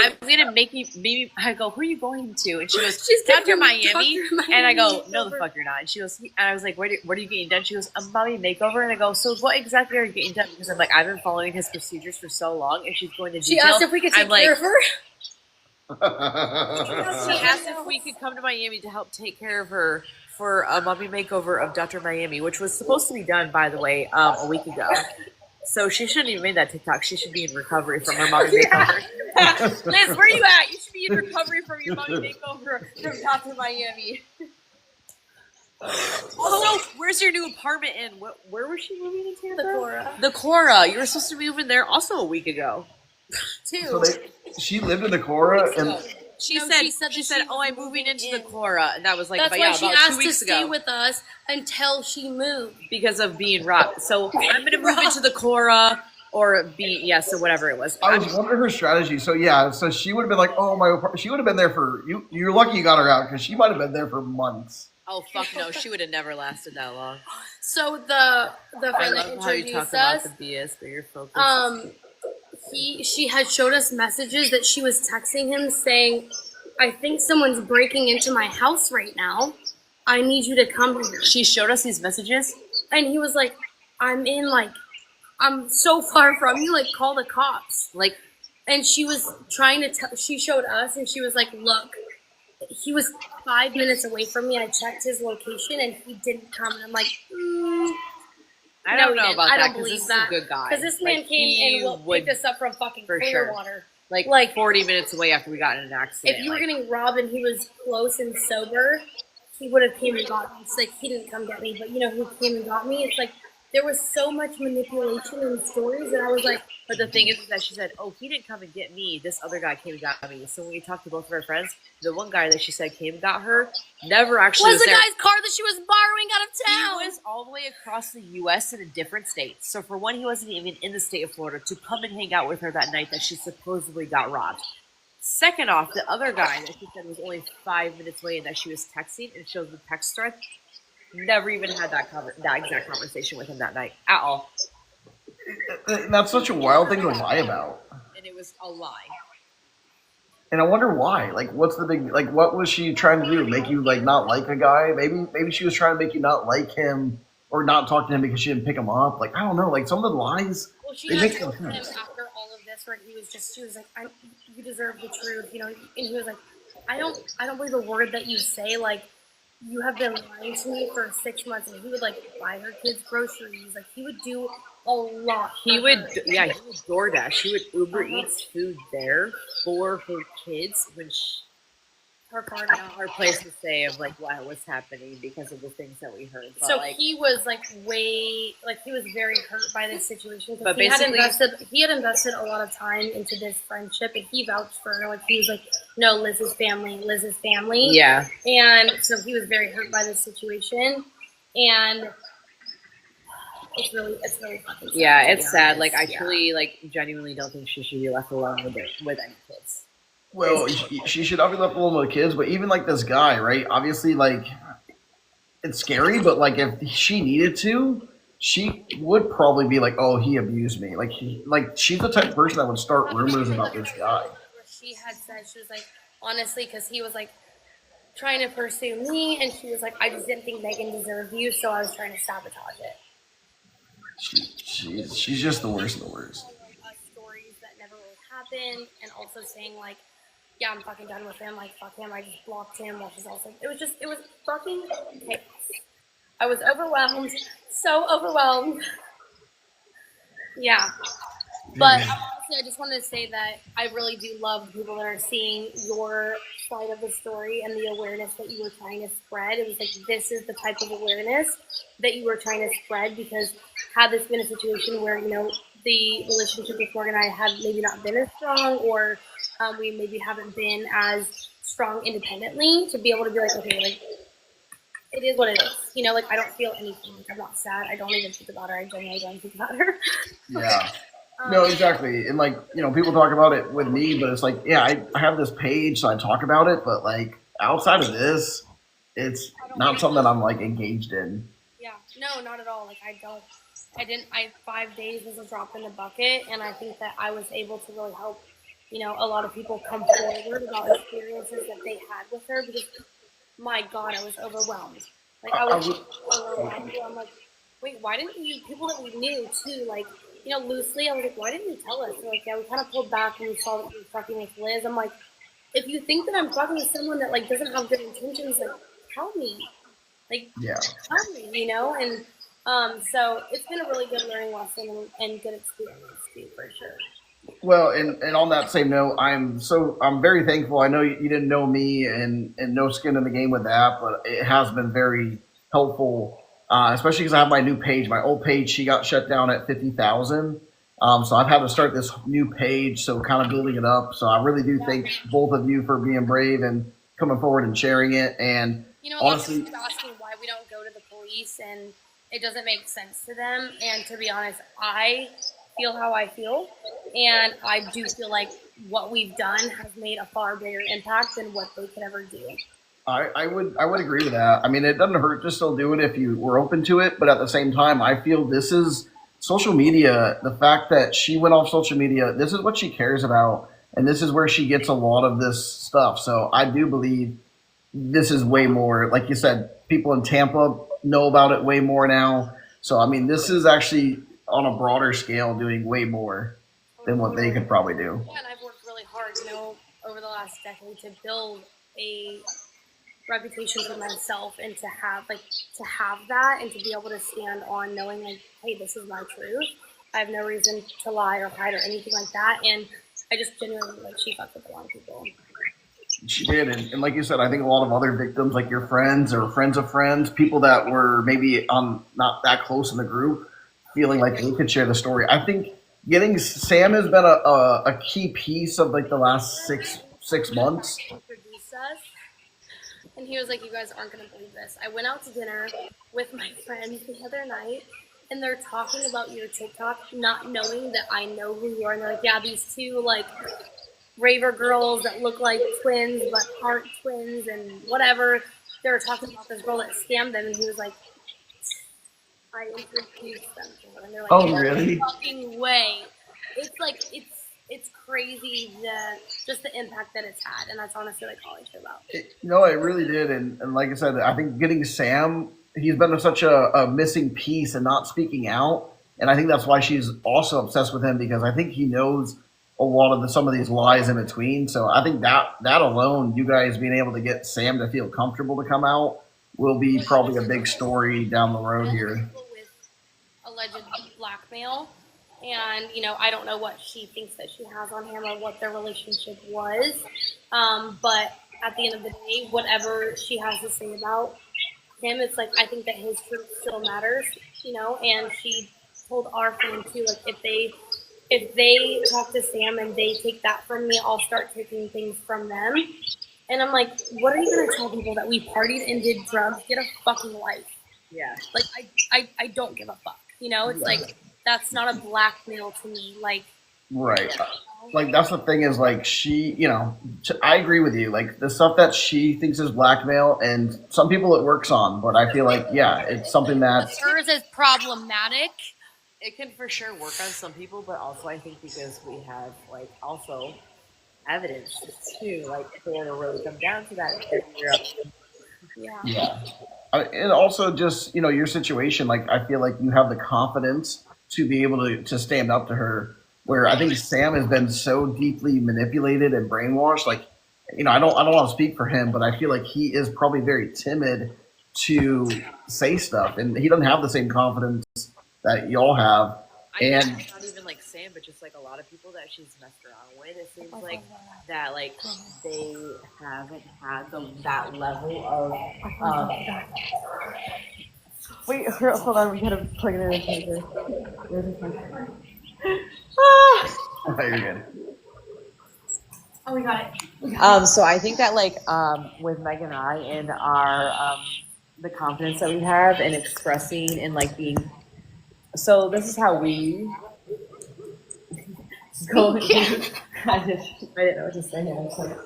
I'm gonna make you. Maybe I go, who are you going to? And she goes, She's Dr. Miami. Dr. Miami. And I go, no, the fuck you're not. And she goes, and I was like, what are you getting done? She goes, a mommy makeover. And I go, so what exactly are you getting done? Because I'm like, I've been following his procedures for so long, and she's going to detail. She asked if we could take care of her. She asked if we could come to Miami to help take care of her for a mommy makeover of Dr. Miami, which was supposed to be done, by the way, a week ago. So she shouldn't even made that TikTok. She should be in recovery from her mommy makeover. Liz, where are you at? You should be in recovery from your mommy makeover from Dr. Miami. Also, where's your new apartment in? Where was she moving into? The Cora. You were supposed to move in there also a week ago. So she lived in the Cora, and she said, "Oh, I'm moving into the Cora," and that was like, that's why she about asked 2 weeks to stay ago with us until she moved because of being robbed. So I'm gonna move into the Cora or so whatever it was. I was wondering her strategy. So yeah, so she would have been like, "Oh my," she would have been there for you. You're lucky you got her out because she might have been there for months. Oh fuck no, she would have never lasted that long. So the friend that how you talk introduced about us, the BS, but you're focused. she had showed us messages that she was texting him saying, I think someone's breaking into my house right now. I need you to come here. She showed us these messages? And he was like, I'm so far from you, like, call the cops. Like, and she was trying to she showed us, and she was like, look, he was 5 minutes away from me. I checked his location, and he didn't come. And I'm like, I don't know about that. I don't believe that. This is a good guy. Because this man came and picked us up from fucking Clearwater. Like 40 minutes away after we got in an accident. If you were getting robbed and he was close and sober, he would have came and got me. It's like, he didn't come get me, but you know who came and got me? It's like, there was so much manipulation in stories that I was like... But the thing is that she said, oh, he didn't come and get me. This other guy came and got me. So when we talked to both of our friends, the one guy that she said came and got her never actually was the there. Guy's car that she was borrowing out of town. He was all the way across the U.S. in a different state. So for one, he wasn't even in the state of Florida to come and hang out with her that night that she supposedly got robbed. Second off, the other guy that she said was only 5 minutes away and that she was texting and showed the text thread, never even had that exact conversation with him that night at all. That's such a wild thing to lie about. And it was a lie. And I wonder why. Like, what's the big... Like, what was she trying to do? Make you, like, not like a guy? Maybe she was trying to make you not like him or not talk to him because she didn't pick him up. Like, I don't know. Like, some of the lies... Well, she they had make told no him sense. after all of this where she was like, you deserve the truth, you know? And he was like, I don't believe a word that you say. Like, you have been lying to me for 6 months. And he would, like, buy her kids groceries. Like, he would do a lot. He for would, her. yeah, he would DoorDash. He would Uber Uh-huh. Eats food there for her kids when Her card. not our place to say of like what was happening because of the things that we heard. But So like, he was like he was very hurt by this situation because But basically- he had invested a lot of time into this friendship, and he vouched for her. Like he was like, no, Liz's family. yeah, And so he was very hurt by this situation, and it's really fucking sad. yeah, to be it's sad. honest. Like I Yeah. truly, like, genuinely don't think she should be left alone with any kids. Well, she should not be left alone with kids, but even like this guy, right? Obviously, like it's scary, but like if she needed to, she would probably be like, "Oh, he abused me." Like she's the type of person that would start rumors about this guy. Where she had said, she was like, honestly, because he was like trying to pursue me, and she was like, I just didn't think Megan deserved you, so I was trying to sabotage it. She's just the worst of the worst. Like stories that never really happened, and also saying like, yeah, I'm fucking done with him. Like, fuck him. I just blocked him. While she's also, it was fucking chaos. I was overwhelmed, so overwhelmed. Yeah. But honestly, I just wanted to say that I really do love the people that are seeing your side of the story and the awareness that you were trying to spread. It was like, this is the type of awareness that you were trying to spread, because had this been a situation where, you know, the relationship with Morgan and I had maybe not been as strong, or we maybe haven't been as strong independently, to be able to be like, okay, like, it is what it is. You know, like, I don't feel anything. Like, I'm not sad. I don't even think about her. I genuinely don't think about her. Yeah. No, exactly. And like, you know, people talk about it with me, but it's like, yeah, I have this page, so I talk about it, but like outside of this, it's not something that I'm like engaged in. Yeah, no, not at all. Like, I didn't, 5 days was a drop in the bucket, and I think that I was able to really help, you know, a lot of people come forward about experiences that they had with her, because, my God, I was overwhelmed. Like, I was overwhelmed. I'm like, wait, why didn't you, people that we knew too, like, you know, loosely, I was like, why didn't you tell us? They're like, yeah, we kind of pulled back when we saw that you were fucking with Liz. I'm like, if you think that I'm fucking with someone that, like, doesn't have good intentions, like, tell me. Like, Yeah. tell me, you know? And so it's been a really good learning lesson and good experience, too, for sure. Well, and on that same note, I'm very thankful. I know you didn't know me and no skin in the game with that, but it has been very helpful, especially because I have my new page. My old page, she got shut down at 50,000. So I've had to start this new page, so kind of building it up. So I really do thank both of you for being brave and coming forward and sharing it. And you know, honestly, a lot of people asking why we don't go to the police, and it doesn't make sense to them. And to be honest, I feel how I feel, and I do feel like what we've done has made a far bigger impact than what they could ever do. I would agree with that. I mean, it doesn't hurt to still do it if you were open to it, but at the same time, I feel this is social media. The fact that she went off social media, this is what she cares about, and this is where she gets a lot of this stuff. So I do believe this is way more, like you said, people in Tampa know about it way more now. So I mean, this is actually on a broader scale doing way more than what they could probably do. Yeah, and I've worked really hard, you know, over the last decade to build a reputation for myself, and to have that, and to be able to stand on knowing, like, hey, this is my truth. I have no reason to lie or hide or anything like that. And I just genuinely, like, she fucked with a lot of people. She did, and like you said, I think a lot of other victims, like your friends or friends of friends, people that were maybe not that close in the group, feeling like they could share the story. I think getting Sam has been a key piece of like the last six months. He introduced us, and he was like, you guys aren't going to believe this. I went out to dinner with my friends the other night, and they're talking about your TikTok, not knowing that I know who you are. And they're like, yeah, these two, like, raver girls that look like twins but aren't twins and whatever. They were talking about this girl that scammed them, and he was like, I introduced them to her. And they're like, Oh, no really? fucking way. It's like, it's crazy, just the impact that it's had, and that's honestly like all I care about. No, it really did, and like I said, I think getting Sam, he's been such a missing piece and not speaking out, and I think that's why she's also obsessed with him, because I think he knows a lot of some of these lies in between. So I think that alone, you guys being able to get Sam to feel comfortable to come out, will be probably a big story down the road here. With alleged black blackmail. And, I don't know what she thinks that she has on him or what their relationship was. But at the end of the day, whatever she has to say about him, it's like, I think that his truth still matters, and she told our fan too, like, if they talk to Sam and they take that from me, I'll start taking things from them. And I'm like, what are you going to tell people, that we partied and did drugs? Get a fucking life. Yeah. Like, I don't give a fuck. It's like, that's not a blackmail to me. Like, Right. Like, that's the thing is, like, she, I agree with you. Like, the stuff that she thinks is blackmail, and some people it works on, but I feel like, yeah, it's something that's. hers is problematic. It can for sure work on some people, but also I think because we have, like, also evidence too, like, for it to really come down to that. Yeah. And also just, your situation, like, I feel like you have the confidence to be able to stand up to her, where I think Sam has been so deeply manipulated and brainwashed. Like, I don't want to speak for him, but I feel like he is probably very timid to say stuff, and he doesn't have the same confidence that y'all have. And not even like Sam, but just like a lot of people that she's messed around with. It seems like that, like, they haven't had that level of. Wait, hold on. We gotta plug it in. You're good. Oh, we got it. So I think that, like, with Meg and I and our the confidence that we have in expressing and, like, being. So this is how we go. I didn't know what to say. I was like,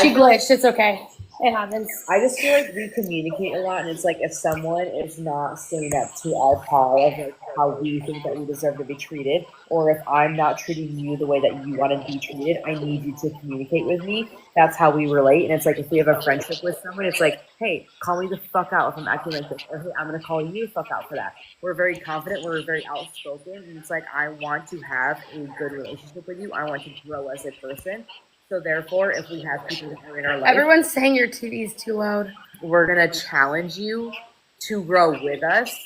She glitched. It's okay. It happens. I just feel like we communicate a lot, and it's like if someone is not standing up to our par of, like, how we think that we deserve to be treated, or if I'm not treating you the way that you want to be treated, I need you to communicate with me. That's how we relate. And it's like if we have a friendship with someone, it's like, hey, call me the fuck out if I'm acting like this, or hey, I'm gonna call you the fuck out for that. We're very confident. We're very outspoken, and it's like I want to have a good relationship with you. I want to grow as a person. So therefore, if we have people that are in our life, Everyone's saying your TV's too loud. We're gonna challenge you to grow with us,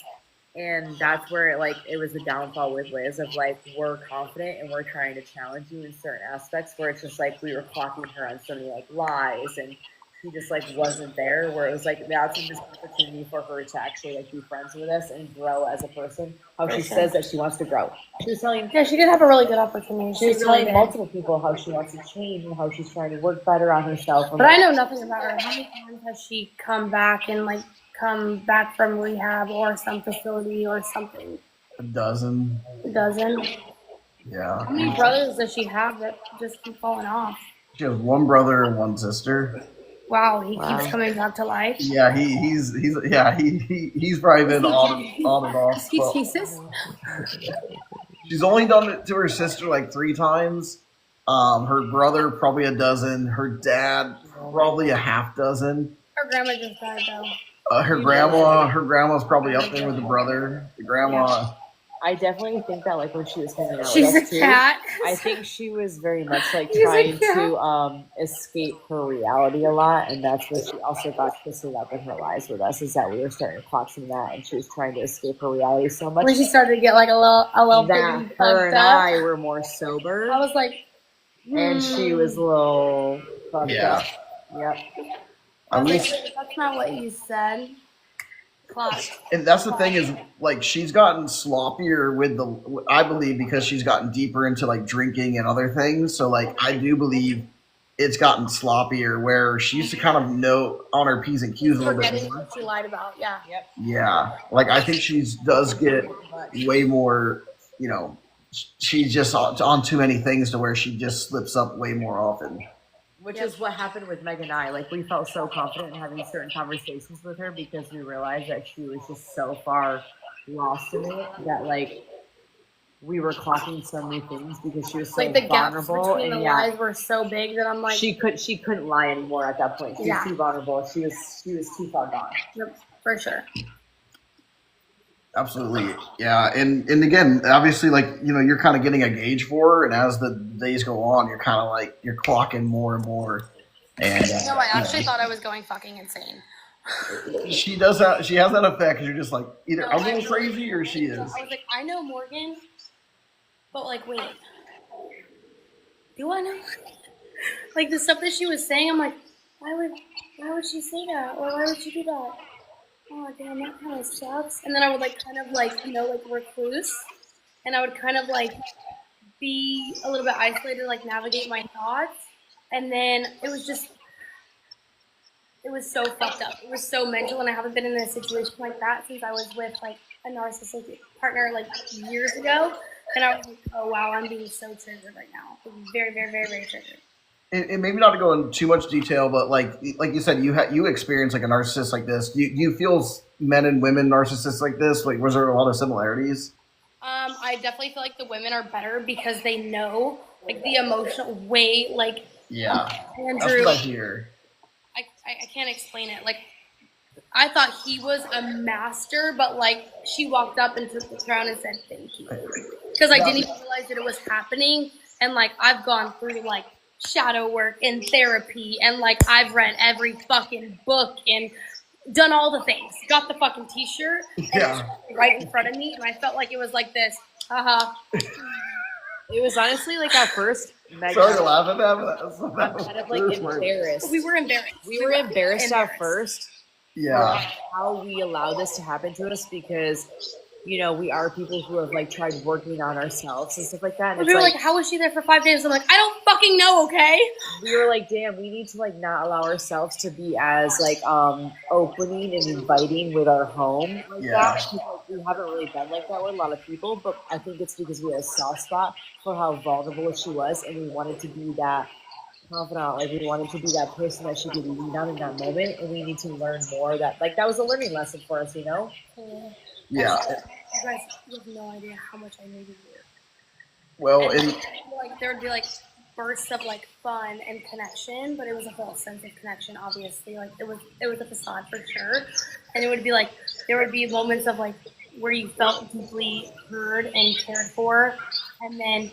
and that's where it was the downfall with Liz of, like, we're confident and we're trying to challenge you in certain aspects where it's just like we were clocking her on so many, like, lies, and she just, like, wasn't there, where it was like that's a missed opportunity for her to actually, like, be friends with us and grow as a person. How she says that she wants to grow. She was telling. Yeah, she did have a really good opportunity. She was telling multiple people how she wants to change and how she's trying to work better on herself. But I know nothing about her. How many times has she come back and, like, come back from rehab or some facility or something? A dozen. A dozen? Yeah. How many brothers does she have that just keep falling off? She has one brother and one sister. Wow, he keeps coming back to life. Yeah, he's probably been on and off. He Jesus. She's only done it to her sister like 3 times. Her brother probably a dozen. Her dad probably a half dozen. Her grandma just died though. Her grandma's probably up there with the brother. The grandma. I definitely think that, like, when she was hanging out She's with us a cat. I think she was very much, like, trying to escape her reality a lot, and that's where she also got twisted up in her lies with us, is that we were starting to clock some of that, and she was trying to escape her reality so much. When she started to get, like, a little that bit her and up. I were more sober. I was like, and she was a little fucked up. Yep. At least that's not what you said. And that's the thing is, like, she's gotten sloppier with I believe because she's gotten deeper into, like, drinking and other things. So, like, I do believe it's gotten sloppier where she used to kind of know on her P's and Q's a little bit more. What she lied about, yeah. Yep. Yeah. Like, I think she does get way more, she's just on too many things to where she just slips up way more often. Which is what happened with Meg and I. Like, we felt so confident in having certain conversations with her because we realized that she was just so far lost in it that, like, we were clocking so many things because she was so like the vulnerable. Gaps between the lies were so big that I'm like, she couldn't lie anymore at that point. She was too vulnerable. She was too far gone. Yep, for sure. Absolutely. Yeah. And again, obviously, like, you're kind of getting a gauge for her. And as the days go on, you're kind of like, you're clocking more and more. And No, I actually thought I was going fucking insane. She does that. She has that effect because you're just like either No, I'm I going really crazy or she so is. I was like, I know Morgan, but like, wait, do I know? Like the stuff that she was saying, I'm like, why would she say that, or why would she do that? Oh damn, that kind of sucks. And then I would like kind of like like recluse, and I would kind of like be a little bit isolated, like navigate my thoughts, and then it was so fucked up. It was so mental, and I haven't been in a situation like that since I was with like a narcissistic partner like years ago. And I was like, oh wow, I'm being so triggered right now. Very, very, very, very triggered. And maybe not to go into too much detail, but like you said, you experience like a narcissist like this. Do you feel men and women narcissists like this? Like, was there a lot of similarities? I definitely feel like the women are better because they know like the emotional way. Like Yeah, that's Andrew, what I hear. I can't explain it. Like I thought he was a master, but like she walked up and took the crown and said thank you because I didn't even realize that it was happening. And like I've gone through like shadow work and therapy, and like I've read every fucking book and done all the things. Got the fucking T-shirt and Yeah. right in front of me, and I felt like it was like this. Haha. It was honestly like at first, Meg. Sorry to laugh at that, but I'm kind of like embarrassed. We were embarrassed. We were embarrassed at first. Yeah. How we allow this to happen to us because, we are people who have like tried working on ourselves and stuff like that. And we were like, how was she there for 5 days? I'm like, I don't fucking know, okay? We were like, damn, we need to like not allow ourselves to be as like opening and inviting with our home like that. Because, like, we haven't really been like that with a lot of people, but I think it's because we had a soft spot for how vulnerable she was, and we wanted to be that confidant. Like we wanted to be that person that she could lean on in that moment, and we need to learn more. That was a learning lesson for us, Yeah. You guys, you have no idea how much I needed you. Well, and like there would be like bursts of like fun and connection, but it was a false sense of connection. Obviously, like it was a facade for sure. And it would be like there would be moments of like where you felt deeply heard and cared for, and then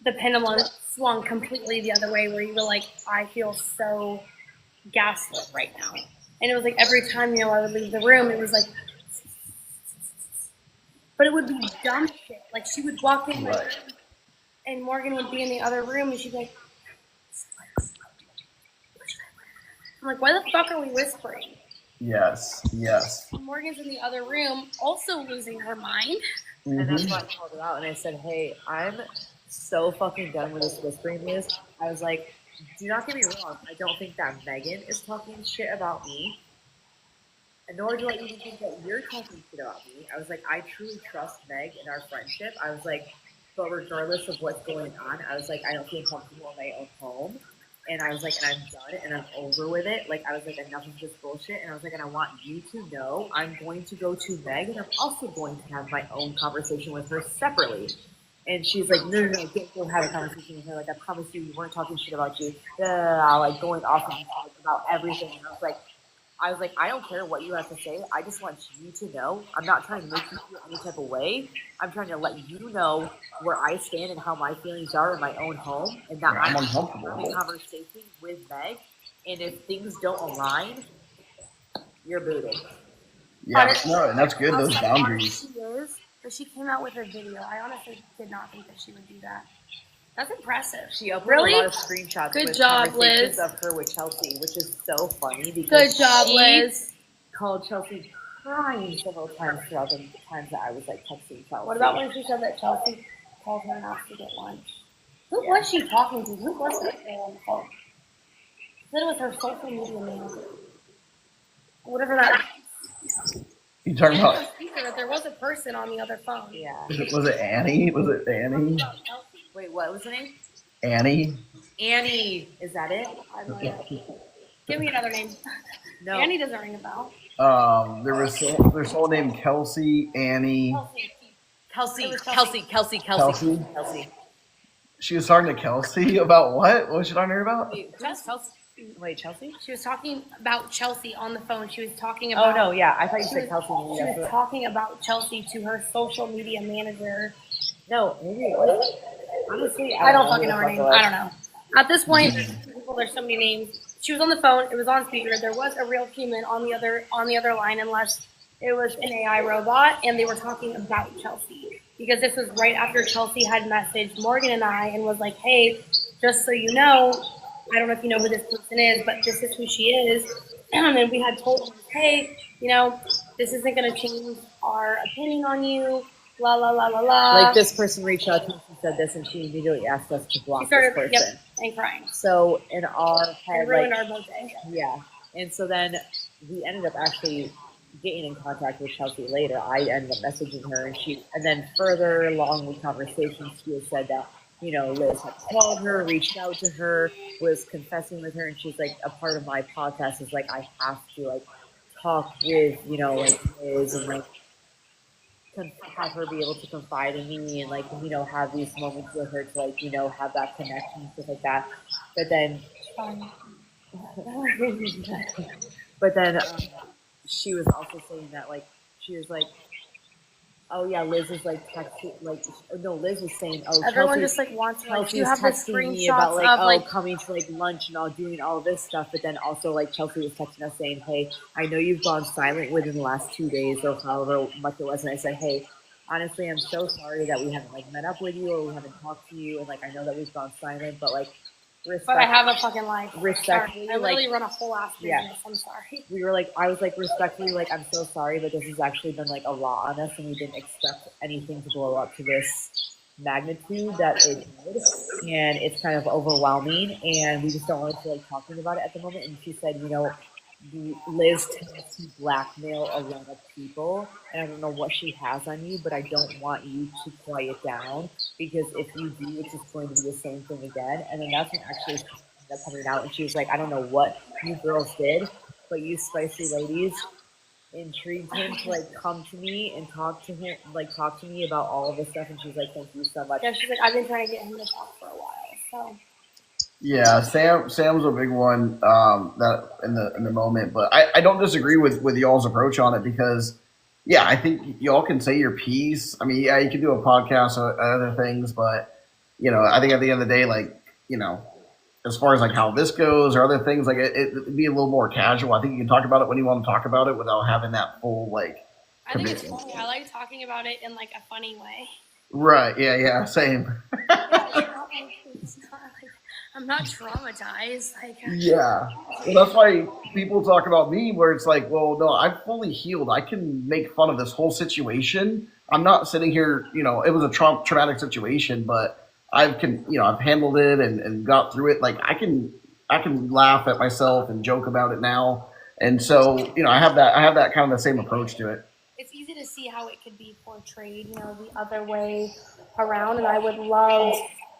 the pendulum swung completely the other way, where you were like, I feel so gaslit right now. And it was like every time I would leave the room, it was like. But it would be dumb shit. Like she would walk in, like, and Morgan would be in the other room, and she'd be like, "I'm like, why the fuck are we whispering?" Yes. And Morgan's in the other room, also losing her mind. Mm-hmm. And that's why I called her out, and I said, "Hey, I'm so fucking done with this whispering news." I was like, "Do not get me wrong. I don't think that Megan is talking shit about me." And nor do I even think that you're talking shit about me. I was like, I truly trust Meg in our friendship. I was like, but regardless of what's going on, I was like, I don't feel comfortable in my own home. And I was like, and I'm done and I'm over with it. Like, I was like, enough of this bullshit. And I was like, and I want you to know I'm going to go to Meg, and I'm also going to have my own conversation with her separately. And she's like, no, don't go have a conversation with her. Like, I promise you, we weren't talking shit about you. Like, going off about everything. And I was like, I don't care what you have to say. I just want you to know. I'm not trying to make you feel any type of way. I'm trying to let you know where I stand and how my feelings are in my own home. And that I'm having a conversation with Meg. And if things don't align, you're booted. Yeah, no, and that's good, those boundaries. She is, but she came out with a video. I honestly did not think that she would do that. That's impressive. She uploaded a lot of screenshots with conversations of her with Chelsea, which is so funny because good job, Liz. Called Chelsea crying several times throughout the times that I was like texting Chelsea. What about when she said that Chelsea called her and asked to get lunch? Who was she talking to? Who was that girl on the phone? She said it was her social media manager. Whatever that is. You talking about? There was a person on the other phone. Yeah. Was it Annie? Wait, what was the name? Annie. Is that it? Give me another name. No. Annie doesn't ring a bell. There's someone named Kelsey, Annie. Kelsey. She was talking to Kelsey about what? What was she talking to her about? Wait, Chelsea? She was talking about Chelsea on the phone. She was talking about... Oh, no, yeah. I thought you said Kelsey. She was talking about Chelsea to her social media manager. No, maybe it was. Honestly, I don't fucking know her name. I don't know. At this point, there's so many names. she was on the phone. It was on speaker. There was a real human on the other line, unless it was an AI robot, and they were talking about Chelsea, because this was right after Chelsea had messaged Morgan and I and was like, "Hey, just so you know, I don't know if you know who this person is, but this is who she is." And we had told her, "Hey, this isn't going to change our opinion on you. La la la la la." Like, this person reached out to us and said this, and she immediately asked us to block this person. Yep, and crying. So in our head, it ruined our both day. Yeah, and so then we ended up actually getting in contact with Chelsea later. I ended up messaging her, and then further along with conversations, she had said that Liz had called her, reached out to her, was confessing with her, and she's like, a part of my podcast is like I have to like talk with Liz and like have her be able to confide in me and like have these moments with her to like have that connection and stuff like that. But then she was also saying that like she was like, oh yeah, Liz is like texting, like no, Liz was saying, oh, everyone just like wants to like, Chelsea's texting me about like coming to like lunch and all doing all this stuff, but then also like Chelsea was texting us saying, hey, I know you've gone silent within the last 2 days or however much it was, and I said, hey, honestly, I'm so sorry that we haven't like met up with you or we haven't talked to you, and like I know that we've gone silent, but like but I have a fucking life. Respectfully, I literally run a whole ass business. Yeah. I'm sorry. We were like, I was like, respectfully, like, I'm so sorry, but this has actually been like a lot on us, and we didn't expect anything to blow up to this magnitude that it did, and it's kind of overwhelming, and we just don't really feel like talking about it at the moment. And she said, Liz tends to blackmail a lot of people, and I don't know what she has on you, but I don't want you to quiet down, because if you do, it's just going to be the same thing again. And then that's when actually ended up coming out, and she was like, I don't know what you girls did, but you spicy ladies intrigued him to like come to me and talk to me about all of this stuff. And she's like, thank you so much. Yeah, she's like, I've been trying to get him to talk for a while, so. Yeah, Sam's a big one that in the moment, but I don't disagree with y'all's approach on it, because yeah, I think y'all can say your piece. I mean, yeah, you can do a podcast or other things, but I think at the end of the day, like as far as like how this goes or other things, like it'd be a little more casual. I think you can talk about it when you want to talk about it without having that full like commitment. I think it's funny. I like talking about it in like a funny way. Right? Yeah. Same. It's not like I'm not traumatized. Like, yeah. Well, that's why people talk about me, where it's like, well, no, I'm fully healed. I can make fun of this whole situation. I'm not sitting here. It was a traumatic situation, but I've handled it and got through it. Like I can laugh at myself and joke about it now. And so, I have that kind of the same approach to it. It's easy to see how it could be portrayed, the other way around. And I would love,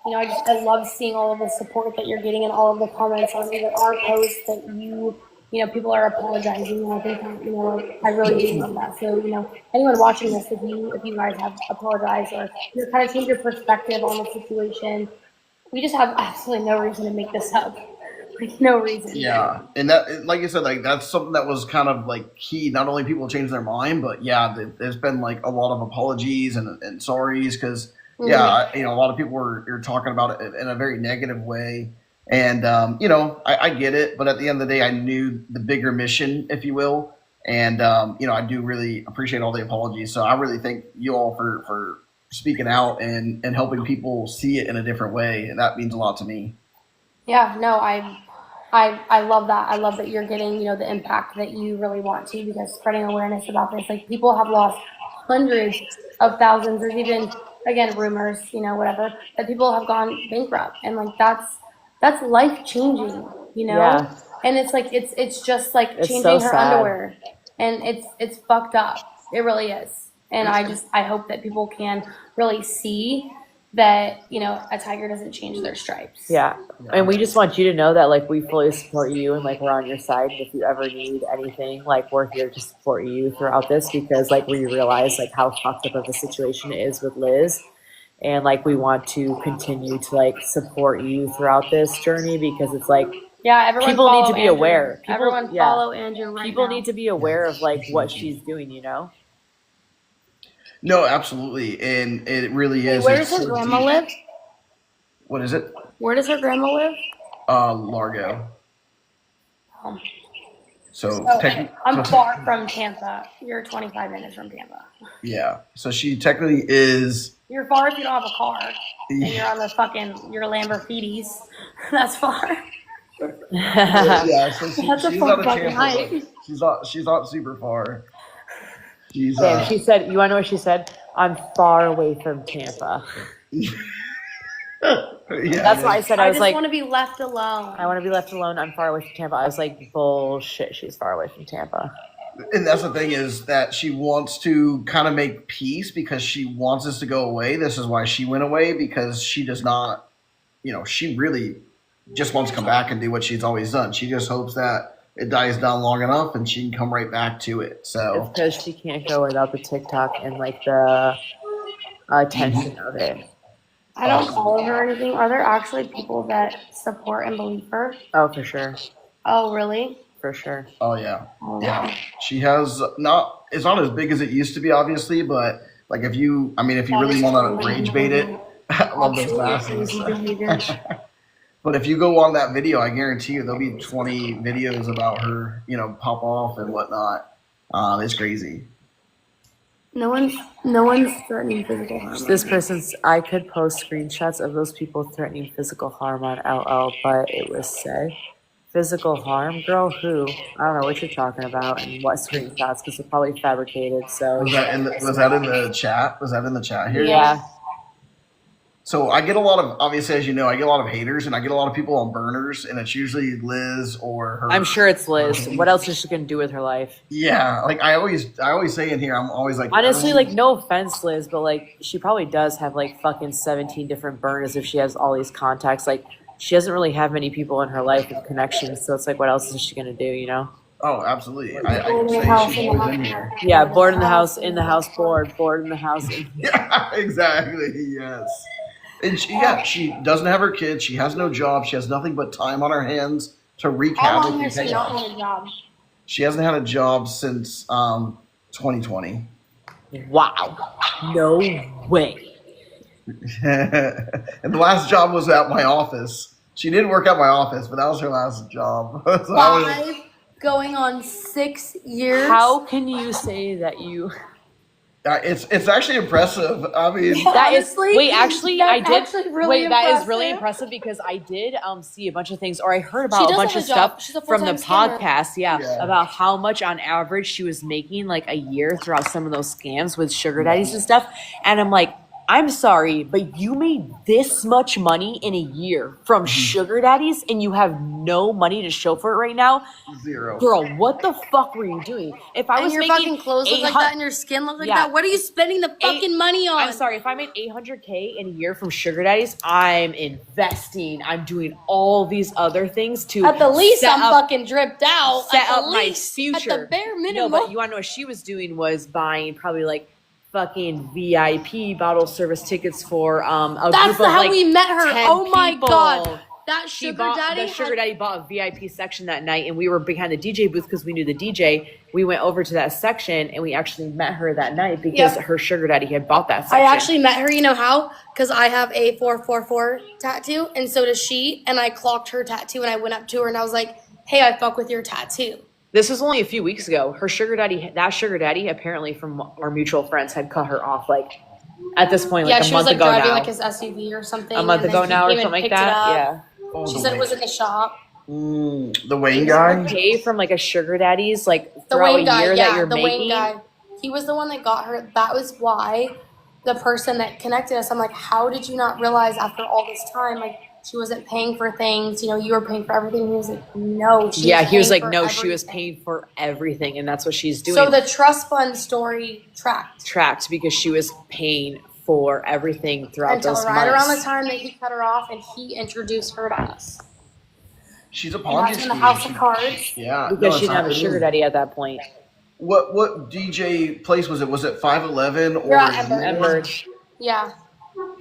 I love seeing all of the support that you're getting and all of the comments on either our posts that people are apologizing. And I think that, I really do love that. So, anyone watching this, if you guys have apologized or kind of change your perspective on the situation, we just have absolutely no reason to make this up. Like, no reason. Yeah. And that, like you said, like that's something that was kind of like key. Not only people change their mind, but yeah, there's been like a lot of apologies and sorries, because yeah, a lot of people were talking about it in a very negative way. And, I get it, but at the end of the day, I knew the bigger mission, if you will. And, I do really appreciate all the apologies. So I really thank you all for speaking out and helping people see it in a different way. And that means a lot to me. Yeah, no, I love that. I love that you're getting, the impact that you really want to, because spreading awareness about this, like people have lost hundreds of thousands. There's even, again, rumors, whatever, that people have gone bankrupt. And like, that's life changing, Yeah. And it's like, it's just like It's changing so her sad. underwear, and it's fucked up. It really is. And I hope that people can really see that, a tiger doesn't change their stripes. Yeah. And we just want you to know that like we fully support you and like we're on your side. And if you ever need anything, like we're here to support you throughout this, because like we realize like how fucked up of a situation it is with Liz. And like we want to continue to like support you throughout this journey, because it's like, yeah, everyone people need to be Andrew. aware. Everyone follow Andrew right People now. need to be aware of like what she's doing, No, absolutely. And it really is. Where does her grandma live? What is it? Where does her grandma live? Largo. home. So I'm far from Tampa. You're 25 minutes from Tampa. yeah. So she technically is. You're far if you don't have a car and you're on your Lamborghinis. That's far. Yeah. So That's a she's far not a fucking Tampa. hike. She's not super far. She's Damn, she said, you want to know what she said? I'm far away from Tampa. Yeah, That's why I said, I was just like, want to be left alone. I want to be left alone. I'm far away from Tampa. I was like, bullshit. She's far away from Tampa. and that's the thing is that she wants to kind of make peace because she wants this to go away. This is why she went away, because she does not, she really just wants to come back and do what she's always done. She just hopes that it dies down long enough and she can come right back to it. So It's because she can't go without the TikTok and like the attention of it. I don't follow her or anything. Are there actually people that support and believe her? Oh, for sure. Oh, really? For sure. oh yeah. Oh, Yeah. wow. She has it's not as big as it used to be, obviously, but like if you really want to rage bait it, I love those glasses. But if you go on that video, I guarantee you there'll be 20 videos about her, pop off and whatnot. It's crazy. No one's threatening physical harm. I could post screenshots of those people threatening physical harm on LL, but it was said physical harm, girl. Who? I don't know what you're talking about and what screenshots, because they're probably fabricated. So Was that in the chat? Was that in the chat here? Yeah. So I get a lot of, obviously, as you know, I get a lot of haters and I get a lot of people on burners, and it's usually Liz or her. I'm sure it's Liz. What else is she gonna do with her life? Yeah, like I always say in here, I'm always like, honestly, like, no offense, Liz, but like she probably does have like fucking 17 different burners if she has all these contacts. Like she doesn't really have many people in her life with connections, so it's like, what else is she gonna do? Oh, absolutely. I can say she's always in here. Yeah, bored in the house, bored in the house. Yeah, exactly. Yes. And she doesn't have her kids. She has no job. She has nothing but time on her hands to wreak How havoc. long has she not had a job? She hasn't had a job since 2020. Wow. No way. And the last job was at my office. She did work at my office, but that was her last job. So 5 going on 6 years. How can you say that you... It's actually impressive. I mean, that is honestly, wait. Actually, I did. Actually really that is really impressive because I did see a bunch of things, or I heard about a bunch of stuff from the podcast. Yeah, about how much on average she was making like a year throughout some of those scams with sugar daddies and stuff. And I'm like, I'm sorry, but you made this much money in a year from sugar daddies, and you have no money to show for it right now. Zero. Girl, what the fuck were you doing? If I was your making fucking clothes look like that and your skin look like that, what are you spending the fucking money on? I'm sorry, if I made $800K in a year from sugar daddies, I'm investing. I'm doing all these other things to at the least I'm fucking dripped out. Set up my future. At the bare minimum. No, but you want to know what she was doing was buying probably like fucking VIP bottle service tickets for a group of That's how like we met her. 10 Oh my people. god. That sugar daddy bought a VIP section that night, and we were behind the DJ booth because we knew the DJ. We went over to that section, and we actually met her that night because her sugar daddy had bought that section. I actually met her, you know how? Because I have a 444 tattoo, and so does she. And I clocked her tattoo, and I went up to her, and I was like, "Hey, I fuck with your tattoo." This was only a few weeks ago. Her sugar daddy, apparently from our mutual friends, had cut her off like at this point, like a month ago now. Yeah, she was like driving like his SUV or something. A month ago now, or something like that. Yeah. She said it was in the shop. The Wayne guy? Pay from like a sugar daddy's like the throughout Wayne a year guy, that you're the making. Wayne guy. He was the one that got her. That was why the person that connected us, I'm like, how did you not realize after all this time, like, she wasn't paying for things, you know, you were paying for everything. He was like, no. He was like, no, she was paying for everything, and that's what she's doing. So the trust fund story tracked because she was paying for everything throughout those months. Right around the time that he cut her off and he introduced her to us. She's a Ponzi in the house of cards. Yeah. Because she didn't have a sugar daddy at that point. What DJ place was it? Was it 511 or Ember? Yeah.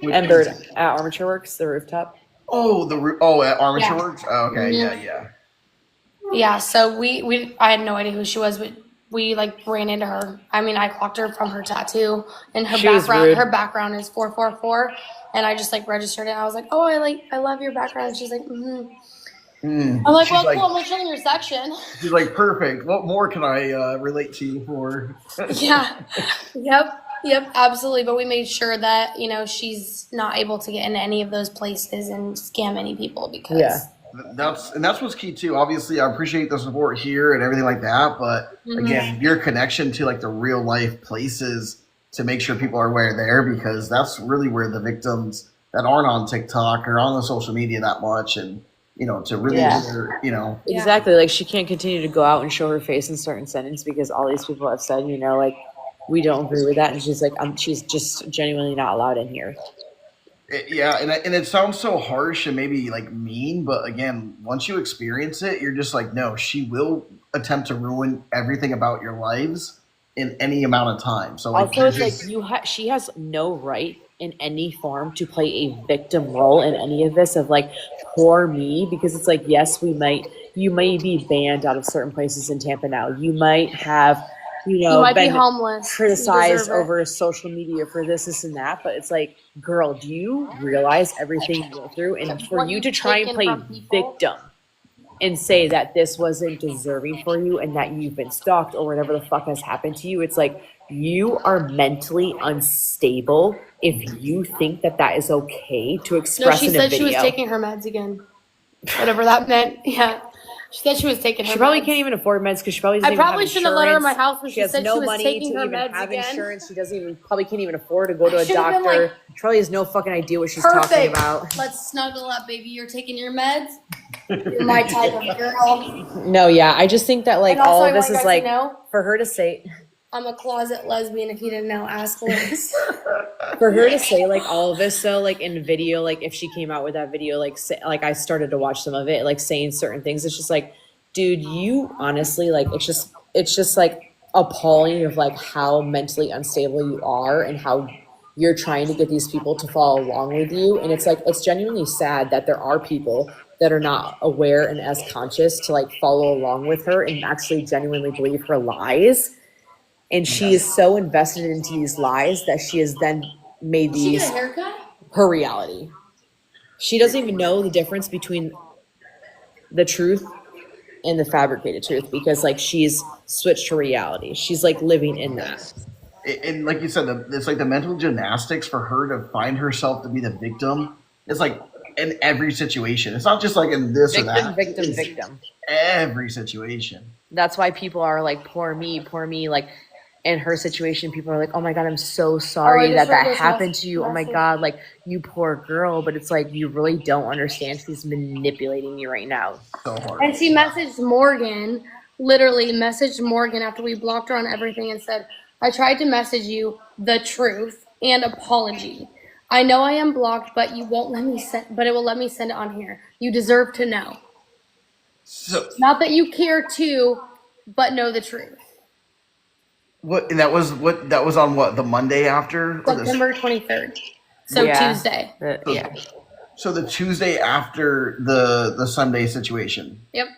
Ember at Armature Works, the rooftop. Oh, at Armature Works? Oh, okay, yeah. Yeah, so I had no idea who she was, but we like ran into her. I mean, I clocked her from her tattoo, and her background is 444, and I just like registered it. And I was like, oh, I love your background. And she's like, Mm. I'm like, She's well, like, cool. I'm gonna chill in your section. she's like, perfect. What more can I relate to you for? Yeah. Yep. Absolutely. But we made sure that she's not able to get into any of those places and scam any people Yeah. because. That's what's key too. Obviously, I appreciate the support here and everything like that, but again, your connection to like the real life places to make sure people are aware there, because that's really where the victims that aren't on TikTok or on the social media that much, and to really Yeah. hear, Yeah. Exactly. Like she can't continue to go out and show her face in certain settings because all these people have said, like, we don't agree with that, and she's like, she's just genuinely not allowed in here. Yeah, and it sounds so harsh and maybe like mean, but again, once you experience it, you're just like, no, she will attempt to ruin everything about your lives in any amount of time. So like, Also, it's like she has no right in any form to play a victim role in any of this of like poor me, because it's like, yes, you may be banned out of certain places in Tampa now. You might have, You might be been homeless. criticized You deserve it. over social media for this and that, but it's like, girl, do you realize everything you go through? And for What you you've to try and taken play from people. victim and say that this wasn't deserving for you and that you've been stalked or whatever the fuck has happened to you, it's like, you are mentally unstable if you think that that is okay to No, express she in a said she was video. taking her meds again. Whatever that meant. Yeah. She said she was taking her She probably meds. can't even afford meds because she probably doesn't I even probably have shouldn't have let her in my insurance. house when She she has said no she was money taking to her even meds have again. insurance. She doesn't even probably can't even afford to go to a Should've been doctor. like, She probably has no fucking idea what she's talking Perfect. about. Let's snuggle up, baby. You're taking your meds. You're my type of girl. No, yeah, I just think that like And also, all I of this want you is guys like to know, for her to say. I'm a closet lesbian. If you didn't know, ask Liz. For her to say like all of this though, like in video, like if she came out with that video, like like I started to watch some of it, like saying certain things, it's just like, dude, you honestly, like it's just like appalling of like how mentally unstable you are and how you're trying to get these people to follow along with you. And it's like, it's genuinely sad that there are people that are not aware and as conscious to like follow along with her and actually genuinely believe her lies. And she is so invested into these lies that she has then made Did she these get a haircut? her reality. She doesn't even know the difference between the truth and the fabricated truth because like she's switched her reality. She's like living in that. and like you said, it's like the mental gymnastics for her to find herself to be the victim. It's like in every situation. It's not just like in this or that. Victim. Every situation. That's why people are like, poor me. Like in her situation, people are like, oh my God, I'm so sorry that happened to you. Oh my God, like you poor girl. But it's like, you really don't understand. She's manipulating you right now. So hard. And she messaged Morgan, literally messaged Morgan after we blocked her on everything and said, I tried to message you the truth and apology. I know I am blocked, but it will let me send it on here. You deserve to know. So Not that you care too, but know the truth. what? And that was on what, the Monday after? September 23rd. So Yeah. Tuesday. Yeah. So the Tuesday after the Sunday situation. Yep.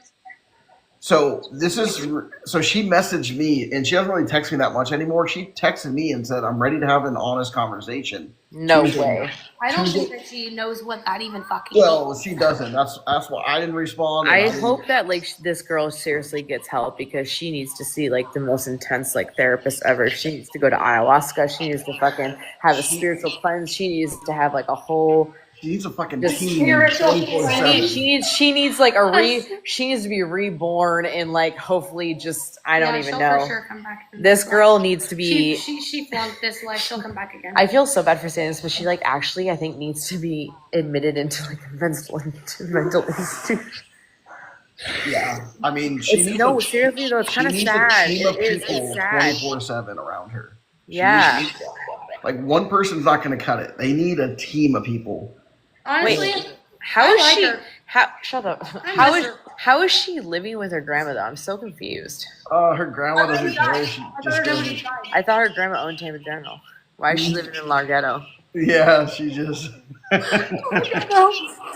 So she messaged me, and she doesn't really text me that much anymore. She texted me and said, "I'm ready to have an honest conversation." No way. I don't think that she knows what that even fucking Well, means. she doesn't. That's why I didn't respond. I hope that like this girl seriously gets help because she needs to see like the most intense like therapist ever. She needs to go to ayahuasca. She needs to fucking have a spiritual cleanse. She needs to have like a whole. She needs a fucking Just team. spiritual 24/7. She needs like she needs to be reborn and like hopefully just I don't even she'll know. for sure come back. This girl needs to be. She flunked this life. She'll come back again. I feel so bad for saying this, but she like actually I think needs to be admitted into like a mental institution. Yeah, I mean, she needs seriously though, it's kind of she needs sad. a team of It is. people It's sad. 24/7 around her. She Yeah. needs- like one person's not going to cut it. They need a team of people. Honestly, How I is like she? her. Shut up. I miss her. How is she living with her grandma though? I'm so confused. Her grandma doesn't care. She I thought just her goes. name was Diane. I thought her grandma owned Tampa General. Why is she living in Larghetto? Yeah, she just.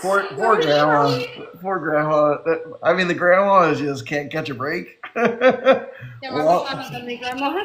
Poor grandma. Poor grandma. I mean, the grandma just can't catch a break. Yeah, we're not having a grandma.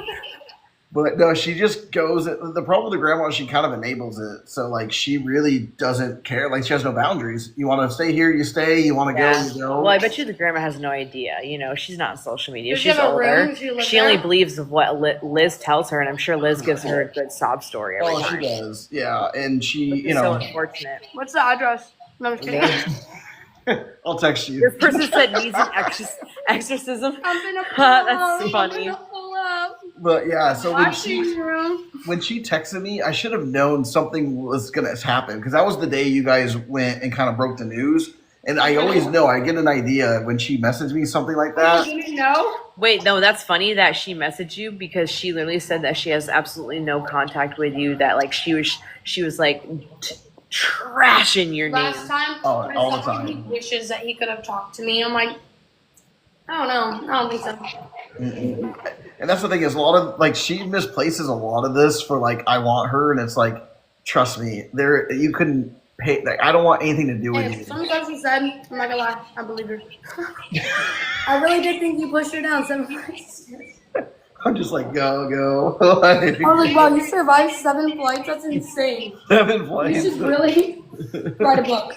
But no, she just goes. The problem with the grandma, she kind of enables it. So like, she really doesn't care. Like, she has no boundaries. You want to stay here, you stay. You want to go, Yeah. you go. Well, I bet you the grandma has no idea. You know, she's not on social media. Does she She's have a older. room? She live She only there? believes of what Liz tells her, and I'm sure Liz gives her a good sob story every Oh, she time. does. Yeah, and she, Which you is so know, unfortunate. What's the address? No, I'm just kidding. I'll text you. This person said needs an exorcism. I'm gonna pull That's up. funny. I'm gonna pull up. But yeah, so Watching room. when she texted me, I should have known something was gonna happen because that was the day you guys went and kind of broke the news. And I always know I get an idea when she messaged me something like that. You didn't know? Wait, no, that's funny that she messaged you because she literally said that she has absolutely no contact with you. That like she was like trashing your name. Last time, Oh, I all the saw time. He wishes that he could have talked to me. I'm like, I don't know. I don't think so. And that's the thing is a lot of like she misplaces a lot of this for like I want her, and it's like trust me, there you couldn't pay. Like, I don't want anything to do with Hey, you. some stuff she said, I'm not gonna lie, I believe her. I really did think you pushed her down 7 flights. I'm just like go. Like, I was like, wow, you survived 7 flights? That's insane. 7 You flights. should really write a book.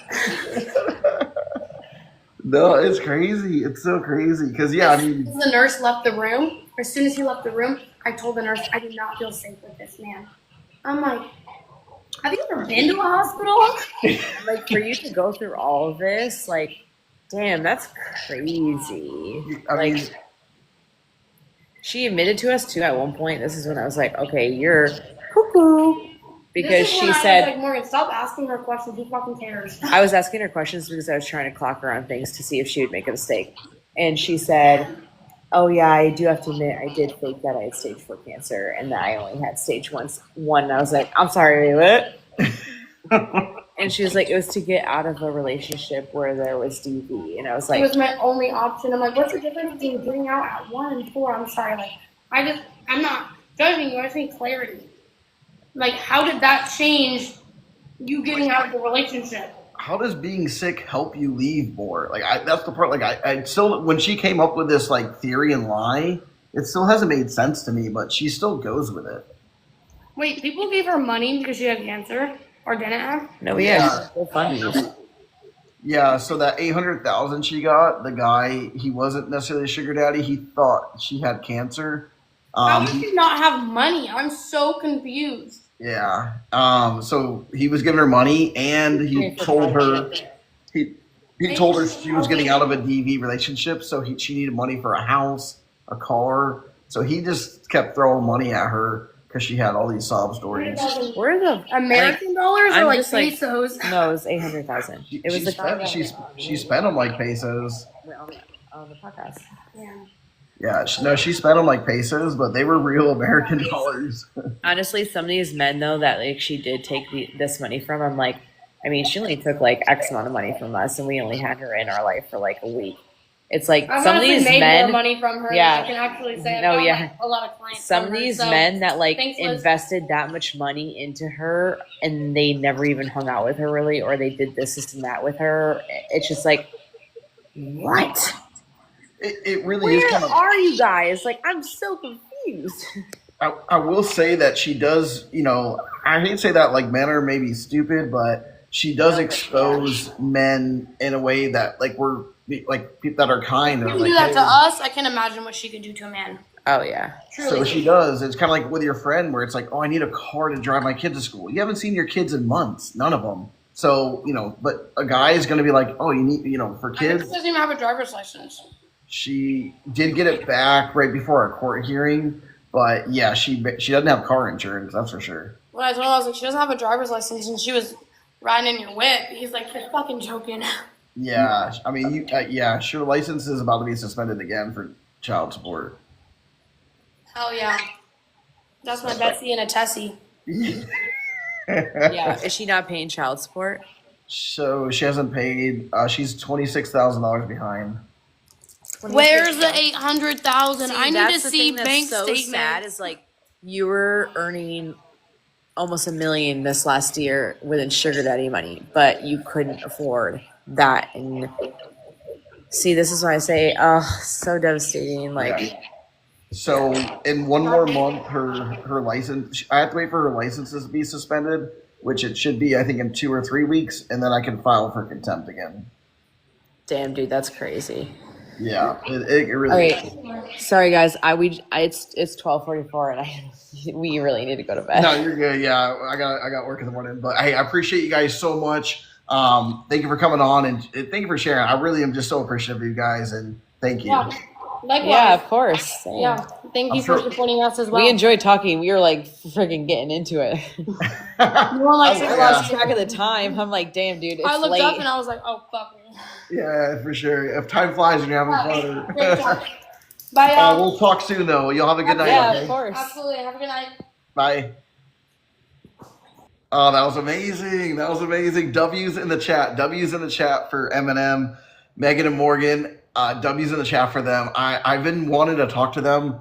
No, it's crazy. It's so crazy because yeah, I mean, The nurse left the room. As soon as he left the room, I told the nurse I do not feel safe with this man. I'm like, have you ever been to a hospital? Like for you to go through all of this, like, damn, that's crazy. I Like mean, she admitted to us too at one point. This is when I was like, okay, you're cuckoo. Because This is she when I said, was like, Morgan, stop asking her questions. Who fucking cares? I was asking her questions because I was trying to clock her on things to see if she would make a mistake. And she said, oh yeah, I do have to admit I did fake that I had stage 4 cancer and that I only had stage 1. And I was like, I'm sorry, what? And she was like, it was to get out of a relationship where there was DV. And I was It like, was my only option. I'm like, what's the difference between getting out at 1 and 4? I'm sorry. Like, I'm not judging you. I just need clarity. Like, how did that change you getting out of the relationship? how does being sick help you leave more? Like, that's the part. Like, I still when she came up with this like theory and lie, it still hasn't made sense to me. But she still goes with it. Wait, people gave her money because she had cancer or didn't have? no, we had so funny. Yeah, so that 800,000 she got, the guy, he wasn't necessarily a sugar daddy. He thought she had cancer. How does she not have money? I'm so confused. Yeah. So he was giving her money, and he told her he told her she was getting out of a DV relationship, so she needed money for a house, a car. So he just kept throwing money at her because she had all these sob stories. Where the American dollars I'm or like just like- pesos? No, it was 800,000. It was She spent them like pesos. on the podcast. Yeah. Yeah, she spent them like pesos, but they were real American dollars. Honestly, some of these men though that like she did take this money from, I'm like, I mean, she only took like X amount of money from us, and we only had her in our life for like a week. It's like I've some of honestly these made men, more money from her yeah. than I can actually say. I've No, got, yeah. like, a lot of clients. some from of her, these so men that like thanks, Liz. invested that much money into her, and they never even hung out with her really, or they did this and that with her. It's just like, what? It really is Where kind of. are you guys? Like, I'm so confused. I will say that she does, I hate to say that like men are maybe stupid, but she does expose men in a way that like we're like people that are kind. If Or you can like, do that hey. to us, I can imagine what she could do to a man. Oh yeah. So Truly. she does. It's kind of like with your friend where it's like, oh, I need a car to drive my kids to school. You haven't seen your kids in months, none of them. So, but a guy is going to be like, oh, you need, for My kids. ex doesn't even have a driver's license. She did get it back right before a court hearing, but yeah, she doesn't have car insurance. That's for sure. When I told her, I was like, she doesn't have a driver's license, and she was riding in your whip. He's like, you're fucking joking. Yeah, I mean, sure. License is about to be suspended again for child support. Hell yeah. That's my Betsy and a Tessie. Yeah. Is she not paying child support? So she hasn't paid. She's $26,000 behind. Where's the 800,000? See, I need that's to the see thing that's bank so statement. sad is like you were earning almost $1 million this last year within sugar daddy money, but you couldn't afford that. And see, this is why I say, oh, so devastating. Like, So in one more month, her license, I have to wait for her licenses to be suspended, which it should be, I think, in 2 or 3 weeks, and then I can file for contempt again. Damn, dude, that's crazy. Yeah, it All really is. right, sorry guys. It's 12:44, and we really need to go to bed. No, you're good. Yeah, I got work in the morning, but hey, I appreciate you guys so much. Thank you for coming on and thank you for sharing. I really am just so appreciative of you guys, and thank you. Yeah. Likewise. Yeah, of course. Same. Yeah. Thank you for supporting us as well. We enjoyed talking. We were like freaking getting into it. No one likes I lost track of the time. I'm like, damn, dude, it's I looked late. up and I was like, oh, fuck me. Yeah, for sure. If time flies and you're having Great fun. job. Bye, y'all. We'll talk soon, though. You'll have a good night. Yeah, Okay? of course. Absolutely. Have a good night. Bye. Oh, that was amazing. That was amazing. W's in the chat. W's in the chat for Eminem, Megan and Morgan. W's in the chat for them. I've been wanting to talk to them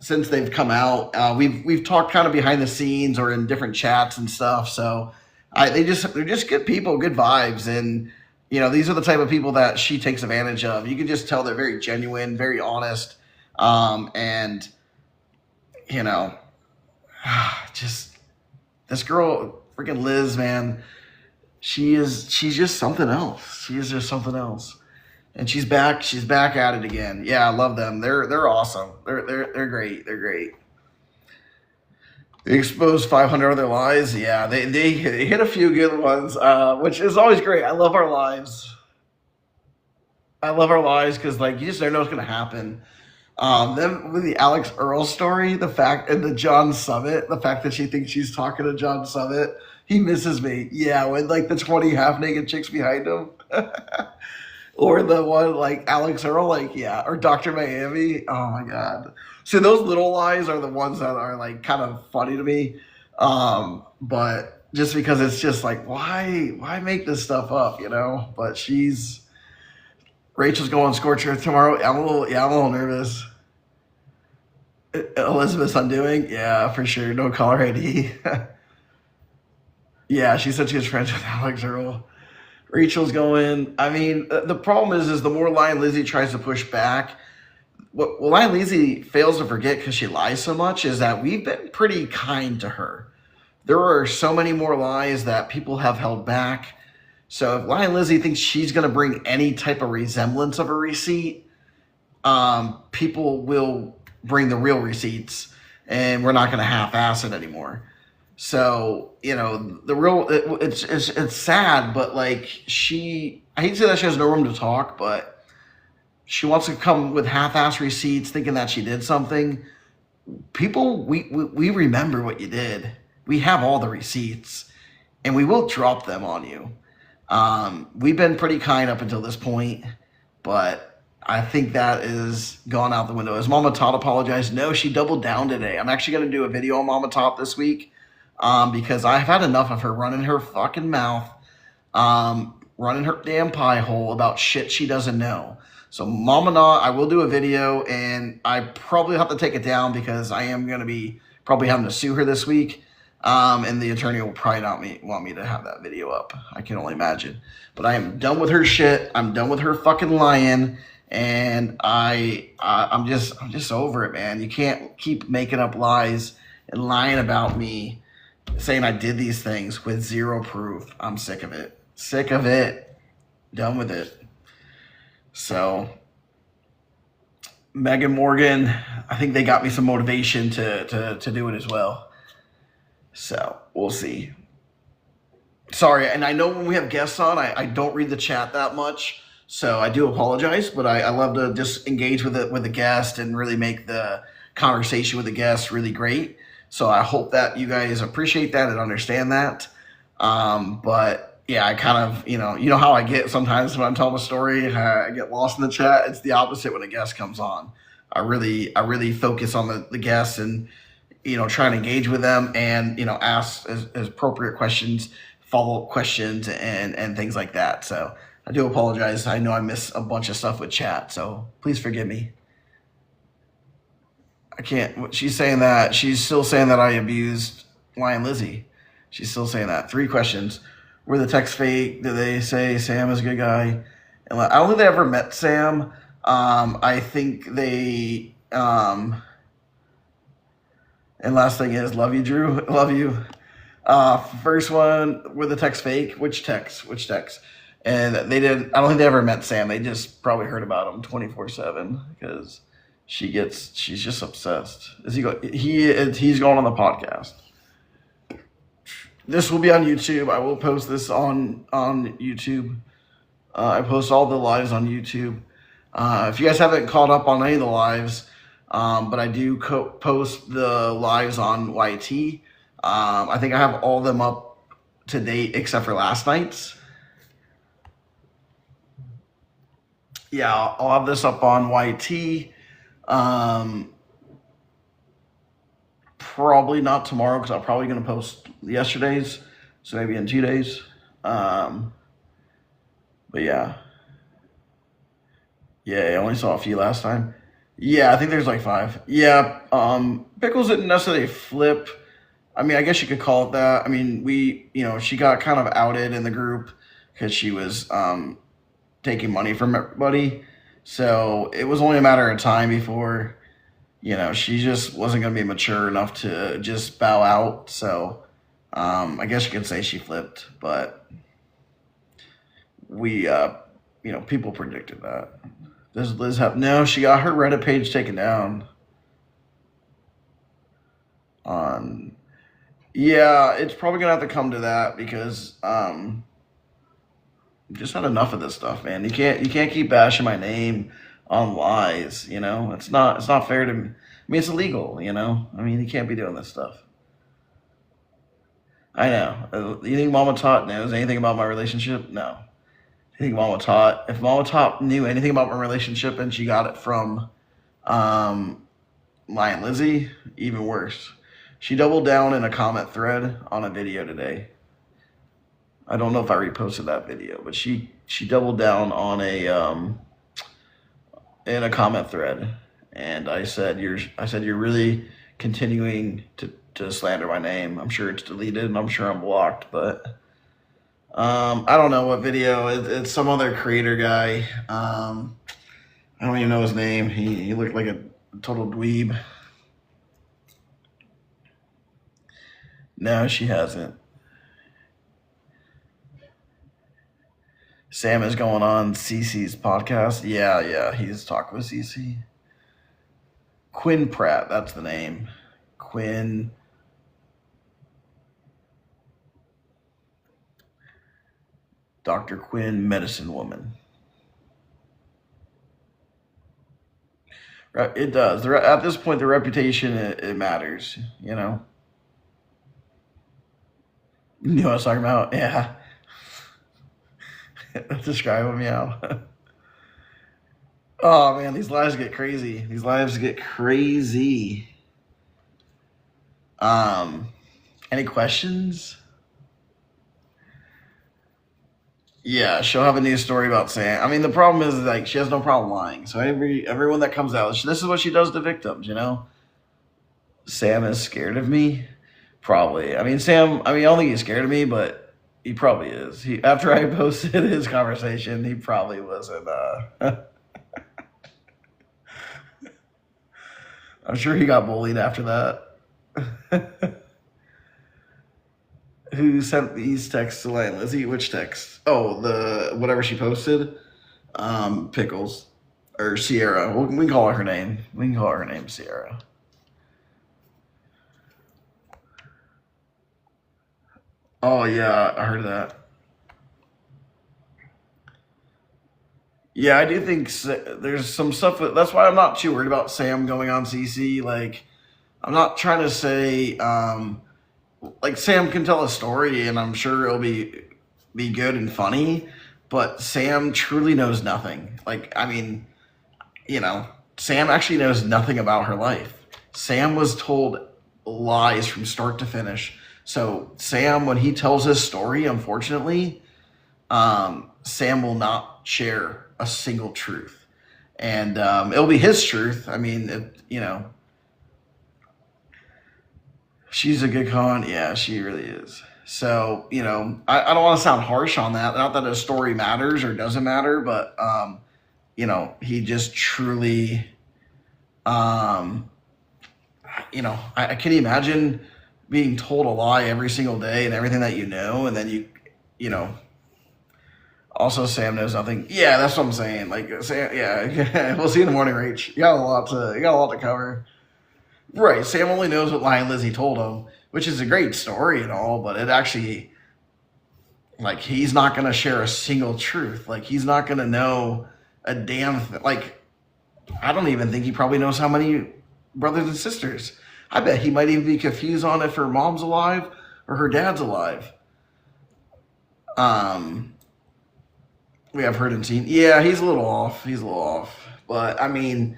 since they've come out. We've talked kind of behind the scenes or in different chats and stuff. So they're just good people, good vibes, and these are the type of people that she takes advantage of. You can just tell they're very genuine, very honest, and just this girl, freaking Liz, man. She's just something else. She is just something else. And she's back at it again. Yeah, I love them. They're awesome. They're great. They're great. They exposed 500 other lies. Yeah, they hit a few good ones, which is always great. I love our lives. I love our lives because you just never know what's gonna happen. Then with the Alex Earl story, the fact and the John Summit, the fact that she thinks she's talking to John Summit, he misses me. Yeah, with the 20 half naked chicks behind him. Or the one Alex Earl, or Dr. Miami. Oh my God. See, those little lies are the ones that are kind of funny to me. But just because it's just why make this stuff up, But Rachel's going scorch earth tomorrow. I'm a little nervous. Elizabeth's undoing? Yeah, for sure. No caller ID. Yeah, she said she was friends with Alex Earl. Rachel's going. I mean, the problem is the more Lion Lizzie tries to push back, what Lion Lizzie fails to forget because she lies so much is that we've been pretty kind to her. There are so many more lies that people have held back. So if Lion Lizzie thinks she's going to bring any type of resemblance of a receipt, people will bring the real receipts, and we're not going to half-ass it anymore. So the real it's sad, but I hate to say that she has no room to talk, but she wants to come with half-ass receipts, thinking that she did something. People, we remember what you did. We have all the receipts, and we will drop them on you. We've been pretty kind up until this point, but I think that is gone out the window. Has Mama Tot apologized? No, she doubled down today. I'm actually going to do a video on Mama Tot this week. Because I've had enough of her running her fucking mouth, running her damn pie hole about shit she doesn't know. So Mama Not, I will do a video, and I probably have to take it down because I am going to be probably having to sue her this week. And the attorney will probably not want me to have that video up. I can only imagine. But I am done with her shit. I'm done with her fucking lying. And I'm just over it, man. You can't keep making up lies and lying about me, saying I did these things with zero proof. I'm sick of it. Sick of it. Done with it. So, Megan Morgan, I think they got me some motivation to do it as well. So, we'll see. Sorry, and I know when we have guests on, I don't read the chat that much. So, I do apologize, but I love to just engage with the guest and really make the conversation with the guest really great. So I hope that you guys appreciate that and understand that. But yeah, I kind of, you know how I get sometimes when I'm telling a story, I get lost in the chat. It's the opposite when a guest comes on. I really focus on the guests and, try to engage with them and, ask as appropriate questions, follow-up questions and things like that. So I do apologize. I know I miss a bunch of stuff with chat, so please forgive me. I can't. She's still saying that I abused Lion Lizzie. She's still saying that. 3 questions. Were the texts fake? Did they say Sam is a good guy? And I don't think they ever met Sam. I think they And last thing is, love you, Drew. Love you. First one with the text fake. Which text? Which text? And they did. I don't think they ever met Sam. They just probably heard about him 24/7 because she's just obsessed. Is he go? He's going on the podcast. This will be on YouTube. I will post this on YouTube. I post all the lives on YouTube. If you guys haven't caught up on any of the lives, but I do post the lives on YT. I think I have all of them up to date except for last night's. Yeah, I'll have this up on YT. Probably not tomorrow because I'm probably going to post yesterday's, so maybe in 2 days. But yeah. Yeah, I only saw a few last time. Yeah, I think there's like 5. Yeah, Pickles didn't necessarily flip. I mean, I guess you could call it that. I mean, she got kind of outed in the group because she was taking money from everybody. So it was only a matter of time before, she just wasn't going to be mature enough to just bow out. So I guess you could say she flipped, but we, people predicted that. Does Liz have? No, she got her Reddit page taken down. Yeah, it's probably gonna have to come to that because just had enough of this stuff, man. You can't keep bashing my name on lies. It's not fair to me. I mean, it's illegal. I mean, you can't be doing this stuff. I know. You think Mama Tot knows anything about my relationship? No. You think if Mama Tot knew anything about my relationship and she got it from Lion Lizzie, even worse. She doubled down in a comment thread on a video today. I don't know if I reposted that video, but she doubled down on in a comment thread, and I said you're really continuing to slander my name. I'm sure it's deleted and I'm sure I'm blocked, but I don't know what video. It's some other creator guy. I don't even know his name. He looked like a total dweeb. No, she hasn't. Sam is going on Cece's podcast. Yeah, he's talking with Cece. Quinn Pratt, that's the name. Quinn. Dr. Quinn, medicine woman. It does. At this point, the reputation, it matters, You know what I was talking about? Yeah. Describe him, yeah. Oh, man, these lives get crazy. Any questions? Yeah, she'll have a new story about Sam. I mean, the problem is like she has no problem lying. So everyone that comes out, this is what she does to victims. Sam is scared of me, probably. I mean, Sam. I don't think he's scared of me, but he probably is. After I posted his conversation, he probably wasn't. I'm sure he got bullied after that. Who sent these texts to Lion Lizzie? Which text? Oh, the whatever she posted. Pickles or Sierra. We can call her name. Sierra. Oh yeah, I heard that. Yeah, I do think there's some stuff. That's why I'm not too worried about Sam going on CC. Like, I'm not trying to say. Like Sam can tell a story and I'm sure it'll be good and funny, but Sam truly knows nothing. Like, Sam actually knows nothing about her life. Sam was told lies from start to finish. So Sam, when he tells his story, unfortunately, Sam will not share a single truth. And it'll be his truth. She's a good con. Yeah, she really is. So, I don't want to sound harsh on that. Not that a story matters or doesn't matter, but, he just truly, I can imagine being told a lie every single day and everything that you know, and then you know, also Sam knows nothing. Yeah, that's what I'm saying. Like Sam, yeah, we'll see you in the morning, Rach. You got a lot to cover. Right, Sam only knows what Lion Lizzie told him, which is a great story and all, but it actually, like, he's not gonna share a single truth. Like, he's not gonna know a damn thing. Like, I don't even think he probably knows how many brothers and sisters. I bet he might even be confused on if her mom's alive or her dad's alive. Um, we have heard and seen. Yeah, he's a little off. He's a little off. But I mean,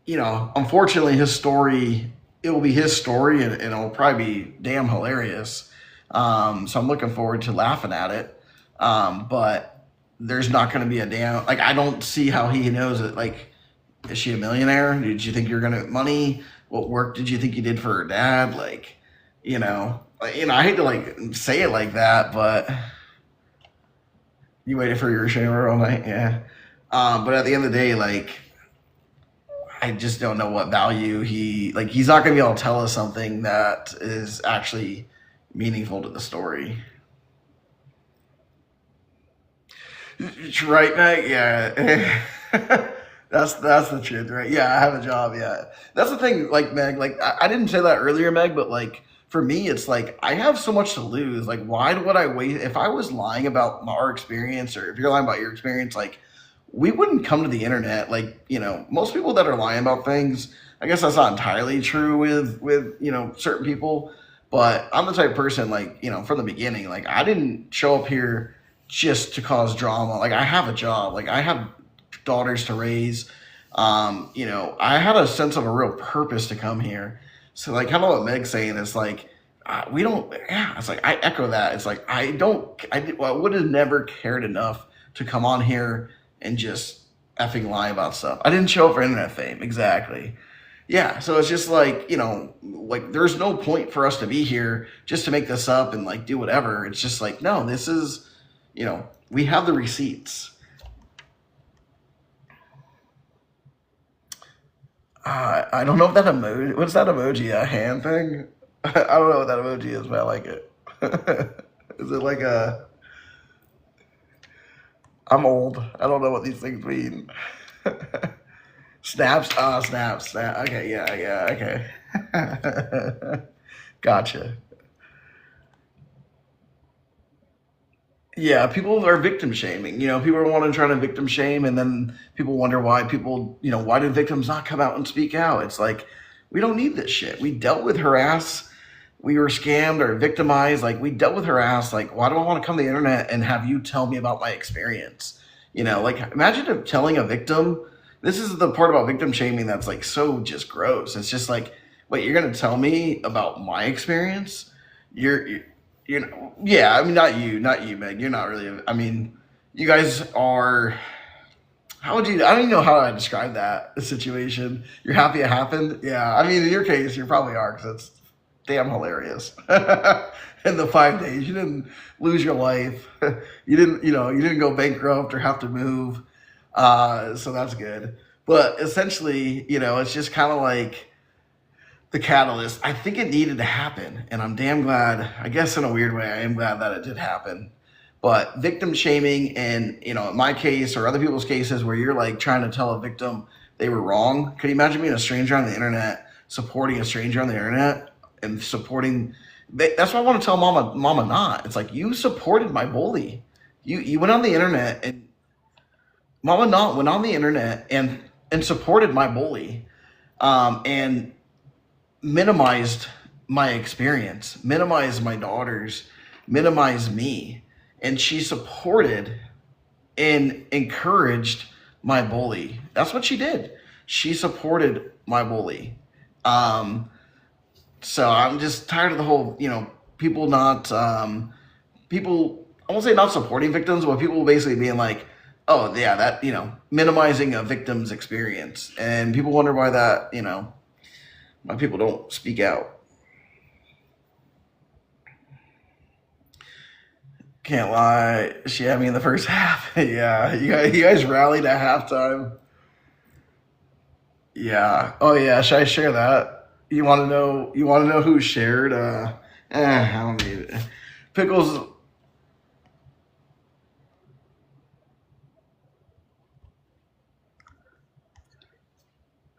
unfortunately, his story, it will be his story, and it'll probably be damn hilarious. So I'm looking forward to laughing at it. But there's not going to be a damn, like, I don't see how he knows it. Like, is she a millionaire? Did you think you were going to get money? What work did you think you did for her dad? Like, I hate to like say it like that, but you waited for your shaver all night. Yeah. But at the end of the day, like, I just don't know what value he's not going to be able to tell us something that is actually meaningful to the story. Right, Meg? Yeah. That's the truth, right? Yeah, I have a job, yeah. That's the thing, like, Meg, like, I didn't say that earlier, Meg, but, like, for me, it's like, I have so much to lose. Like, why would I wait? If I was lying about our experience, or if you're lying about your experience, like, we wouldn't come to the internet. Like, most people that are lying about things, I guess that's not entirely true with certain people, but I'm the type of person, like, from the beginning, like, I didn't show up here just to cause drama. Like, I have a job, like, I have daughters to raise. I had a sense of a real purpose to come here. So, like, kind of what Meg's saying is like, we don't, yeah, it's like, I echo that. It's like, I would have never cared enough to come on here and just effing lie about stuff. I didn't show up for internet fame. Exactly. Yeah. So it's just like, like, there's no point for us to be here just to make this up and like do whatever. It's just like, no, this is, we have the receipts. I don't know if that emoji, what's that emoji, a hand thing? I don't know what that emoji is, but I like it. Is it like I'm old. I don't know what these things mean. Snaps? Snaps. Okay, yeah, okay. Gotcha. Yeah, people are victim shaming. People want to try to victim shame, and then people wonder why why did victims not come out and speak out? It's like, we don't need this shit. We dealt with harass. We were scammed or victimized. Like, we dealt with harass. Like, why do I want to come to the internet and have you tell me about my experience? Like, imagine telling a victim. This is the part about victim shaming that's like so just gross. It's just like, wait, you're gonna tell me about my experience? Yeah, I mean, not you, Meg. You're not really, I mean, you guys are, I don't even know how to describe that situation. You're happy it happened? Yeah, I mean, in your case, you probably are, because it's damn hilarious. In the 5 days, you didn't lose your life. You didn't go bankrupt or have to move. So that's good. But essentially, it's just kind of like, the catalyst. I think it needed to happen, and I'm damn glad. I guess in a weird way, I am glad that it did happen. But victim shaming, and in my case or other people's cases, where you're like trying to tell a victim they were wrong. Could you imagine being a stranger on the internet, supporting a stranger on the internet, and supporting? That's what I want to tell Mama not. It's like, you supported my bully. You went on the internet, and Mama not went on the internet and supported my bully, and minimized my experience, minimized my daughters, minimized me. And she supported and encouraged my bully. That's what she did. She supported my bully. So I'm just tired of the whole, people not, people, I won't say not supporting victims, but people basically being like, oh yeah, that, minimizing a victim's experience. And people wonder why that, why people don't speak out. Can't lie. She had me in the first half. Yeah, you guys rallied at halftime. Yeah. Oh yeah. Should I share that? You want to know? You want to know who shared? I don't need it. Pickles.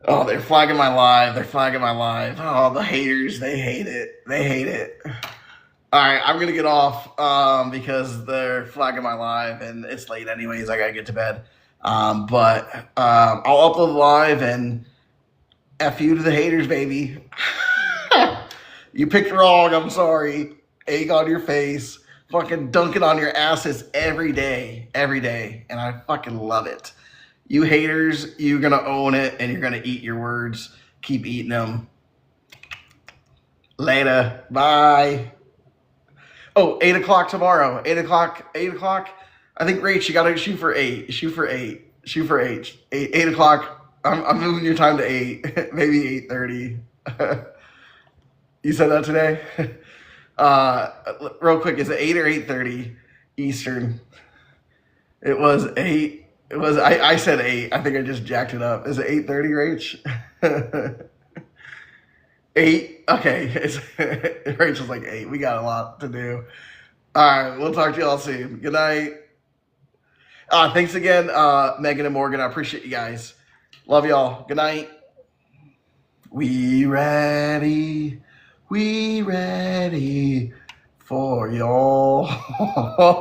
Oh, they're flagging my live. They're flagging my live. Oh, the haters. They hate it. They hate it. All right, I'm gonna get off because they're flagging my live and it's late anyways. I gotta get to bed. But I'll upload the live and F you to the haters, baby. You picked wrong. I'm sorry. Egg on your face. Fucking dunking on your asses every day. Every day. And I fucking love it. You haters, you're going to own it and you're going to eat your words. Keep eating them. Later. Bye. Oh, 8 o'clock tomorrow. 8 o'clock. 8 o'clock. I think, Rach, you got to shoot for 8. Shoot for 8. Shoot for 8. 8 o'clock. I'm moving your time to 8. Maybe 8:30. You said that today? Real quick, is it 8 or 8:30 Eastern? It was 8. It was I said 8. I think I just jacked it up. Is it 8:30, Rach? 8? Okay. Rachel's like 8. We got a lot to do. All right, we'll talk to y'all soon. Good night. Thanks again, Megan and Morgan. I appreciate you guys. Love y'all. Good night. We ready for y'all.